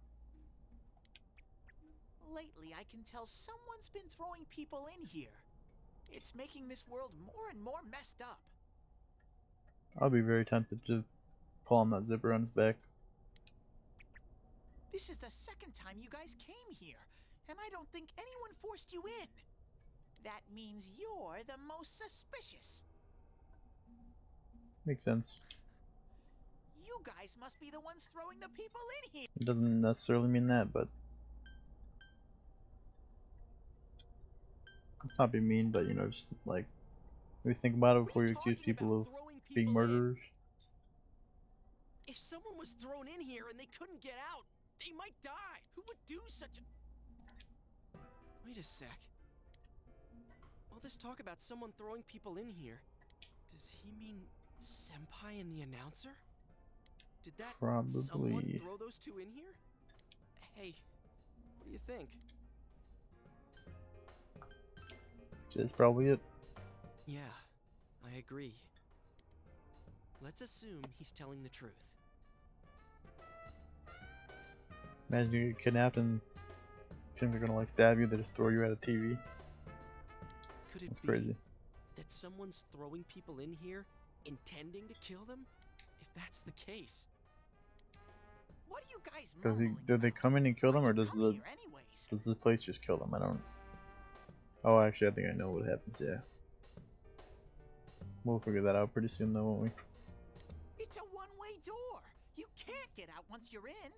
Lately, I can tell someone's been throwing people in here. It's making this world more and more messed up. I'll be very tempted to pull on that zipper on his back. This is the second time you guys came here, and I don't think anyone forced you in. That means you're the most suspicious. Makes sense. You guys must be the ones throwing the people in here. It doesn't necessarily mean that, but let's not be mean, but you know, just like maybe think about it before you accuse people of being murderers. If someone was thrown in here and they couldn't get out, They might die. Who would do such a... Wait a sec. All this talk about someone throwing people in here. Does he mean Senpai and the announcer? Did that someone Probably. throw those two in here? Hey, what do you think? That's probably it. Yeah, I agree. Let's assume he's telling the truth. Imagine you get kidnapped and things are gonna like stab you, they just throw you at a TV. Could it That's be crazy. that someone's throwing people in here intending to kill them? If that's the case. What are you guys Does mumbling? did they come in and kill them, or does the place just kill them? I don't. Oh, actually, I think I know what happens. Yeah, we'll figure that out pretty soon, though, won't we? It's a one-way door. You can't get out once you're in.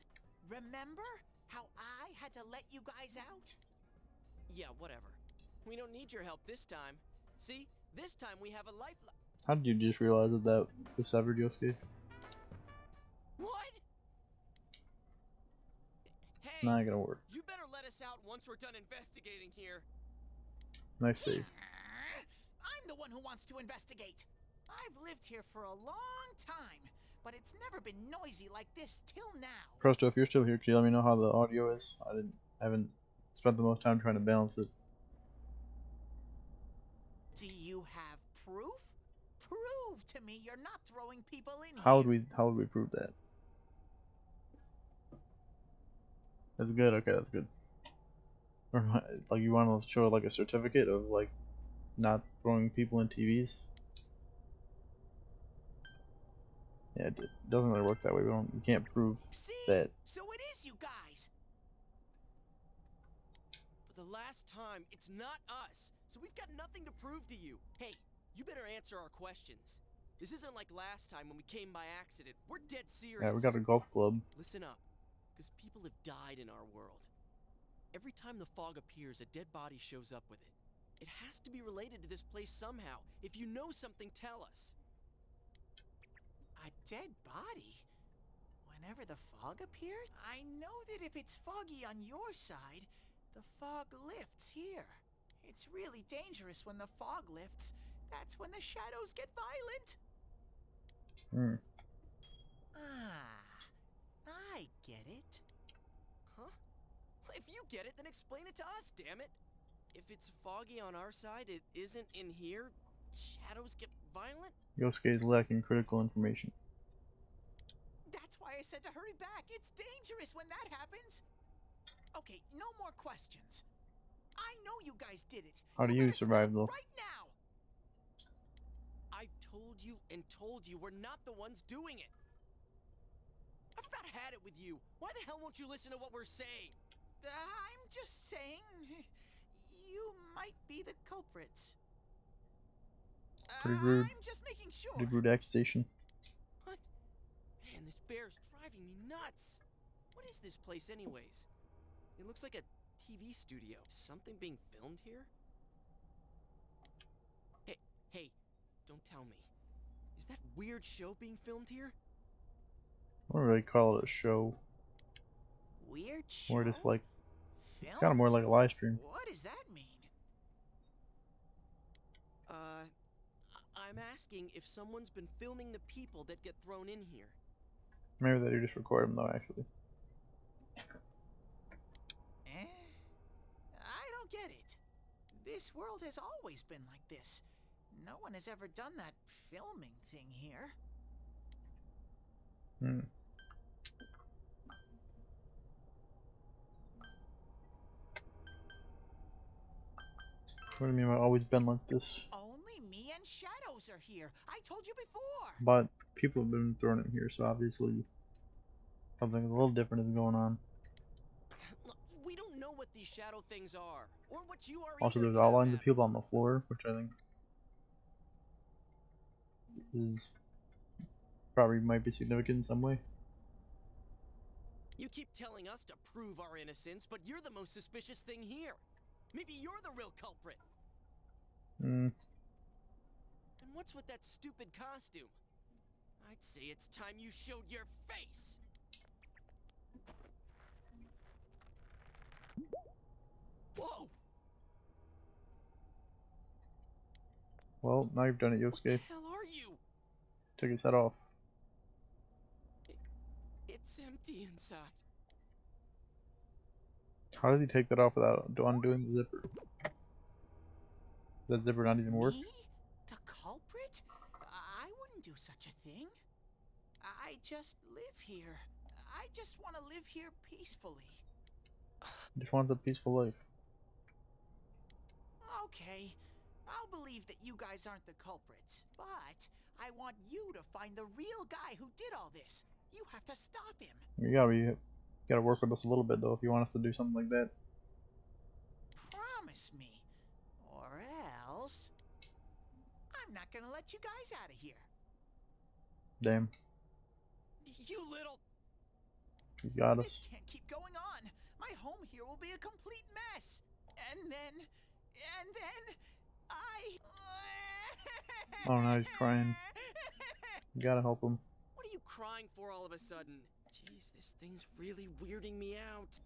Remember how I had to let you guys out? Yeah, whatever. We don't need your help this time. See? This time we have a life. How did you just realize that that was severed, Yosuke? What? It's not gonna work. You better let us out once we're done investigating here. Nice save. I'm the one who wants to investigate. I've lived here for a long time, but it's never been noisy like this till now. Prosto, if you're still here, can you let me know how the audio is? I haven't spent the most time trying to balance it. Do you have proof? Prove to me you're not throwing people in How here. would we prove that? That's good. Okay, that's good. Or, like, you want to show like a certificate of like not throwing people in TVs? Yeah, it doesn't really work that way. We can't prove that. So it is you guys. For the last time, it's not us. So we've got nothing to prove to you. Hey, you better answer our questions. This isn't like last time when we came by accident. We're dead serious. Yeah, we got a golf club. Listen up, because people have died in our world. Every time the fog appears, a dead body shows up with it. It has to be related to this place somehow. If you know something, tell us. A dead body? Whenever the fog appears? I know that if it's foggy on your side, the fog lifts here. It's really dangerous when the fog lifts. That's when the shadows get violent. I get it. Huh? If you get it, then explain it to us, damn it. If it's foggy on our side, it isn't in here. Shadows get violent? Yosuke is lacking critical information. That's why I said to hurry back. It's dangerous when that happens. Okay, no more questions. I know you guys did it. How do you survive though? Right now. I've told you and told you we're not the ones doing it. I've about had it with you. Why the hell won't you listen to what we're saying? I'm just saying, you might be the culprits. Pretty rude. I'm just making sure. Pretty rude accusation. What? Man, this bear's driving me nuts. What is this place anyways? It looks like a TV studio. Is something being filmed here? Hey, don't tell me. Is that weird show being filmed here? I wouldn't really call it a show. Weird show? More just like, it's kind of more like a live stream. What does that mean? I'm asking if someone's been filming the people that get thrown in here. Maybe they just record them though, actually. I don't get it. This world has always been like this. No one has ever done that filming thing here. What do you mean by always been like this? Only me and Shadows are here. I told you before. But people have been thrown in here, so obviously something a little different is going on. Look, we don't know what these shadow things are, or what you are Also, either, there's for that outlines of matter. people on the floor, which I think is probably might be significant in some way. You keep telling us to prove our innocence, but you're the most suspicious thing here. Maybe you're the real culprit. And what's with that stupid costume? I'd say it's time you showed your face. Whoa! Well, now you've done it, What the Yosuke. hell are you? Took his head off. It's empty inside. How did he take that off without undoing the zipper? Does that zipper not even work? Me? The culprit? I wouldn't do such a thing. I just live here. I just want to live here peacefully. He just wants a peaceful life. Okay, I'll believe that you guys aren't the culprits, but I want you to find the real guy who did all this. You have to stop him. You gotta work with us a little bit though if you want us to do something like that. Promise me, or else I'm not gonna let you guys out of here. Damn, You little... he's got This us. can't keep going on. My home here will be a complete mess. And then I... Oh, now he's crying. You gotta help him. What are you crying for all of a sudden? Jeez, this thing's really weirding me out.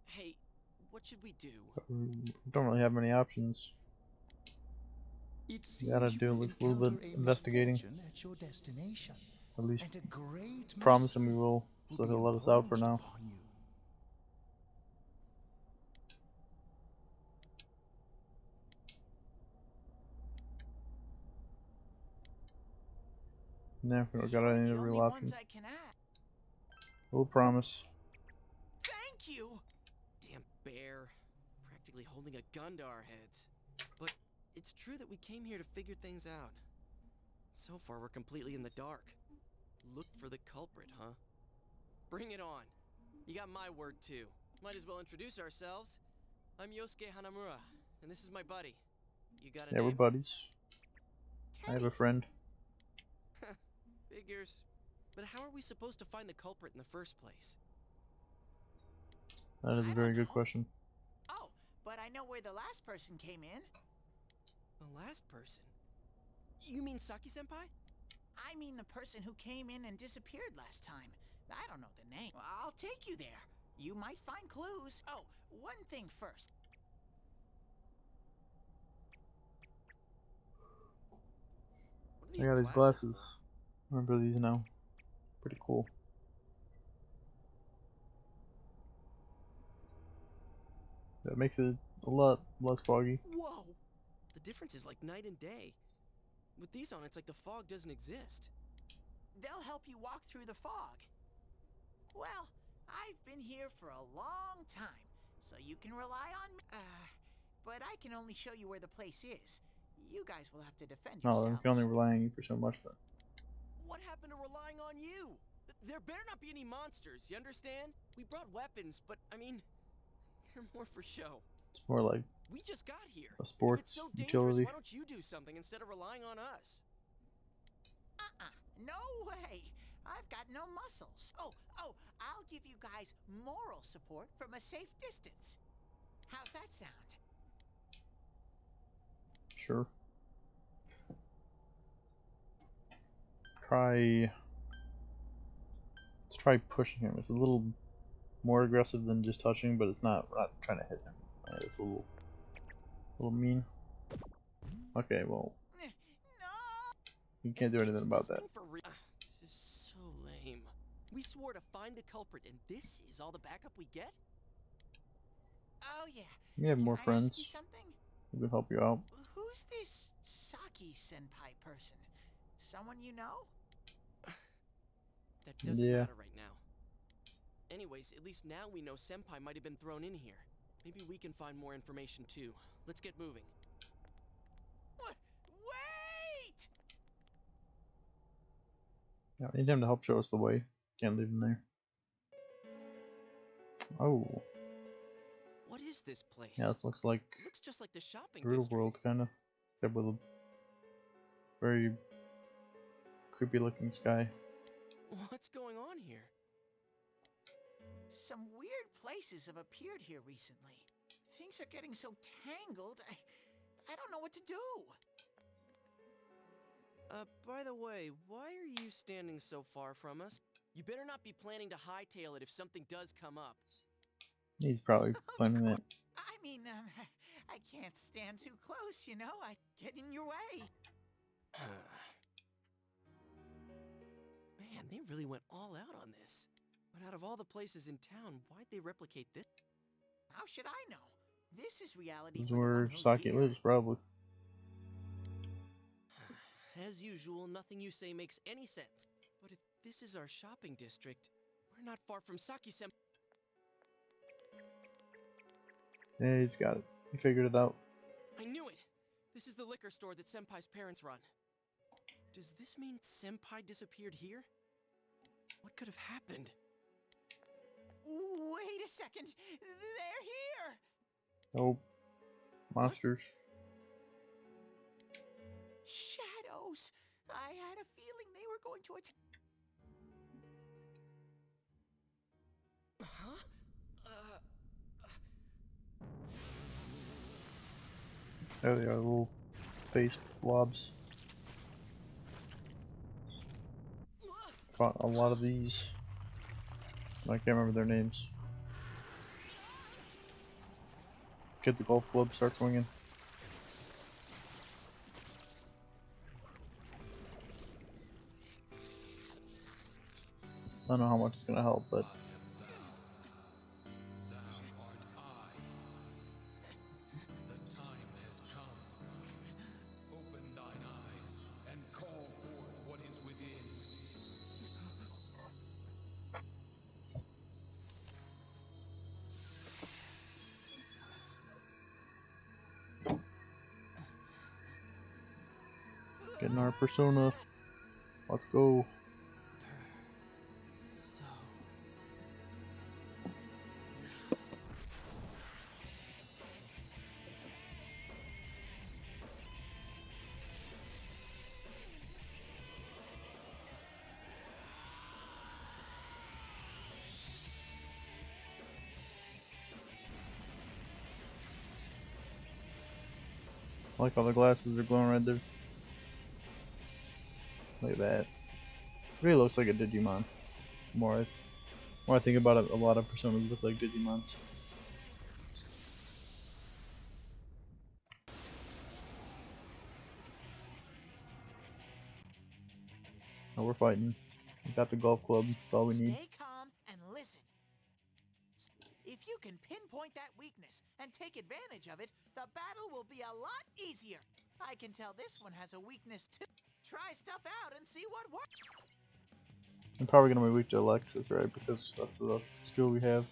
Hey, what should we do? We don't really have many options. It You gotta seems you do at will least a little bit encounter a investigating. misfortune at your destination, At least and a great promise him we mystery will, so be he'll let us out for imposed now. upon you. Yeah, we don't got You're any the real only ones options. I can ask. We'll promise. Thank you. Damn bear. Practically holding a gun to our heads. But it's true that we came here to figure things out. So far, we're completely in the dark. Look for the culprit, huh? Bring it on. You got my word, too. Might as well introduce ourselves. I'm Yosuke Hanamura, and this is my buddy. You got a Yeah, we're name? buddies. I have a friend. Figures. But how are we supposed to find the culprit in the first place? That is a very good question. Oh, but I know where the last person came in. The last person? You mean Saki-senpai? I mean the person who came in and disappeared last time. I don't know the name. I'll take you there. You might find clues. Oh, one thing first. I got these glasses. Remember these now. Pretty cool. That makes it a lot less foggy. Whoa! The difference is like night and day. With these on, it's like the fog doesn't exist. They'll help you walk through the fog. Well, I've been here for a long time, so you can rely on me. But I can only show you where the place is. You guys will have to defend No, yourselves. I can only rely on you for so much then. What happened to relying on you? There better not be any monsters, you understand? We brought weapons, but I mean, they're more for show. It's more like We just got here. a If sports it's so dangerous, utility. why don't you do something instead of relying on us? No way! I've got no muscles. Oh, I'll give you guys moral support from a safe distance. How's that sound? Sure. Let's try pushing him. It's a little more aggressive than just touching, but it's not. We're not trying to hit him. It's a little mean. Okay, well, you can't do anything about that. This is so lame. We swore to find the culprit, and this is all the backup we get? Oh yeah. You have more Can I ask you friends something? who can help you out. Who's this Saki-senpai person? Someone you know? That doesn't Yeah. matter right now. Anyways, at least now we know Senpai might have been thrown in here. Maybe we can find more information too. Let's get moving. Wait! Yeah, we need him to help show us the way. Can't leave him there. Oh. What is this place? Yeah, this looks like It looks just like the shopping the real district. world, kind of. Except with a very creepy looking sky. What's going on here? Some weird places have appeared here recently. Things are getting so tangled, I don't know what to do. By the way, why are you standing so far from us? You better not be planning to hightail it if something does come up. He's probably claiming that. I mean, I can't stand too close, you know? I get in your way. Man, they really went all out on this. But out of all the places in town, why'd they replicate this? How should I know? This is reality This is for the one where who's Saki here. lives, probably. As usual, nothing you say makes any sense. But if this is our shopping district, we're not far from Saki-senpai. Yeah, he's got it. He figured it out. I knew it! This is the liquor store that Senpai's parents run. Does this mean Senpai disappeared here? What could have happened? Wait a second! They're here! Oh, monsters. Shadows! I had a feeling they were going to attack. Huh? There they are, little face blobs. Fought a lot of these. I can't remember their names. Get the golf club, start swinging. I don't know how much it's gonna help, but The time has come. Open thine eyes and call forth what is within. getting our persona. Let's go. I like how the glasses are glowing red there. Look at that. Really looks like a Digimon. The more I think about it, a lot of personas look like Digimons. Oh, we're fighting. We got the golf club. That's all we need. Stay calm and listen. If you can pinpoint that weakness and take advantage of it, the battle will be a lot easier. I can tell this one has a weakness too. Try stuff out and see what works. I'm probably gonna be weak to electric, right? Because that's the skill we have.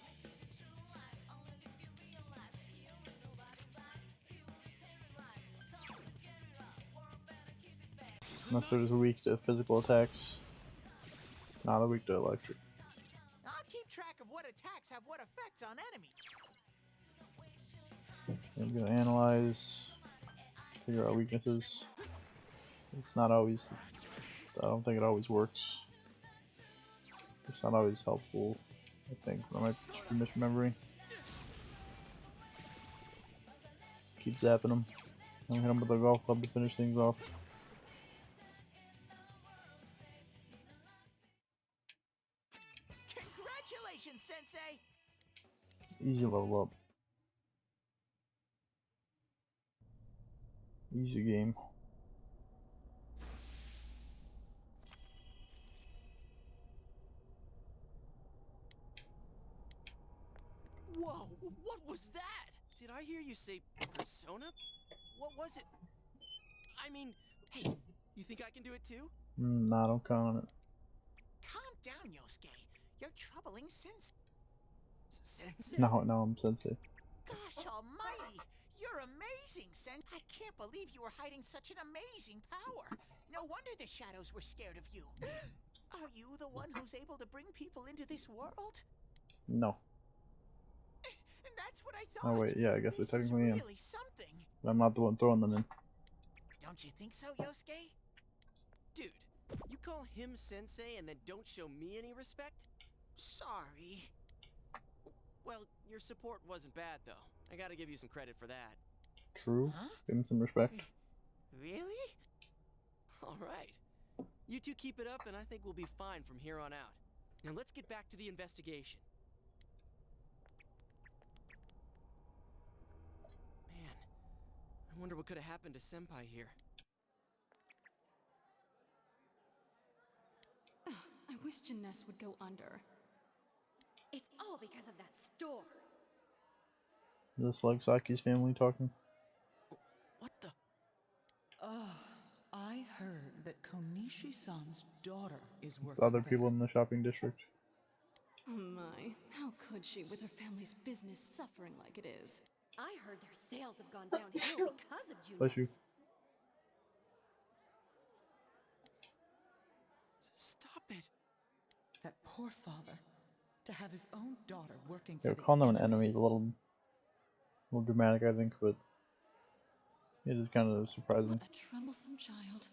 Unless they're just weak to physical attacks. Nah, they're weak to electric. I'll keep track of what attacks have what effects on enemies. I'm gonna analyze, figure out weaknesses. It's not always, I don't think it always works. It's not always helpful, I think. I might just be misremembering. Keep zapping them. I'm gonna hit them with a golf club to finish things off. Congratulations, Sensei! Easy level up. Easy game. Whoa, what was that? Did I hear you say persona? What was it? I mean, hey, you think I can do it too? Nah, don't count on it. Calm down, Yosuke. You're troubling Sensei. Sensei? No, I'm Sensei. Gosh almighty! You're amazing, Sen. I can't believe you were hiding such an amazing power. No wonder the shadows were scared of you. Are you the one who's able to bring people into this world? No. That's what I thought. Oh wait, yeah, I guess I This is technically am. really something. But I'm not the one throwing them in. Don't you think so, Yosuke? Dude, you call him Sensei and then don't show me any respect? Sorry. Well, your support wasn't bad, though. I gotta give you some credit for that. True. Huh? Give him some respect. Really? All right. You two keep it up, and I think we'll be fine from here on out. Now let's get back to the investigation. Man, I wonder what could have happened to Senpai here. I wish Jeunesse would go under. It's all because of that store. This like Saki's family talking. What the? I heard that Konishi-san's daughter is It's working other there. people in the shopping district. Oh my, how could she with her family's business suffering like it is? I heard their sales have gone downhill because of Bless you. Junes. Stop it! That poor father, to have his own daughter working Yeah, for the calling them an enemy is a little dramatic, I think, but it is kind of surprising. What a troublesome child.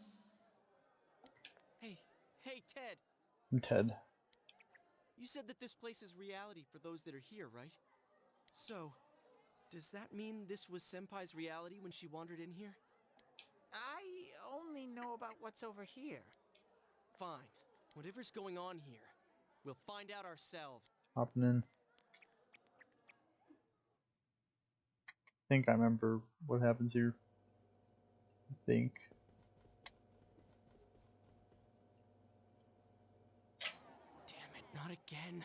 Hey, Ted. I'm Ted. You said that this place is reality for those that are here, right? So, does that mean this was Senpai's reality when she wandered in here? I only know about what's over here. Fine. Whatever's going on here, we'll find out ourselves. Hopping in. I think I remember what happens here. I think. Damn it, not again.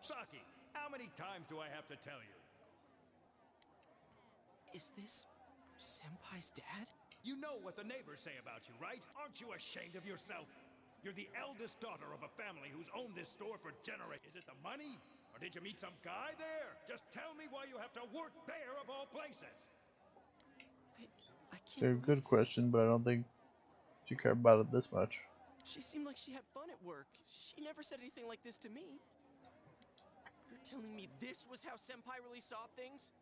Saki, how many times do I have to tell you? Is this Senpai's dad? You know what the neighbors say about you, right? Aren't you ashamed of yourself? You're the eldest daughter of a family who's owned this store for generations. Is it the money? Or did you meet some guy there? Just tell me why you have to work there of all places. It's a good question, but I don't think she cared about it this much. She seemed like she had fun at work. She never said anything like this to me. You're telling me this was how Senpai really saw things?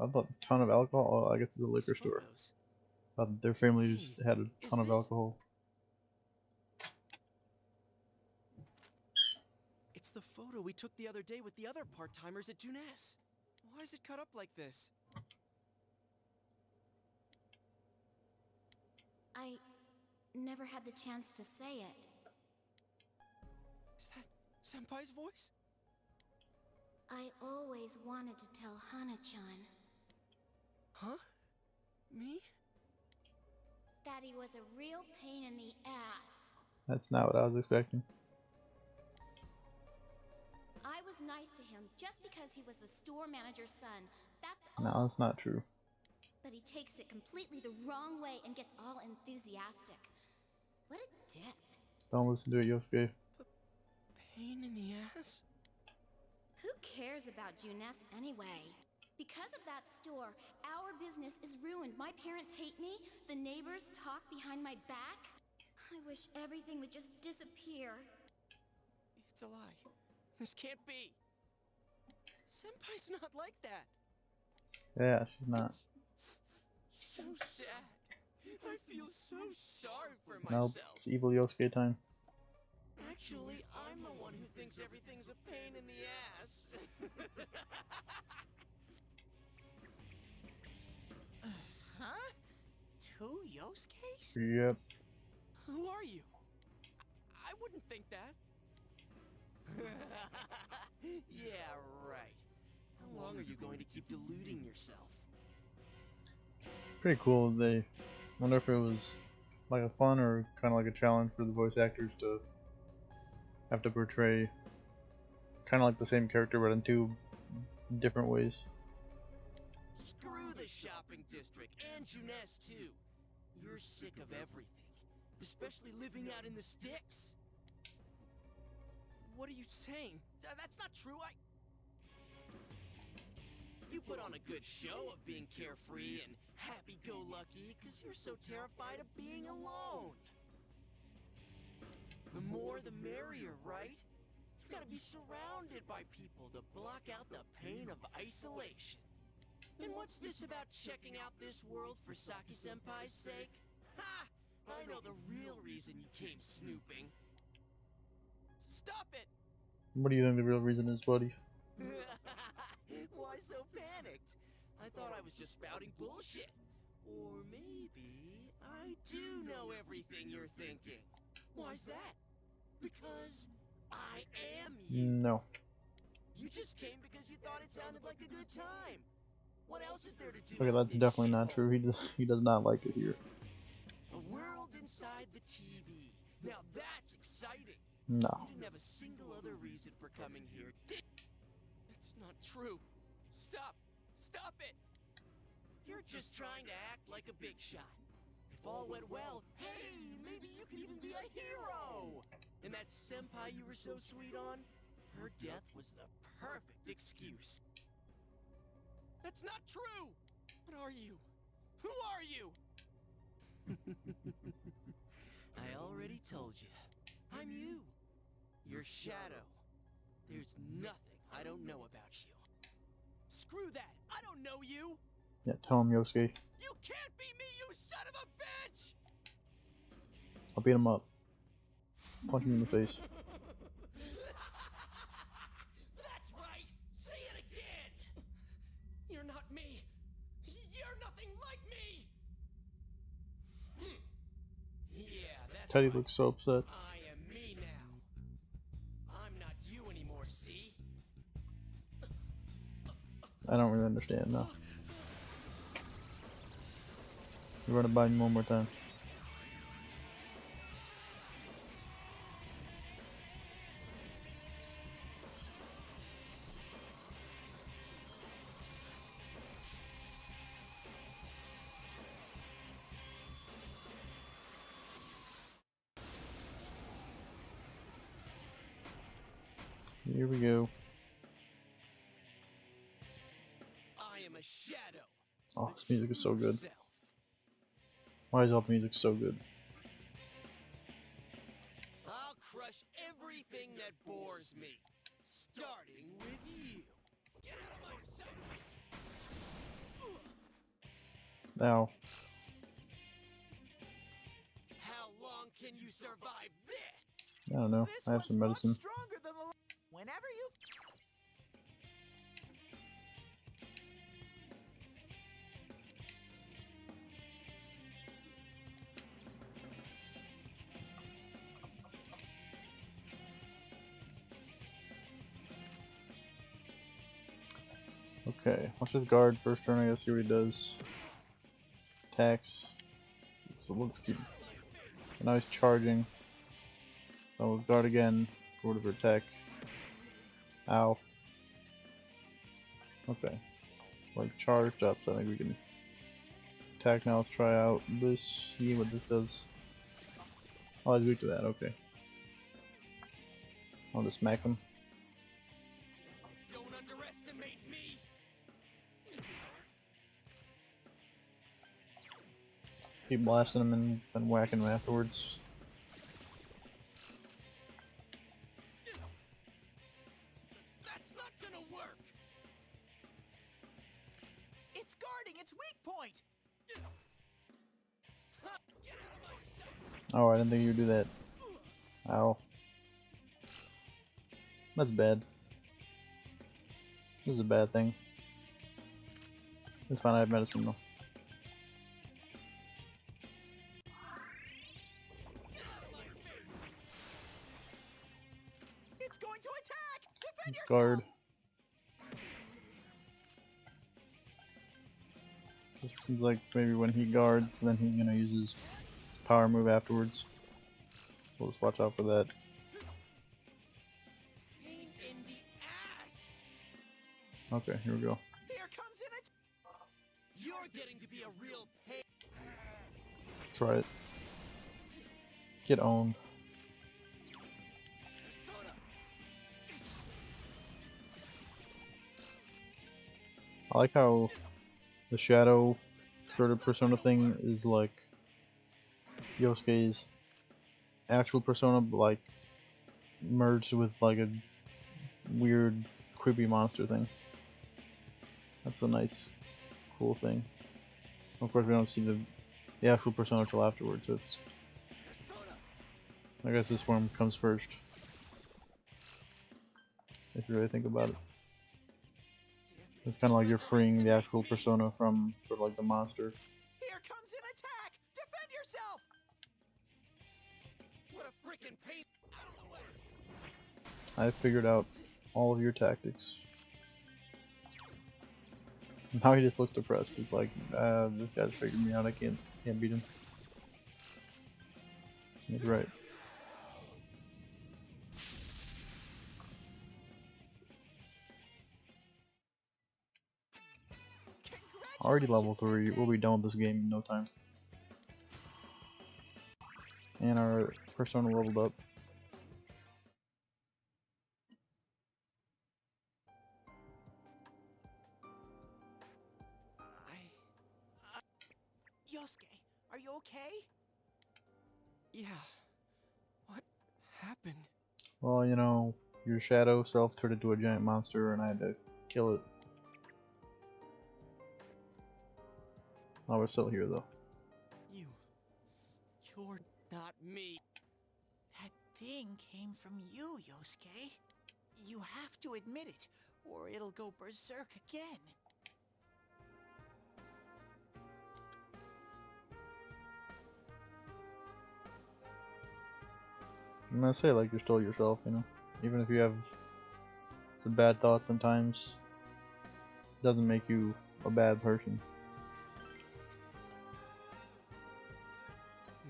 I thought a ton of alcohol. Oh, I guess it's a liquor store. Their family just had a ton of alcohol. It's the photo we took the other day with the other part-timers at Junes. Why is it cut up like this? I never had the chance to say it. Is that Senpai's voice? I always wanted to tell Hana-chan. Huh? Me? That he was a real pain in the ass. That's not what I was expecting. I was nice to him just because he was the store manager's son. That's No, all. that's not true. But he takes it completely the wrong way and gets all enthusiastic. What a dick. Don't listen to it, Yosuke. Pain in the ass? Who cares about Junes anyway? Because of that store, our business is ruined. My parents hate me. The neighbors talk behind my back. I wish everything would just disappear. It's a lie. This can't be. Senpai's not like that. Yeah, she's not. So sad. I feel so sorry for Nope, myself. it's evil Yosuke time. Actually, I'm the one who thinks everything's a pain in the ass. Huh? Two Yosuke's? Yep. Who are you? I wouldn't think that. Yeah, right. How long are you going to keep deluding yourself? Pretty cool. They wonder if it was like a fun or kind of like a challenge for the voice actors to have to portray kind of like the same character but in two different ways. Screw the shopping district and Junes too. You're sick of everything, especially living out in the sticks. What are you saying? That's not true. You put on a good show of being carefree and happy-go-lucky because you're so terrified of being alone. The more the merrier, right? You've got to be surrounded by people to block out the pain of isolation. And what's this about checking out this world for Saki-senpai's sake? Ha! I know the real reason you came snooping. Stop it! What do you think the real reason is, buddy? Why so thought I was just spouting bullshit. Or maybe I do know everything you're thinking. Why's that? Because I am you. No. You just came because you thought it sounded like a good time. What else is there to do? Okay, that's definitely not true. He does not like it here. A world inside the TV. Now that's exciting. No. You didn't have a single other reason for coming here, did? That's not true. Stop. Stop it. You're just trying to act like a big shot. If all went well, hey, maybe you could even be a hero. And that senpai you were so sweet on, her death was the perfect excuse. That's not true. What are you? Who are you? I already told you. I'm you. Your shadow. There's nothing I don't know about you. Screw that. I don't know you. Yeah, tell him, Yosuke. You can't be me, you son of a bitch! I'll beat him up. Punch him in the face. That's right! Say it again! You're not me! You're nothing like me! Yeah, that's Teddy right. looks so upset. I am me now. I'm not you anymore, see? I don't really understand now. You run it by me one more time. Here we go. I am a shadow. Oh, this music is so good. Why is all the music so good? I'll crush everything that bores me, starting with you. Get out of my sight! Ow. How long can you survive this? I don't know. I have some medicine. Stronger than the. Whenever you. Okay, let's just guard first turn, I guess, see what he does. Attacks. So let's keep. And now he's charging. So we'll guard again for whatever attack. Ow. Okay. Like charged up, so I think we can attack now. Let's try out this, see what this does. Oh, he's weak to that, okay. I'll just smack him. Don't underestimate me. Keep blasting him and then whacking him afterwards. That's not gonna work. It's guarding its weak point. Oh, I didn't think you would do that. Ow. That's bad. This is a bad thing. It's fine, I have medicine though. It's going to attack. Defend yourself. Guard. It seems like maybe when he guards, then he's gonna use his power move afterwards. We'll just watch out for that. Pain in the ass. Okay, here we go. Here comes an attack. You're getting to be a real pain. Try it. Get owned. I like how the shadow sort of persona thing is like Yosuke's actual persona, but like merged with like a weird creepy monster thing. That's a nice, cool thing. Of course, we don't see the actual persona till afterwards. So it's, I guess this form comes first, if you really think about it. Damn It's kind of like you're freeing the actual persona from sort of like the monster. Here comes an attack! Defend yourself! What a freaking pain! I figured out all of your tactics. Now he just looks depressed. He's like, this guy's figured me out. I can't beat him. He's right. Already level 3. We'll be done with this game in no time. And our persona leveled up. Yosuke, are you okay? Yeah. What happened? Well, you know, your shadow self turned into a giant monster and I had to kill it. Oh, we're still here though. You're not me. That thing came from you, Yosuke. You have to admit it, or it'll go berserk again. I'm gonna say like you're still yourself, you know? Even if you have some bad thoughts sometimes, it doesn't make you a bad person.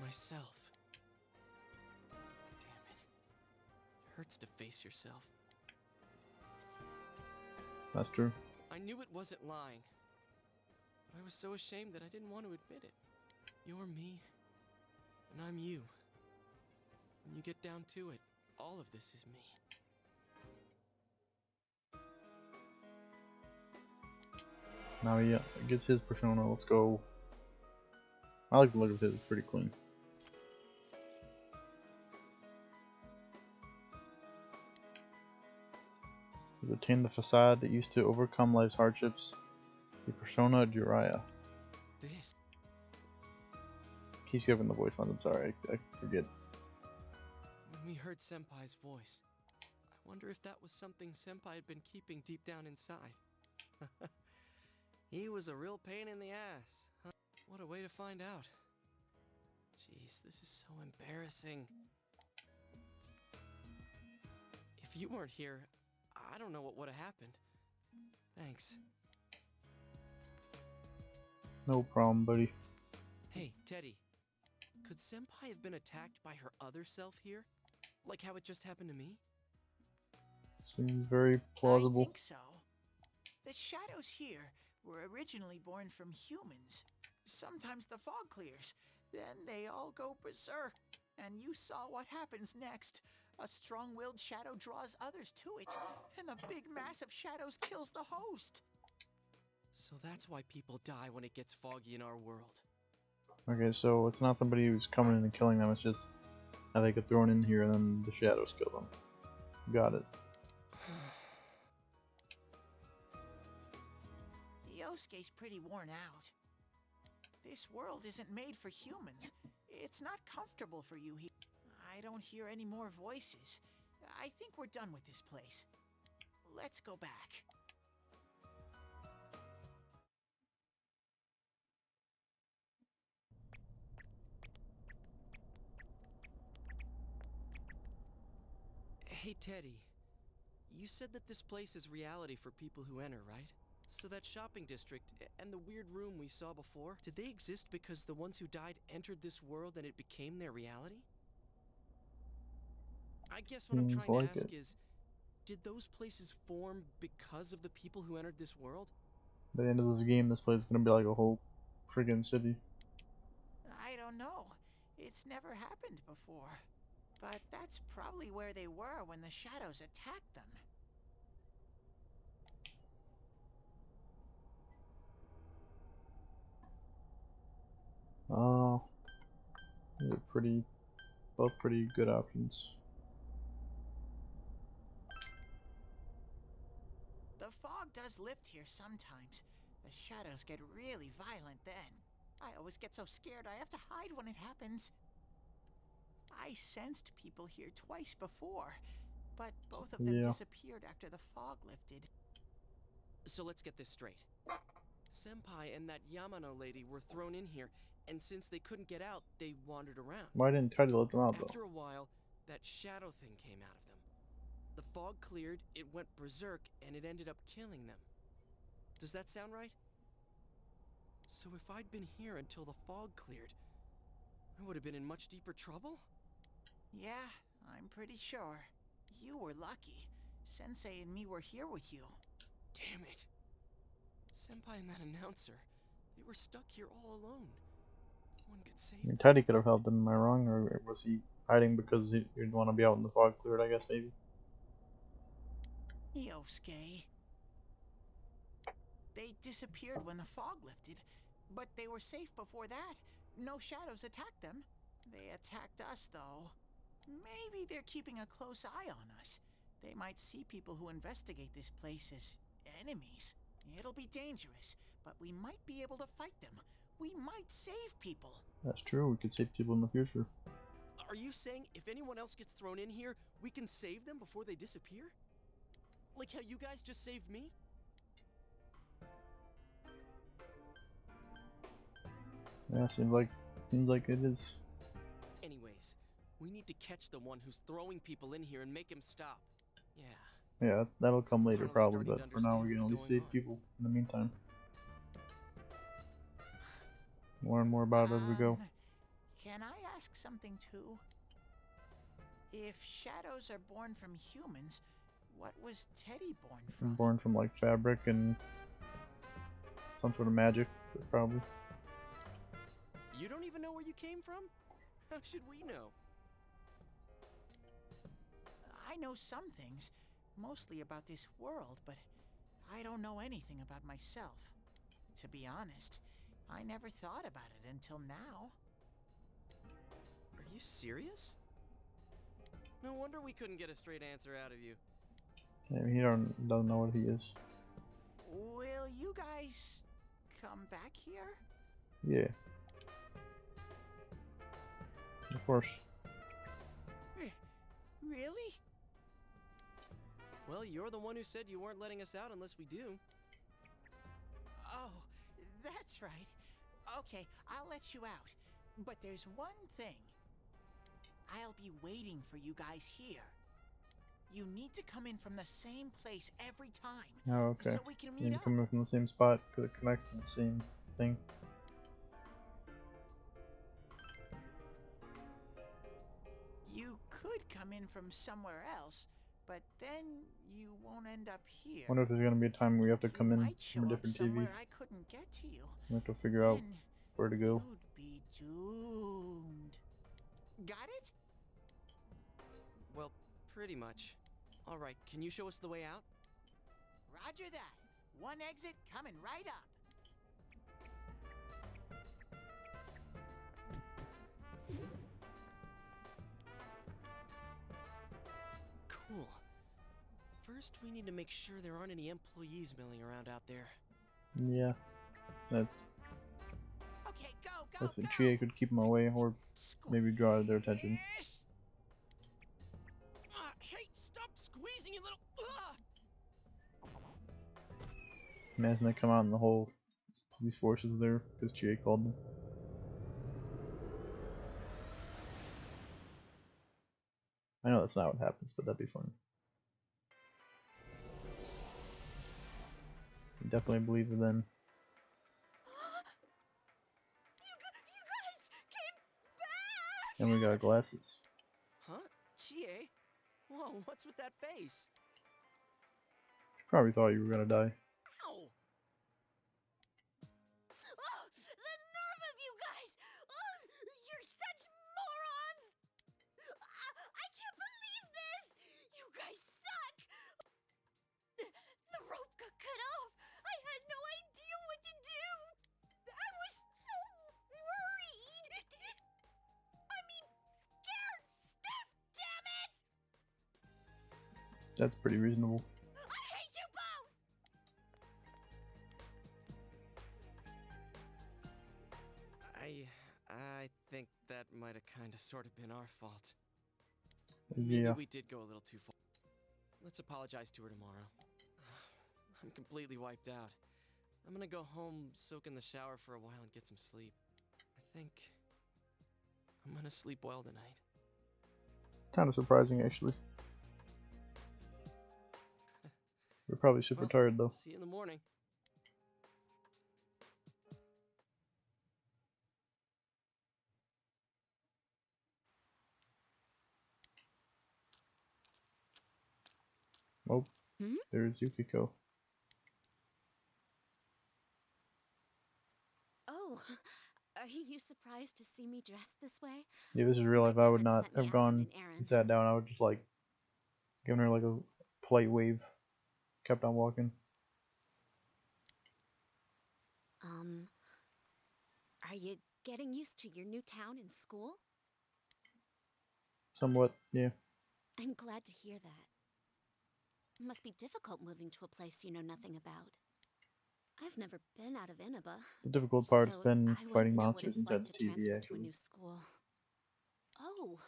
Myself. Damn it. Hurts to face yourself. That's true. I knew it wasn't lying. But I was so ashamed that I didn't want to admit it. You're me, and I'm you. When you get down to it, all of this is me. Now he gets his persona. Let's go. I like the look of his. It's pretty clean. You've attained the facade that used to overcome life's hardships. The persona Jiraiya. This Keeps giving the voice lines. I'm sorry, I forget. When we heard Senpai's voice, I wonder if that was something Senpai had been keeping deep down inside. He was a real pain in the ass. Huh? What a way to find out. Jeez, this is so embarrassing. If you weren't here, I don't know what would have happened. Thanks. No problem, buddy. Hey, Teddy. Could Senpai have been attacked by her other self here? Like how it just happened to me? Seems very plausible. I think so. The shadows here were originally born from humans. Sometimes the fog clears, then they all go berserk. And you saw what happens next. A strong-willed shadow draws others to it, and the big mass of shadows kills the host. So that's why people die when it gets foggy in our world. Okay, so it's not somebody who's coming in and killing them, it's just how they get thrown in here and then the shadows kill them. Got it. Yosuke's pretty worn out. This world isn't made for humans. It's not comfortable for you here. I don't hear any more voices. I think we're done with this place. Let's go back. Hey, Teddy. You said that this place is reality for people who enter, right? So that shopping district and the weird room we saw before, did they exist because the ones who died entered this world and it became their reality? I guess what I'm Seems trying like to ask it. is, did those places form because of the people who entered this world? By the end of this game, this place is gonna be like a whole friggin' city. I don't know. It's never happened before. But that's probably where they were when the shadows attacked them. Oh, these are both pretty good options. The fog does lift here sometimes. The shadows get really violent then. I always get so scared I have to hide when it happens. I sensed people here twice before, but both of them Yeah. disappeared after the fog lifted. So let's get this straight. Senpai and that Yamano lady were thrown in here, and since they couldn't get out, they wandered around. Why didn't Teddy let them out, though? After a while, that shadow thing came out of them. The fog cleared, it went berserk, and it ended up killing them. Does that sound right? So if I'd been here until the fog cleared, I would have been in much deeper trouble? Yeah, I'm pretty sure. You were lucky. Sensei and me were here with you. Damn it. Senpai and that announcer, they were stuck here all alone. No one could save I mean, them. Teddy could have helped them, am I wrong? Or was he hiding because he didn't want to be out in the fog cleared, I guess, maybe? Yosuke. They disappeared when the fog lifted, but they were safe before that. No shadows attacked them. They attacked us, though. Maybe they're keeping a close eye on us. They might see people who investigate this place as enemies. It'll be dangerous, but we might be able to fight them. We might save people. That's true, we could save people in the future. Are you saying if anyone else gets thrown in here, we can save them before they disappear? Like how you guys just saved me? Yeah, seems like it is. Anyways, we need to catch the one who's throwing people in here and make him stop. Yeah. Yeah, that'll come later probably, starting to but for now we understand can only what's save going on. people in the meantime. Learn more about it as we go. Can I ask something too? If shadows are born from humans, what was Teddy born from? Born from like fabric and some sort of magic, probably. You don't even know where you came from? How should we know? I know some things, mostly about this world, but I don't know anything about myself. To be honest, I never thought about it until now. Are you serious? No wonder we couldn't get a straight answer out of you. Yeah, he doesn't know what he is. Will you guys come back here? Yeah. Of course. Really? Well, you're the one who said you weren't letting us out unless we do. Oh, that's right. Okay, I'll let you out. But there's one thing. I'll be waiting for you guys here. You need to come in from the same place every time. Oh, okay. So we can meet You up. come in from the same spot because it connects to the same thing. You could come in from somewhere else, but then you won't end up here. Wonder if there's gonna be a time where we have to come in Might show from a up different TV. somewhere I couldn't get to you. We have to figure out Then where to go. You'd be doomed. Got it? Well, pretty much. All right, can you show us the way out? Roger that. One exit coming right up. Cool. First, we need to make sure there aren't any employees milling around out there. Yeah, that's. Okay, go. Listen, Chie could keep them away or maybe draw their attention. Hey, stop squeezing, you little. Imagine they come out and the whole police force is there because Chie called them. I know that's not what happens, but that'd be fun. Definitely believe it then. You guys came back! And we got glasses. Huh? Chie? Whoa, what's with that face? She probably thought you were gonna die. Ow! Oh, the nerve of you guys! Oh, you're such morons! I can't believe this! You guys suck! The rope got cut off! I had no idea what to do! I was so worried! I mean, scared stiff, damn it! That's pretty reasonable. I hate you both! I think that might have kind of sort of been our fault. Maybe Yeah. we did go a little too far. Let's apologize to her tomorrow. I'm completely wiped out. I'm gonna go home, soak in the shower for a while, and get some sleep. I think I'm gonna sleep well tonight. Kind of surprising, actually. You're probably super tired, though. See you in the morning. Oh, there's Yukiko. Oh, are you surprised to see me dressed this way? Yeah, this is real life. I would not have gone and sat down. I would just like given her like a polite wave, kept on walking. Are you getting used to your new town and school? Somewhat, yeah. I'm glad to hear that. It must be difficult moving to a place you know nothing about. I've never been out of Inaba. The difficult part's so been I wouldn't fighting know what monsters it's inside like the to TV, transfer to a actually. new school. Oh,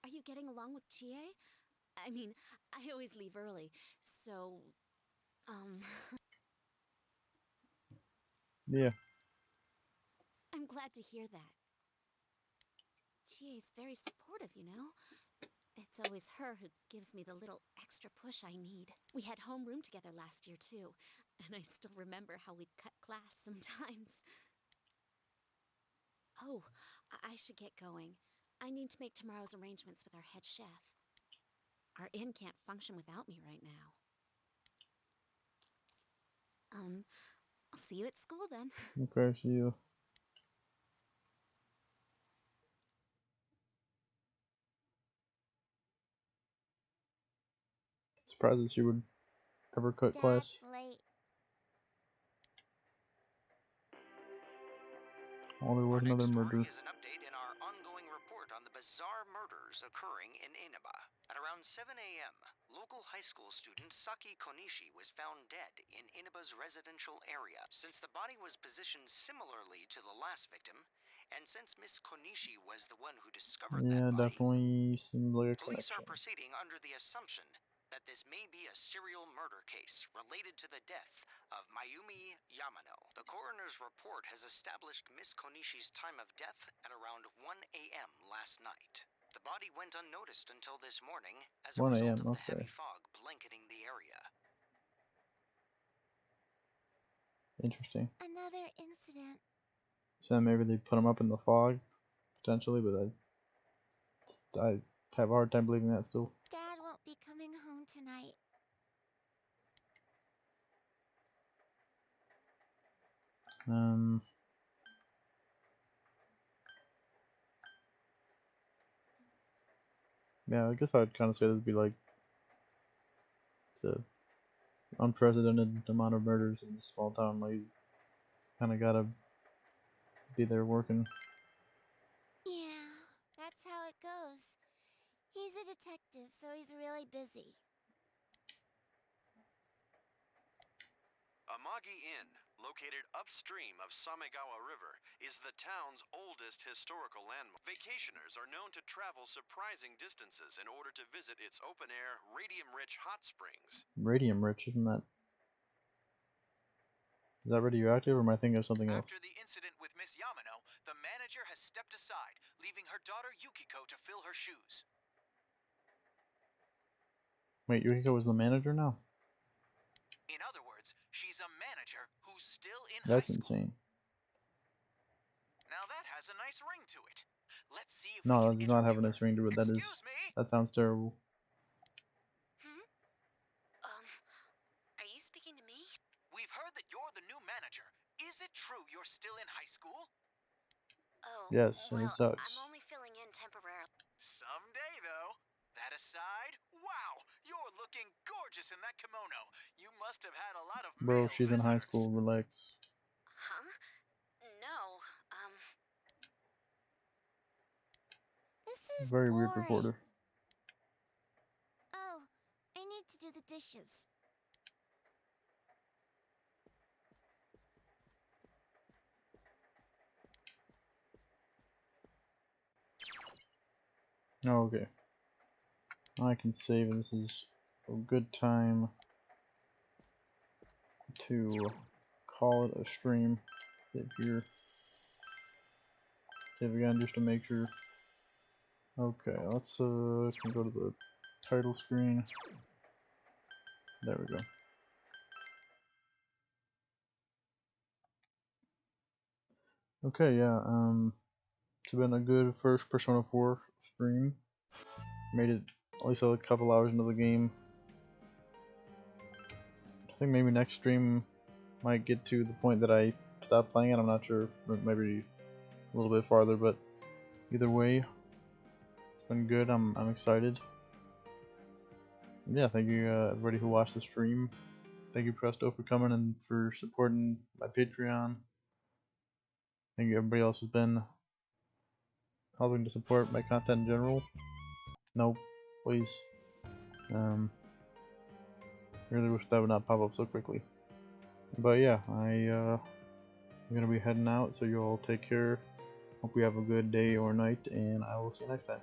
are you getting along with Chie? I mean, I always leave early, so Yeah. I'm glad to hear that. Chie's very supportive, you know. It's always her who gives me the little extra push I need. We had homeroom together last year, too, and I still remember how we'd cut class sometimes. Oh, I should get going. I need to make tomorrow's arrangements with our head chef. Our inn can't function without me right now. I'll see you at school then. Okay, see you. Surprised that she would ever cut class. Late. Oh, there was another murder. Is an update in our ongoing report on the bizarre murders occurring in Inaba. At around 7 a.m., local high school student Saki Konishi was found dead in Inaba's residential area. Since the body was positioned similarly to the last victim, and since Miss Konishi was the one who discovered Yeah, that body, definitely seems like a police connection. are proceeding under the assumption that this may be a serial murder case related to the death of Mayumi Yamano. The coroner's report has established Miss Konishi's time of death at around 1 a.m. last night. The body went unnoticed until this morning as a 1 result a.m., of the okay. heavy fog blanketing the area. Interesting. Another incident. So then maybe they put him up in the fog, potentially, but I have a hard time believing that still. Dad won't be coming home tonight. Yeah, I guess I'd kind of say this would be like it's a unprecedented amount of murders in this small town. Like, you kind of gotta be there working. Yeah, that's how it goes. He's a detective, so he's really busy. Amagi Inn, located upstream of Samegawa River, is the town's oldest historical landmark. Vacationers are known to travel surprising distances in order to visit its open-air, radium-rich hot springs. Radium rich, isn't that? Is that radioactive, or am I thinking of something else? After the incident with Miss Yamano, the manager has stepped aside, leaving her daughter Yukiko to fill her shoes. Wait, Yukiko was the manager now? In other words, she's a manager who's still in high That's school. insane. Now that has a nice ring to it. Let's see if No, we that can does not have a interview nice ring to it. That is. Excuse me? That sounds terrible. Are you speaking to me? We've heard that you're the new manager. Is it true you're still in high school? Oh, Yes, and well, it sucks. I'm only filling in temporarily. Someday, though. That aside, wow, you're looking gorgeous in that kimono. You must have had a lot of Bro, male she's in high visitors. school. Relax. Huh? No, This is Very weird boring. reporter. Oh, I need to do the dishes. Oh, okay. I can save, and this is a good time to call it a stream. If you're save again just to make sure. Okay, let's go to the title screen. There we go. Okay, yeah, it's been a good first Persona 4 stream. Made it at least a couple hours into the game. I think maybe next stream might get to the point that I stop playing it. I'm not sure, maybe a little bit farther, but either way, it's been good. I'm excited. And yeah, thank you everybody who watched the stream. Thank you Presto for coming and for supporting my Patreon. Thank you everybody else who's been helping to support my content in general. Nope, please. Really wish that would not pop up so quickly. But yeah, I'm gonna be heading out, so you all take care. Hope you have a good day or night, and I will see you next time.